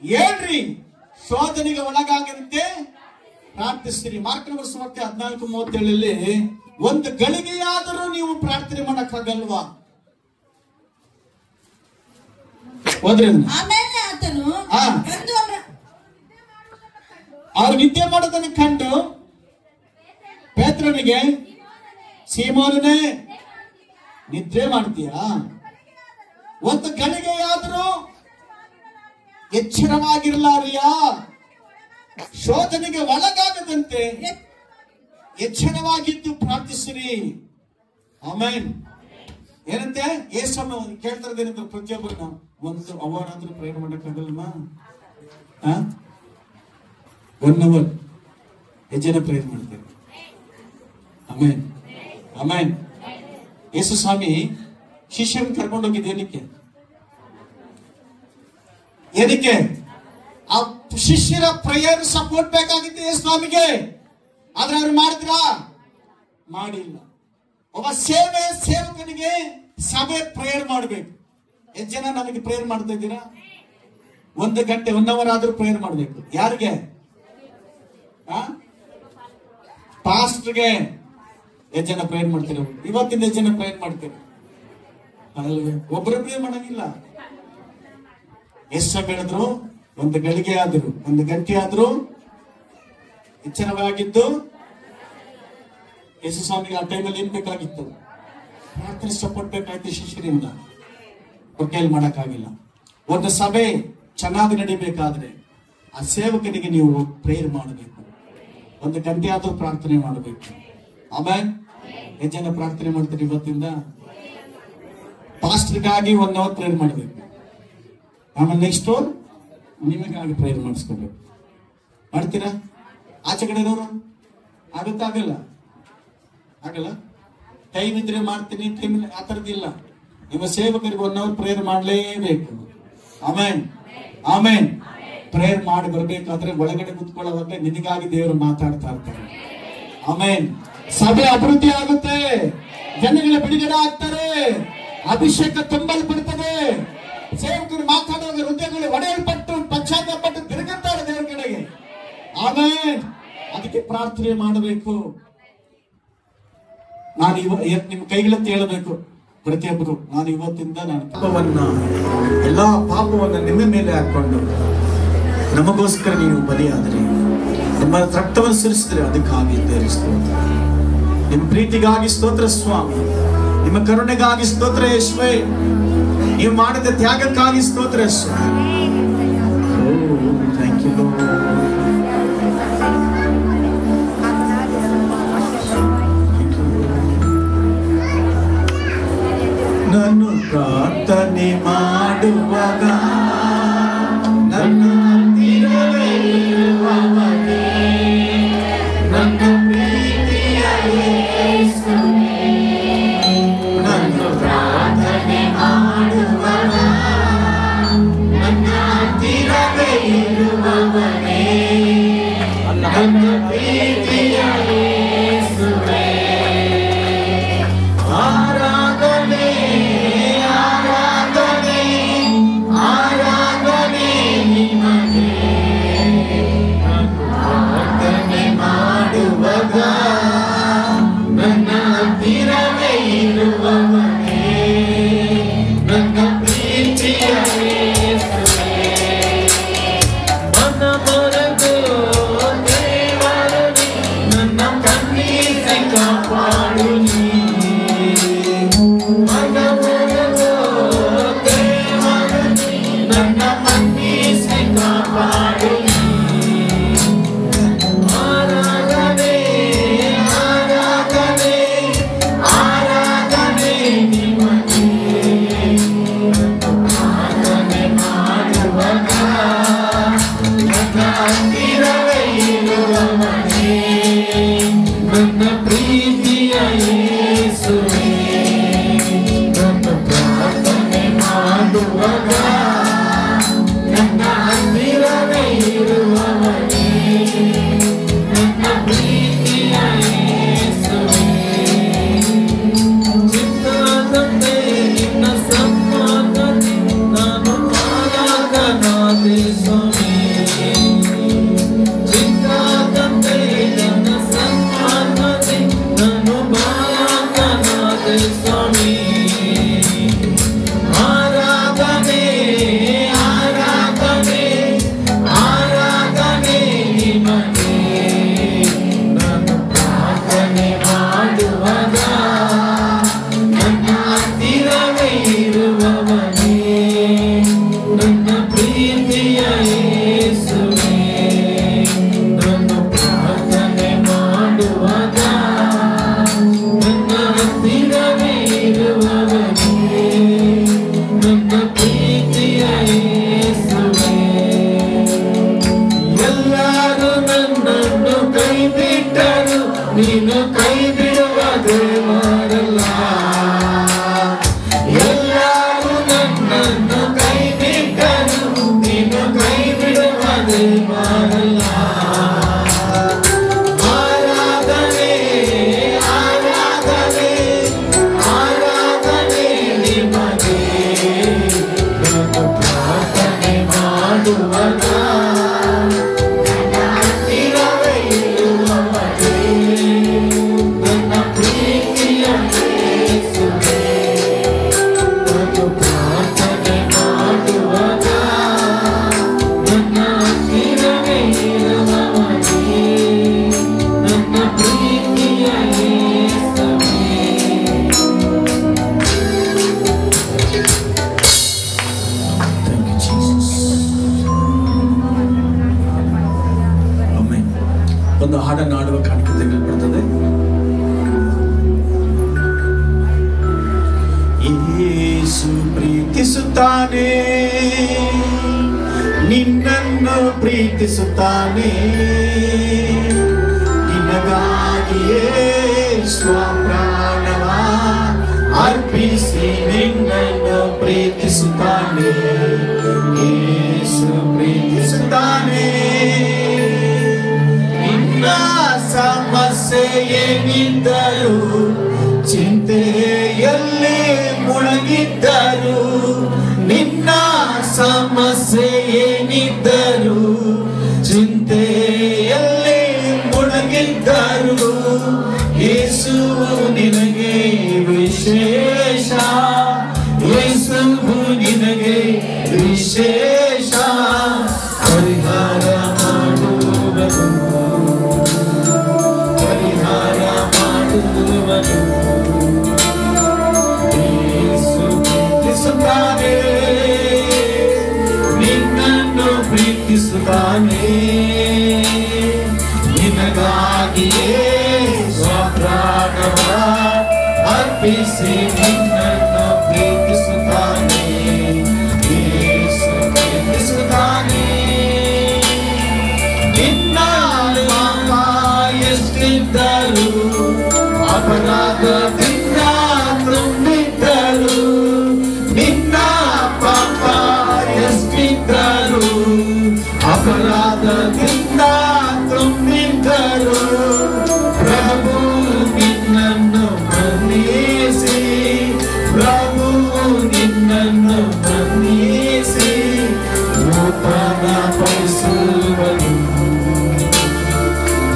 ಹೇಳ್ರಿ, ಶೋಧನೆಗೆ ಒಳಗಾಗದಂತೆ ಪ್ರಾರ್ಥಿಸ್ತೀರಿ. ಮಾರ್ಕನ ಸುವಾರ್ತೆ 14:37 ಒಂದು ಗಳಿಗೆಯಾದರೂ ನೀವು ಪ್ರಾರ್ಥನೆ ಮಾಡಕ್ಕಾಗಲ್ವಾ? ಹೋದ್ರಿ. ಆಮೇಲೆ ಆತನು ಅವ್ರು ನಿದ್ದೆ ಮಾಡೋದನ್ನು ಕಂಡು ಪೇತ್ರನಿಗೆ, ಸೀಮೋನನೇ ನಿದ್ರೆ ಮಾಡ್ತೀಯಾ? ಒಂದು ಗಳಿಗೆಯಾದರೂ ಎಚ್ಚರವಾಗಿರಲಾರಿಯಾ? ಶೋಧನೆಗೆ ಒಳಗಾಗದಂತೆ ಎಚ್ಚರವಾಗಿದ್ದು ಪ್ರಾರ್ಥಿಸಿರಿ. ಆಮೇನ್. ಏನಂತೆ? ಯೇಸನ್ನು ಕೇಳ್ತಾರದೇನಂತ ಪ್ರತಿಯೊಬ್ಬರನ್ನ ಒಂದು ಅವರಾದ್ರೂ ಪ್ರಯಾಣ ಮಾಡಕ್ಕಾಗಲ್ಮ? 1 hour ಹೆಜ್ಜೆನ ಪ್ರೇಯರ್ ಮಾಡ್ತಾರೆ. ಆಮೇನ್, ಆಮೇನ್. ಯೇಸು ಸ್ವಾಮಿ ಶಿಷ್ಯರನ್ನು ಕರ್ಕೊಂಡು ಹೋಗಿದ್ದು ಏನಕ್ಕೆ? ಆ ಶಿಷ್ಯರ ಪ್ರೇಯರ್ ಸಪೋರ್ಟ್ ಬೇಕಾಗಿತ್ತು ಯೇಸು ಸ್ವಾಮಿಗೆ. ಆದ್ರೆ ಅವ್ರು ಮಾಡಿದ್ರಾ? ಮಾಡಿಲ್ಲ. ಒಬ್ಬ ಸೇವಕನಿಗೆ ಸಭೆ ಪ್ರೇಯರ್ ಮಾಡಬೇಕು. ಎಷ್ಟು ಜನ ನಮಗೆ ಪ್ರೇಯರ್ ಮಾಡ್ತಾ ಇದ್ದೀರಾ? 1 ಗಂಟೆ 1 hour ಆದ್ರೂ ಪ್ರೇಯರ್ ಮಾಡಬೇಕು. ಯಾರಿಗೆ? ಪಾಸ್ಟರ್ಗೆ. ಎಷ್ಟು ಜನ ಪ್ರೇಯರ್ ಮಾಡ್ತೀರ? ಇವತ್ತಿಂದ ಎಷ್ಟು ಜನ ಪ್ರೇಯರ್ ಮಾಡ್ತೀರ? ಒಬ್ಬರೊಬ್ಬರೇ ಮಾಡಂಗಿಲ್ಲ. ಎಷ್ಟು ಹೇಳಿದ್ರು? 1 ಗಳಿಗೆ ಆದ್ರು, 1 ಗಂಟೆ ಆದ್ರೂ ಎಚ್ಚರವಾಗಿದ್ದು ಯೇಸು ಸ್ವಾಮಿಗೆ ಆ ಟೈಮಲ್ಲಿ ಏನ್ ಬೇಕಾಗಿತ್ತು? ಪ್ರಾರ್ಥನೆ ಸಪೋರ್ಟ್ ಬೇಕಾಯ್ತು ಶಿಷ್ಯರಿಂದ. ಕೈಯಲ್ಲಿ ಮಾಡಕ್ಕಾಗಿಲ್ಲ. ಒಂದು ಸಭೆ ಚೆನ್ನಾಗಿ ನಡಿಬೇಕಾದ್ರೆ ಆ ಸೇವಕನಿಗೆ ನೀವು ಪ್ರೇಯರ್ ಮಾಡಬೇಕು. 1 ಗಂಟೆ ಆದ್ರೂ ಪ್ರಾರ್ಥನೆ ಮಾಡಬೇಕು. ಆಮೇಲೆ ಎಷ್ಟು ಜನ ಪ್ರಾರ್ಥನೆ ಮಾಡ್ತೀರಿ ಇವತ್ತಿಂದ? ಪಾಸ್ಟರ್ಗಾಗಿ 1 hour ಪ್ರೇಯರ್ ಮಾಡಬೇಕು. ಆಮೇಲೆ ನೆಕ್ಸ್ಟ್ ನಿಮಗಾಗಿ ಪ್ರೇಯರ್ ಮಾಡಿಸ್ಕೋಬೇಕು. ಮಾಡ್ತೀರಾ? ಆಚೆ ಕಡೆದವರು ಆಗುತ್ತಾಗಲ್ಲ ಆಗಲ್ಲ. ಟೈಮ್ ಇದ್ರೆ ಮಾಡ್ತೀನಿ, ಟೈಮ್ ಆ ಥರದ್ದಿಲ್ಲ. ನಿಮ್ಮ ಸೇವಕರಿಗೆ 1 hour ಪ್ರೇಯರ್ ಮಾಡಲೇಬೇಕು. ಆಮೇನ್ ಆಮೇನ್. ಪ್ರೇಯರ್ ಮಾಡಿ ಬರ್ಬೇಕಾದ್ರೆ ಒಳಗಡೆ ಕುತ್ಕೊಳ್ಳೋವಾಗ ನಿನಗಾಗಿ ದೇವರು ಮಾತಾಡ್ತಾ ಇರ್ತಾರೆ. ಆಮೇನ್. ಸಭೆ ಅಭಿವೃದ್ಧಿ ಆಗುತ್ತೆ, ಜನಗಳ ಬಿಡುಗಡೆ ಆಗ್ತಾರೆ, ಅಭಿಷೇಕ ತುಂಬಲ್ಪಡ್ತದೆ. ಸೇವಕರು ಮಾತಾಡುವಾಗ ಹೃದಯಗಳು ಒಡೆಯಲ್ಪಟ್ಟು ಪಶ್ಚಾತ್ತಾಪಟ್ಟು ತಿರುಗುತ್ತಾರೆ ದೇವರ ಕಡೆಗೆ. ಆಮೇನ್. ಅದಕ್ಕೆ ಪ್ರಾರ್ಥನೆ ಮಾಡಬೇಕು. ನಾನು ನಿಮ್ಮ ಕೈಗಳಂತ ಹೇಳಬೇಕು ಪ್ರತಿಯೊಬ್ಬರು, ನಾನು ಇವತ್ತಿಂದ ಪಾಪವನ್ನ ಎಲ್ಲಾ ಪಾಪವನ್ನ ನಿಮ್ಮ ಮೇಲೆ ಹಾಕೊಂಡು ನಮಗೋಸ್ಕರ ನೀವು ಬಲಿಯಾದರೆ, ನಿಮ್ಮ ರಕ್ತವನ್ನು ಸುರಿಸಿದ್ರೆ ಅದಕ್ಕಾಗಿ ದೇವರ ಸ್ತೋತ್ರ. ನಿಮ್ಮ ಪ್ರೀತಿಗಾಗಿ ಸ್ತೋತ್ರ ಸ್ವಾಮಿ, ನಿಮ್ಮ ಕರುಣೆಗಾಗಿ ಸ್ತೋತ್ರ ಯೇಸುವೇ, ನೀವು ಮಾಡಿದ ತ್ಯಾಗಕ್ಕಾಗಿ ಸ್ತೋತ್ರ ಸ್ವಾಮಿ. Thank you. ನಾನು ಪ್ರಾರ್ಥನೆ ಮಾಡುವಾಗ ನನ್ನ ಹತ್ತಿರವೇ ಇರುವವನೇ, ನನ್ನ ಪ್ರೀತಿಯ ಯೇಸುವೇ. ನಾನು ಪ್ರಾರ್ಥನೆ ಮಾಡುವಾಗ ನನ್ನ ಹತ್ತಿರವೇ ಇರುವವನೇ, ನನ್ನ ಪ್ರೀತಿಯ ಯೇಸುವೇ. ಆರಾಧನೆ ಆರಾಧನೆ ಆರಾಧನೆ ನಿಮಗೆ. ಪ್ರಾರ್ಥನೆ ಮಾಡುವಾಗ ನನ್ನ ಹತ್ತಿರವೇ ಇರುವವನೇ, ನನ್ನ ಪ್ರೀತಿಯ ಯೇಸುವೇ. ಮನ ಮರೆತು ದೇವರೇ ನನ್ನ ಕಣ್ಣೀರಿ ಕಾಪಾಡು ನೀ. ಮನ ಮರೆತು ದೇವರೇ ನನ್ನ ಕಣ್ಣೀರಿ ಕಾಪಾಡು ನೀ. ಆರಾಧನೆ ಆರಾಧನೆ ಆರಾಧನೆ ನಿಮಗೆ. ಪ್ರಾರ್ಥನೆ ಮಾಡುವಾಗ ನನ್ನ ಹತ್ತಿರವೇ ಇರುವವನೇ, ನನ್ನ ಪ್ರೀತಿಯ ಯೇಸುವೇ. ನನ್ನ ಪ್ರಾರ್ಥನೆ ಮಾಡುವಾಗ ನನ್ನ ಹತ್ತಿರವೇ ಇರುವವನೇ, ನನ್ನ ಪ್ರೀತಿಯ ಯೇಸುವೇ. ಚಿತ್ತದಂತೆ ನಿನ್ನ ಸನ್ಮಾನದಿ ನಾನು ಪಾಲಕನಾದೆ ಸ್ವಾಮಿ. ಚಿತ್ತದಂತೆ ನಿನ್ನ ಸನ್ಮಾನದಿ ನಾನು ಪಾಲಕನಾದೆ ಸ್ವಾಮಿ. ಆರಾಧನೆ ಆರಾಧನೆ ಆರಾಧನೆ ನಿಮಗೆ. ನಾನು ಪ್ರಾರ್ಥನೆ ಮಾಡುವಾಗ ನನ್ನ ಹತ್ತಿರವೇ ಇರುವವನೇ, ನನ್ನ ಪ್ರೀತಿಯ ಪ್ರೀತಿಸುತ್ತಾನೆ, ನಿನ್ನನ್ನು ಪ್ರೀತಿಸುತ್ತಾನೆ. ನಿನಗಾಗಿಯೇ ಸ್ವಪ್ರಾಣವ ಅರ್ಪಿಸಿ ನಿನ್ನನ್ನು ಪ್ರೀತಿಸುತ್ತಾನೆ. ಯೇಸು ಪ್ರೀತಿಸುತ್ತಾನೆ. ನಿನ್ನ ಸಮಸ್ಯೆ ಏನಿದ್ದರೂ, ಚಿಂತೆಯಲ್ಲಿ ಮುಳುಗಿದ್ದರು, ನಿನ್ನ ಸಮಸ್ಯೆ ಏನಿದ್ದರು, ಚಿಂತೆಯಲ್ಲಿ ಮುಳುಗಿದ್ದರು, ಯೇಸು ನಿನಗೆ ವಿಶೇಷ, ಯೇಸು ನಿನಗೆ ವಿಶೇಷ. ಪರಿಹಾರ ಮಾಡುವನು, ಪರಿಹಾರ ಮಾಡುವನು. ಯೇಸು ಪ್ರೀತಿಸುತ್ತಾನೆ, ನಿನ್ನನ್ನು ಪ್ರೀತಿಸುತ್ತಾನೆ. ನಿನಗಾಗಿಯೇ ಸ್ವಪ್ರಾಣವ ಅರ್ಪಿಸಿ ನಿನ್ನನ್ನು ಪ್ರೀತಿಸುತ್ತಾನೆ. ಯೇಸು ಪ್ರೀತಿಸುತ್ತಾನೆ. ನಿನ್ನ ಪಾಪ ಎಷ್ಟಿದ್ದರು, ಅಪರಾಧದಿಂದ ತುಂಬಿದ್ದರು, ನಿನ್ನ ಪಾಪ ಎಷ್ಟಿದ್ದರು, ಅಪರಾಧದಿಂದ ತುಂಬಿದ್ದರು, ಪ್ರಭು ನಿನ್ನನ್ನು ಮನ್ನಿಸಿ, ಪ್ರಭು ನಿನ್ನನ್ನು ಮನ್ನಿಸಿ ನೂತನ ಪಡಿಸುವನು,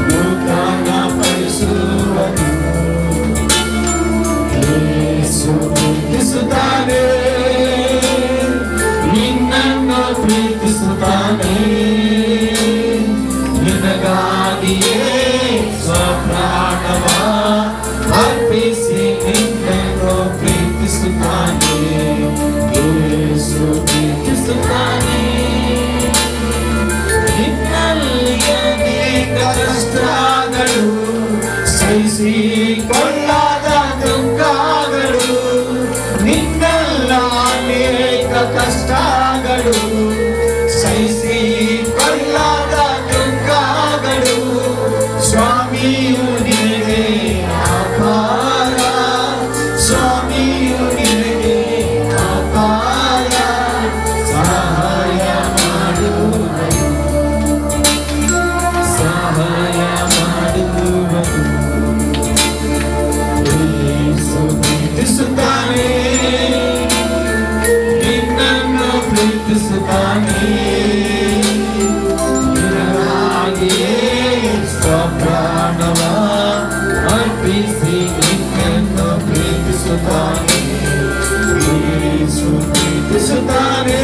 ನೂತನ ಪಡಿಸುವನು. ಯೇಸು ಪ್ರೀತಿಸುತ್ತಾನೆ, ನಿನ್ನನ್ನು ಪ್ರೀತಿಸುತ್ತಾನೆ. ನಿನಗಾಗಿಯೇ ಸ್ವಪ್ರಾಣವ ಅರ್ಪಿಸಿ ನಿನ್ನನ್ನು ಪ್ರೀತಿಸುತ್ತಾನೆ. ಯೇಸು ಪ್ರೀತಿಸುತ್ತಾನೆ. ನಿನ್ನಲ್ಲಿ ಅನೇಕ ಕಷ್ಟಗಳು, ಸಹಿಸಿಕೊಳ್ಳಾದ ದುಃಖಗಳು, ನಿನ್ನೆಲ್ಲ ಅನೇಕ ಕಷ್ಟಗಳು, ಸಹಿಸಿಕೊಳ್ಳಾದ ದುಃಖಗಳು, ಸ್ವಾಮಿಯು ನಿನಗೆ ಅಪಾರ, ಸ್ವಾಮಿಯು ನಿನಗೆ ಅಪಾರ. ಸಹಾಯ ಮಾಡುವನು, ಸಹಾಯ ಮಾಡುವನು. ಯೇಸು ಪ್ರೀತಿಸುತ್ತಾನೆ, ನಿನ್ನನ್ನು ಪ್ರೀತಿಸುತ್ತಾನೆ. ನಿನಗಾಗಿಯೇ ಸ್ವಪ್ರಾಣವ ಅರ್ಪಿಸಿ ನಿನ್ನನ್ನು ಪ್ರೀತಿಸುತ್ತಾನೆ. ಯೇಸು ಪ್ರೀತಿಸುತ್ತಾನೆ.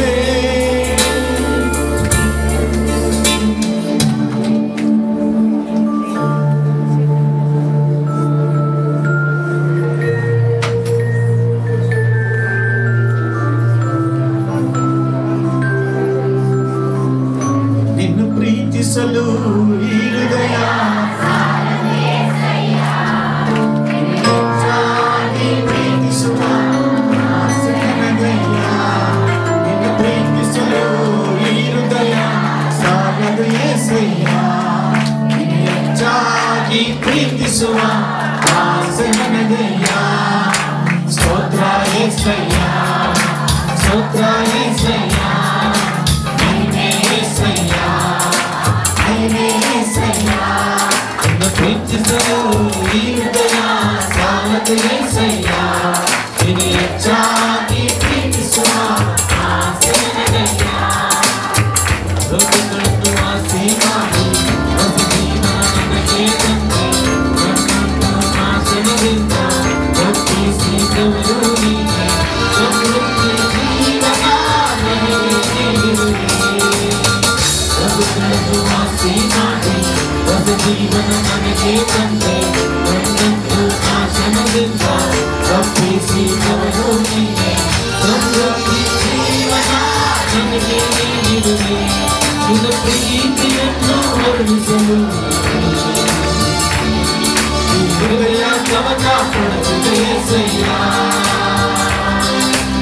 ನಿನ್ನು ಪ್ರೀತಿಸಲು ಈ ಹೃದಯ ಹೆಚ್ಚಾಗಿ ಪ್ರೀತಿಸುವ ಆಸೆ ನನಗಯ್ಯ. ನಿನ್ನು ಪ್ರೀತಿಸಲು ಈ ಹೃದಯ ಸಾಲದು యేసయ్ಯ. ನಿನ್ನು ಹೆಚ್ಚಾಗಿ ಪ್ರೀತಿಸುವ ಆಸೆ ನನಗಯ್ಯ. ಸ್ತೋತ್ರ యేసయ్య, ಸ್ತೋತ್ರ యేసయ్య. ನಿನ್ನು ಪ್ರೀತಿಸಲು ಈ ಹೃದಯ ಸಾಲದು యేసయ్ಯ. ನಿನ್ನು ಹೆಚ್ಚಾಗಿ ಪ್ರೀತಿಸುವ ಆಸೆ ನನಗಯ್ಯ. ಲೋಕಗಳನ್ನು ವಾಸಿ ಮಾಡಿ ಹೊಸ ಜೀವನ ನನಗೆ ತಂದೆ, ನನ್ನನ್ನು ನಾಶನದಿಂದ ರಕ್ಷಿಸಿದವರು ನೀನೇ. ಸಮೃದ್ಧಿ ಜೀವನ ನನಗೆ ನೀಡಿರುವೆ. ಲೋಕಗಳನ್ನು ವಾಸಿ ಮಾಡಿ ಹೊಸ ಜೀವನ ನನಗೆ ತಂದೆ, ನನ್ನನ್ನು ನಾಶನದಿಂದ ರಕ್ಷಿಸಿದವರು ನೀನೇ. ಸಮೃದ್ಧಿ ಜೀವನ ನನಗೆ ನೀಡಿರುವೆ. ನಿನ್ನ ಪ್ರೀತಿಯನ್ನು ವರ್ಣಿಸಲು ಈ ಹೃದಯ ಕವಚ ಪಡೆದಿದೆ యేసయ్య.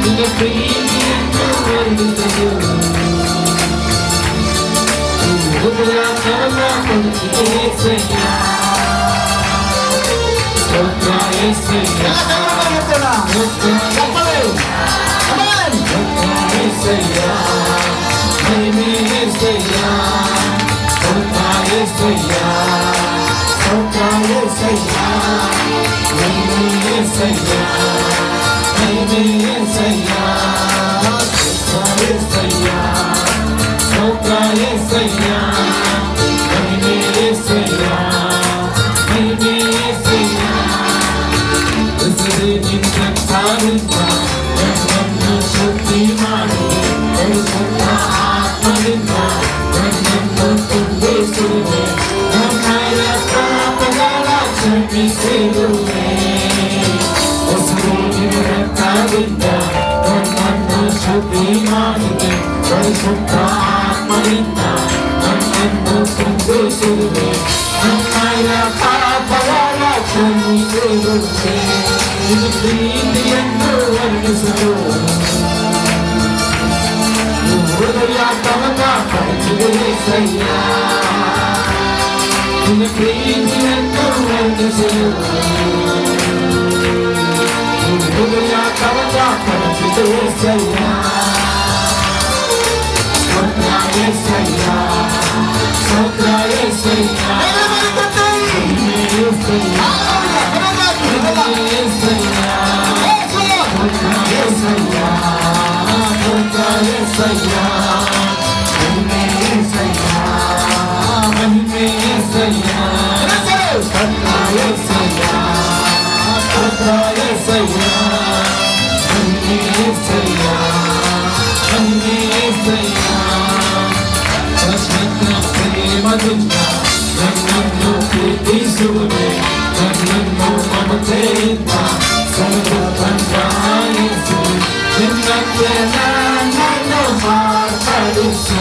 ನಿನ್ನ ಪ್ರೀತಿಯನ್ನು ವರ್ಣಿಸಲು ಹೃದಯ ಕವನ ಕೊಡುತ್ತಿದೆ ಏಸಯ್ಯ ಸ್ತೋತ್ರ ಏಸಯ್ಯ ಏಸಯ್ಯ ಮಹಿಮೆ ಏಸಯ್ಯ ಸ್ತೋತ್ರ ಏಸಯ್ಯ ಸ್ತೋತ್ರ ಏಸಯ್ಯ ಮಹಿಮೆ ಏಸಯ್ಯ ಮಹಿಮೆ ಏಸಯ್ಯ ಸ್ತೋತ್ರ ಏಸಯ್ಯ ಸ್ತೋತ್ರ ಏಸಯ್ಯ ಮಹಿಮೆ ಏಸಯ್ಯ ಮಹಿಮೆ ಏಸಯ್ಯ ನಿನ್ನ ಕಾಲಿಂದ ನನ್ನನ್ನು ಶುದ್ಧಿ ಮಾಡಿ ಪರಿಶುದ್ಧ ಆತ್ಮದಿಂದ ನನ್ನನ್ನು ತುಂಬಿಸಿರುವೆ ನಮ್ಮಯ ಪಾಪಗಳ ಕ್ಷಮಿಸಿರುವೆ ನಿನ್ನ ಕಾಲಿಂದ ನನ್ನನ್ನು ಶುದ್ಧಿ ಮಾಡಿದೆ ಪರಿಶುದ್ಧ ಆತ್ಮದಿಂದ ನನ್ನನ್ನು ತುಂಬಿಸಿರುವೆ ನಮ್ಮಯ ಪಾಪಗಳ ಕ್ಷಮಿಸಿರುವೆ ಇದು ಪ್ರೀತಿಯನ್ನು ವರ್ಣಿಸಲು ಹೃದಯ ಕವನ ಪಡೆದಿದೆ ಏಸಯ್ಯ ಇದು ಪ್ರೀತಿಯನ್ನು ವರ್ಣಿಸಲು ಹೃದಯ ಕವನ ಪಡೆದಿದೆ ಏಸಯ್ಯ ಸ್ತೋತ್ರ ಏಸಯ್ಯ ಸ್ತೋತ್ರ ಏಸಯ್ಯ ನನ್ನನ್ನು ಪ್ರೀತಿಸುವುದೇ ನನ್ನನ್ನು ಮಮತೆಯಿಂದ ಸಲಹು ಬಂದಾಯಿಸು ನಿನ್ನಕ್ಕೆ ನನ್ನನ್ನು ಮಾರ್ಪಡಿಸು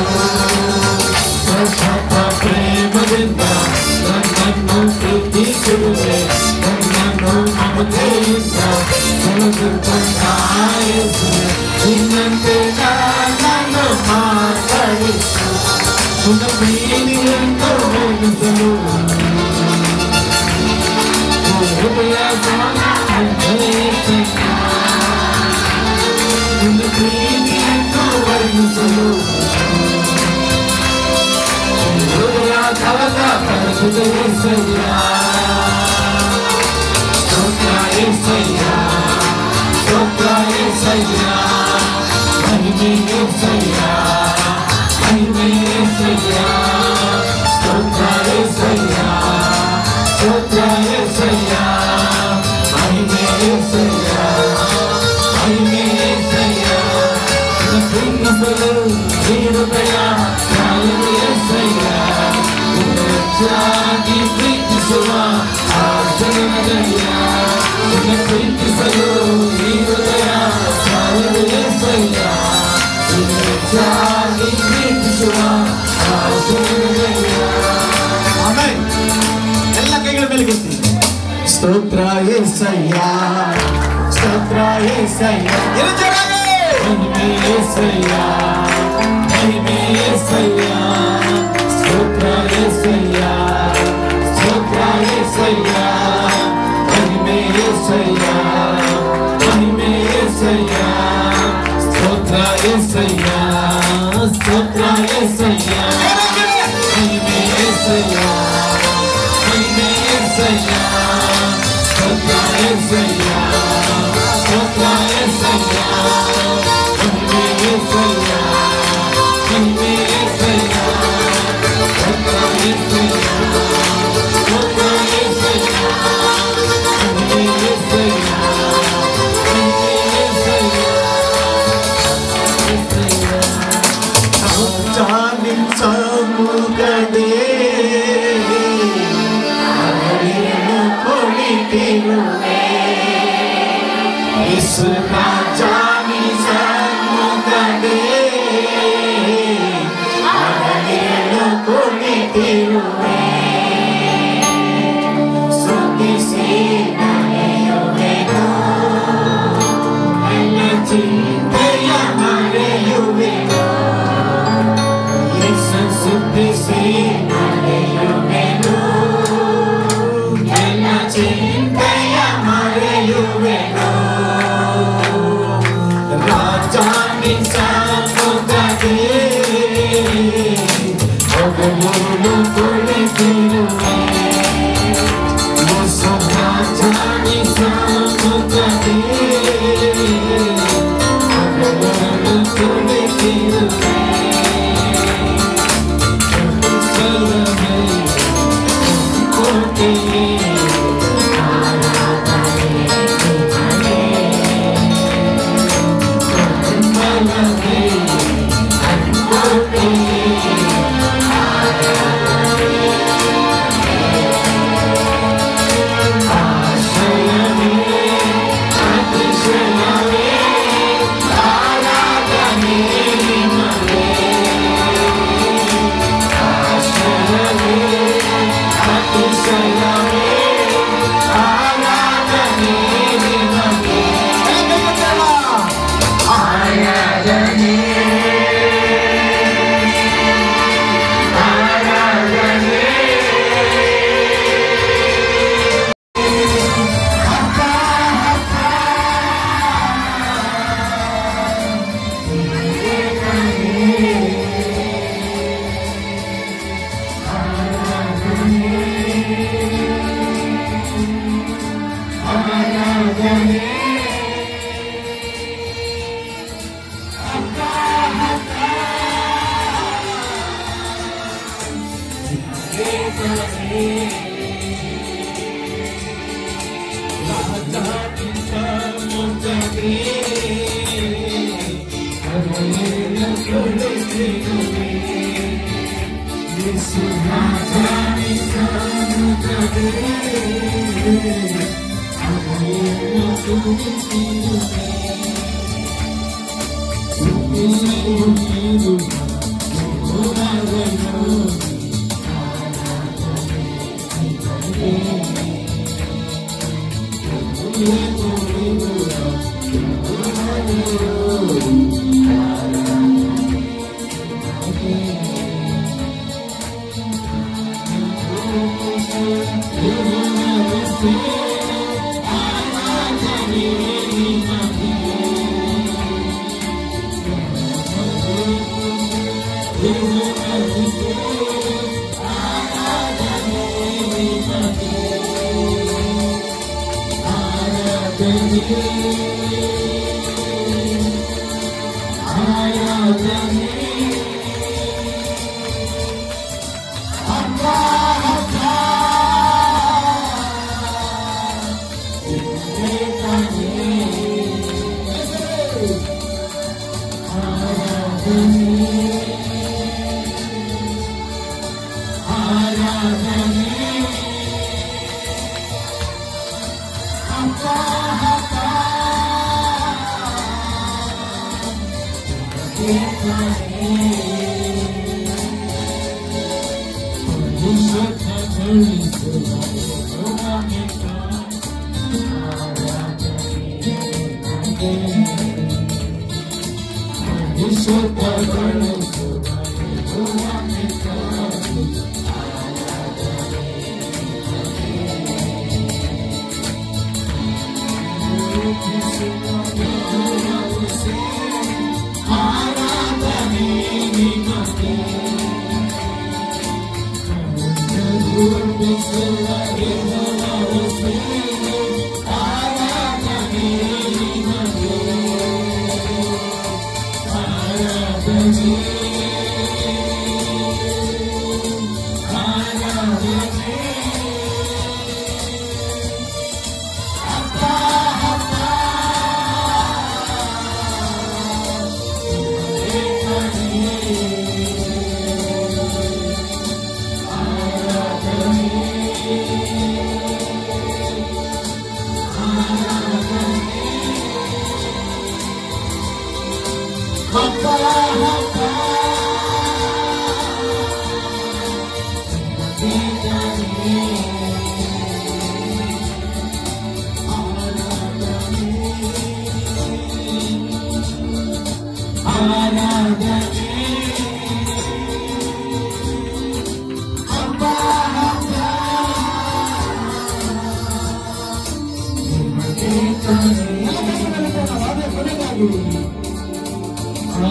ಸ್ವಚ್ಛತ ಪ್ರೇಮದಿಂದ ನನ್ನನ್ನು ಪ್ರೀತಿಸುವುದೇ ನನ್ನನ್ನು ಮಮತೆಯಿಂದ ಸಲಹು ಬಂದಾಯಿಸು ನಿನ್ನಕ್ಕೆ ನನ್ನನ್ನು ಮಾರ್ಪಡಿಸು ನಿನ್ನ ಪ್ರೀತಿಯನ್ನು ಹೋಗಿಸಲು ಹೃದಯ ನಿನ್ನ ಪ್ರೀತಿಯನ್ನು ವರ್ಣಿಸಲು ಹೃದಯ ಕವನ ಪಡೆದಿದೆ ಏಸಯ್ಯ ಸ್ತೋತ್ರ ಏಸಯ್ಯ ಸ್ತೋತ್ರ ಏಸಯ್ಯ ಮಹಿಮೆ ಏಸಯ್ಯ ಮಹಿಮೆ ಏಸಯ್ಯ ಸ್ತೋತ್ರ ಏಸಯ್ಯ ಸ್ತೋತ್ರ ಏಸಯ್ಯ ಮಹಿಮೆ ಏಸಯ್ಯ ಮಹಿಮೆ ಏಸಯ್ಯ ಪ್ರೀತಿಸಲು ಈ ಹೃದಯ ಕಾಯಲು ಏಸಯ್ಯ ಹೆಚ್ಚಾಗಿ ಪ್ರೀತಿಸುವ ಆ ಜನನದಯ್ಯ ಪ್ರೀತಿಸಲು ಈ ಹೃದಯ ಕಾಯಲು ಏಸಯ್ಯ ಹೆಚ್ಚಾಗಿ ಪ್ರೀತಿಸುವ ಆ ಜನನದಯ್ಯ ಆಮೆನ್. ಎಲ್ಲ ಕೈಗಳ ಮೇಲೆ ಗೆತ್ತಿ ಸ್ತೋತ್ರ ಏಸಯ್ಯ ಸ್ತೋತ್ರ ಏಸಯ್ಯ ಮಹಿಮೆ ಏಸಯ್ಯ ಮಹಿಮೆ ಏಸಯ್ಯ ಸ್ತೋತ್ರ ಏಸಯ್ಯ ಸ್ತೋತ್ರ ಏಸಯ್ಯ ಮಹಿಮೆ ಏಸಯ್ಯ ಮಹಿಮೆ ಏಸಯ್ಯ ಸ್ತೋತ್ರ ಏಸಯ್ಯ ಸ್ತೋತ್ರ ಏಸಯ್ಯ ಮಹಿಮೆ ಏಸಯ್ಯ ಮಹಿಮೆ ಏಸಯ್ಯ ಸ್ತೋತ್ರ ಏಸಯ್ಯ ಸ್ತೋತ್ರ ಏಸಯ್ಯ ಮಹಿಮೆ ಏಸಯ್ಯ ಮಹಿಮೆ ಏಸಯ್ಯ ಸ್ತೋತ್ರ ಏಸಯ್ಯ ಸ್ತೋತ್ರ ಏಸಯ್ಯ ಮಹಿಮೆ ಏಸಯ್ಯ ಮಹಿಮೆ ಏಸಯ್ಯ ಜಾನಿನ್ ಸಮುಗದೇ ಅವರಿಯನ್ನು ಕೊಡಿತಿರುವೆ ಯೇಸು ರಾಜಾನಿ ಸಮುಗದೇ ಅವರಿಯನ್ನು ಕೊಡಿತಿರುವೆ ಸ್ತುತಿಸಿ ನಡೆಯುವೆನು ಎಲ್ಲ ಚಿಂತೆಯ ಮರೆಯು ಸ್ತುತಿಸಿ ನಡೆಯುವೆನು, ಎಲ್ಲ ಚಿಂತೆಯ ಮರೆಯುವೆನು. ರಾಜಾನಿ ಸಮ್ಮುಖಕ್ಕೆ ಹೊಗಲು ಕುಳಿತಿರುವೆ. ರಾಜಾನಿ ಸಮ್ಮುಖಕ್ಕೆ ಹೊಗಲು ಕುಳಿತಿರುವೆ.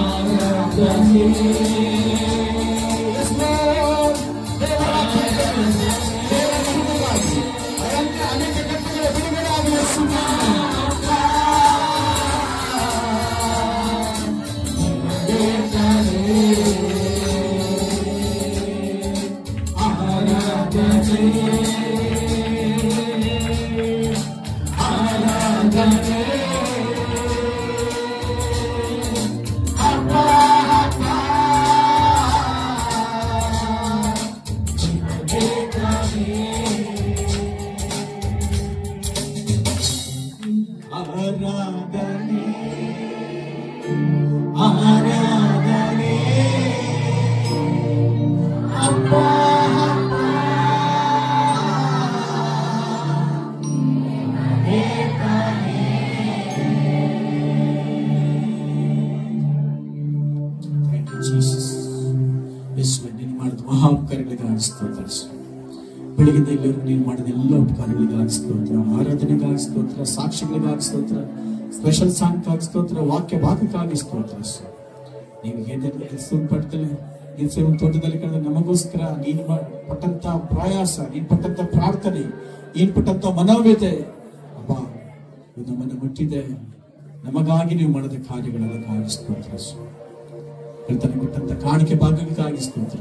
ಆರಾಧನೆ ಅನೇಕ ಕಟ್ಟುಗಳ ಬಿಡುಗಡೆ ಆಗಲಿ ಬೆಳಗಿಂದ ಇಲ್ಲಿವರೆಗೂ ನೀನು ಮಾಡಿದ ಎಲ್ಲ ಉಪಕಾರಗಳಿಗಾಗಿ ಸ್ತೋತ್ರ, ಆರಾಧನೆಗಾಗಿ ಸ್ತೋತ್ರ, ಸಾಕ್ಷಿಗಳಿಗಾಗಿ ಸ್ತೋತ್ರ, ಸ್ಪೆಷಲ್ ಸಾಂಗ್ಗಾಗಿ ಸ್ತೋತ್ರ, ವಾಕ್ಯ ಭಾಗಕ್ಕಾಗಿ ಸ್ತೋತ್ರ. ನೀವು ಏನೇನು ಪಡ್ತಲೆ ಒಂದು ತೋಟದಲ್ಲಿ ಕಳೆದ ನಮಗೋಸ್ಕರ ನೀನು ಪಟ್ಟಂತ ಪ್ರಯಾಸ, ನೀನು ಪಟ್ಟಂತ ಪ್ರಾರ್ಥನೆ, ನೀನು ಪಟ್ಟಂತ ಮನೋವ್ಯತೆ ಅಪ್ಪ ಇದು ನಮ್ಮನ್ನು ಮುಟ್ಟಿದೆ. ನಮಗಾಗಿ ನೀವು ಮಾಡಿದ ಕಾರ್ಯಗಳಕ್ಕಾಗಿ ಸ್ತೋತ್ರ. ಕರ್ತನೆ ಕೊಟ್ಟಂತ ಕಾಣಿಕೆ ಭಾಗಕ್ಕಾಗಿ ಸ್ತೋತ್ರ.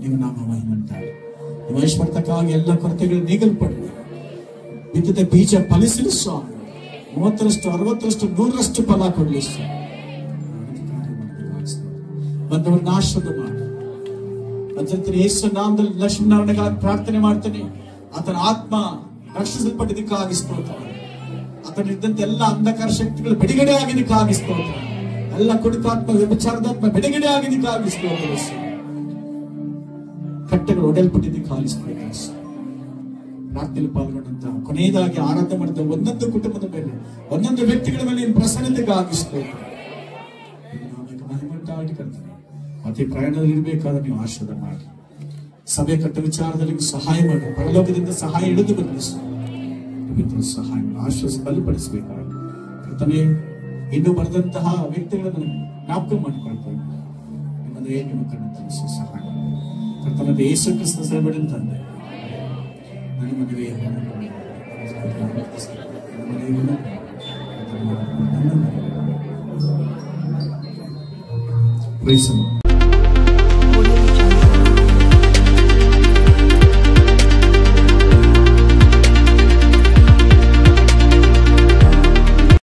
ನೀವು ನಾಮ ಮಹಿಮಂತಾಳೆ ನಿಮ್ಮ ಐಶ್ವರ್ತಕ್ಕಾಗಿ ಎಲ್ಲ ಕೊರತೆಗಳು ನೀಗಲ್ಪಡಲಿ. ಬಿದ್ದಿದ್ದ ಬೀಜ ಫಲಿಸಲಿ ಸ್ವಾಮಿ, 30ರಷ್ಟು 60ರಷ್ಟು 100ರಷ್ಟು ಫಲ ಕೊಡಲಿ ಸ್ವಾಮಿ. ಬಂದವರನ್ನ ಆಶೀರ್ವಾದ ಮಾಡಿ ಅಜ್ಜಂತರ ಯೇಸು ನಾಮದಲ್ಲಿ ಲಕ್ಷ್ಮೀನಾರಾಯಣಗಾಗಿ ಪ್ರಾರ್ಥನೆ ಮಾಡ್ತೇನೆ. ಆತನ ಆತ್ಮ ರಕ್ಷಿಸಲ್ಪಟ್ಟಿದ್ದಕ್ಕಾಗಿ ಸ್ತೋತ್ರ. ಆತನಿದ್ದಂತೆ ಎಲ್ಲ ಅಂಧಕಾರ ಶಕ್ತಿಗಳು ಬಿಡುಗಡೆ ಆಗಿದ್ದಕ್ಕಾಗಿ ಸ್ತೋತ್ರ. ಎಲ್ಲ ಕುಡುಕಾತ್ಮ ವ್ಯಭಿಚಾರದಾತ್ಮ ಬಿಡುಗಡೆ ಆಗಿದ್ದಕ್ಕಾಗಿ ಸ್ತೋತ್ರ. ಕಟ್ಟೆಗಳು ಒಡೆಯಲ್ಪಟ್ಟಿದ್ದಕ್ಕಾಗಿ ಸ್ತೋತ್ರ. ಪ್ರಾರ್ಥನೆಯಲ್ಲಿ ಪಾಲ್ಗೊಂಡಂತ ಕೊನೆಯದಾಗಿ ಆರಾಧನೆ ಮಾಡಿದ ಒಂದೊಂದು ಕುಟುಂಬದ ಮೇಲೆ, ಒಂದೊಂದು ವ್ಯಕ್ತಿಗಳ ಮೇಲೆ ನೀನು ಪ್ರಸನ್ನತೆಗಾಗಿ ಸ್ತೋತ್ರ. ಮಹಿಮಂಟಾಗಿ ಕರ್ತನೆ ಅತಿ ಪ್ರಯಾಣದಲ್ಲಿ ಇರಬೇಕಾದ್ರೆ ನೀವು ಆಶೀರ್ವಾದ ಮಾಡಿ, ಸಭೆ ಕಟ್ಟ ವಿಚಾರದಲ್ಲಿ ಸಹಾಯ ಮಾಡಿ, ಪರಲೋಕದಿಂದ ಸಹಾಯ ಹಿಡಿದು ಬಂದಿದ್ದು ಸಹಾಯ ಆಶ್ವಾಸ ಬಲಪಡಿಸಬೇಕಾಗಿ ಕರ್ತನೆ. ಇನ್ನು ಬರೆದಂತಹ ವ್ಯಕ್ತಿಗಳನ್ನು ಜ್ಞಾಪಕ ಮಾಡಿಕೊಳ್ತೇವೆ. ನಿಮ್ಮದೇ ನಿಮ್ಮ ಕಣ್ಣು ತಿಳಿಸಿ ಸಹಾಯ ಕರ್ತನದ ಯೇಸು ಕ್ರಿಸ್ತನ ಸೇವೆಯನ್ನು ತಂದೆ ನನ್ನ ಮನೆಗೆ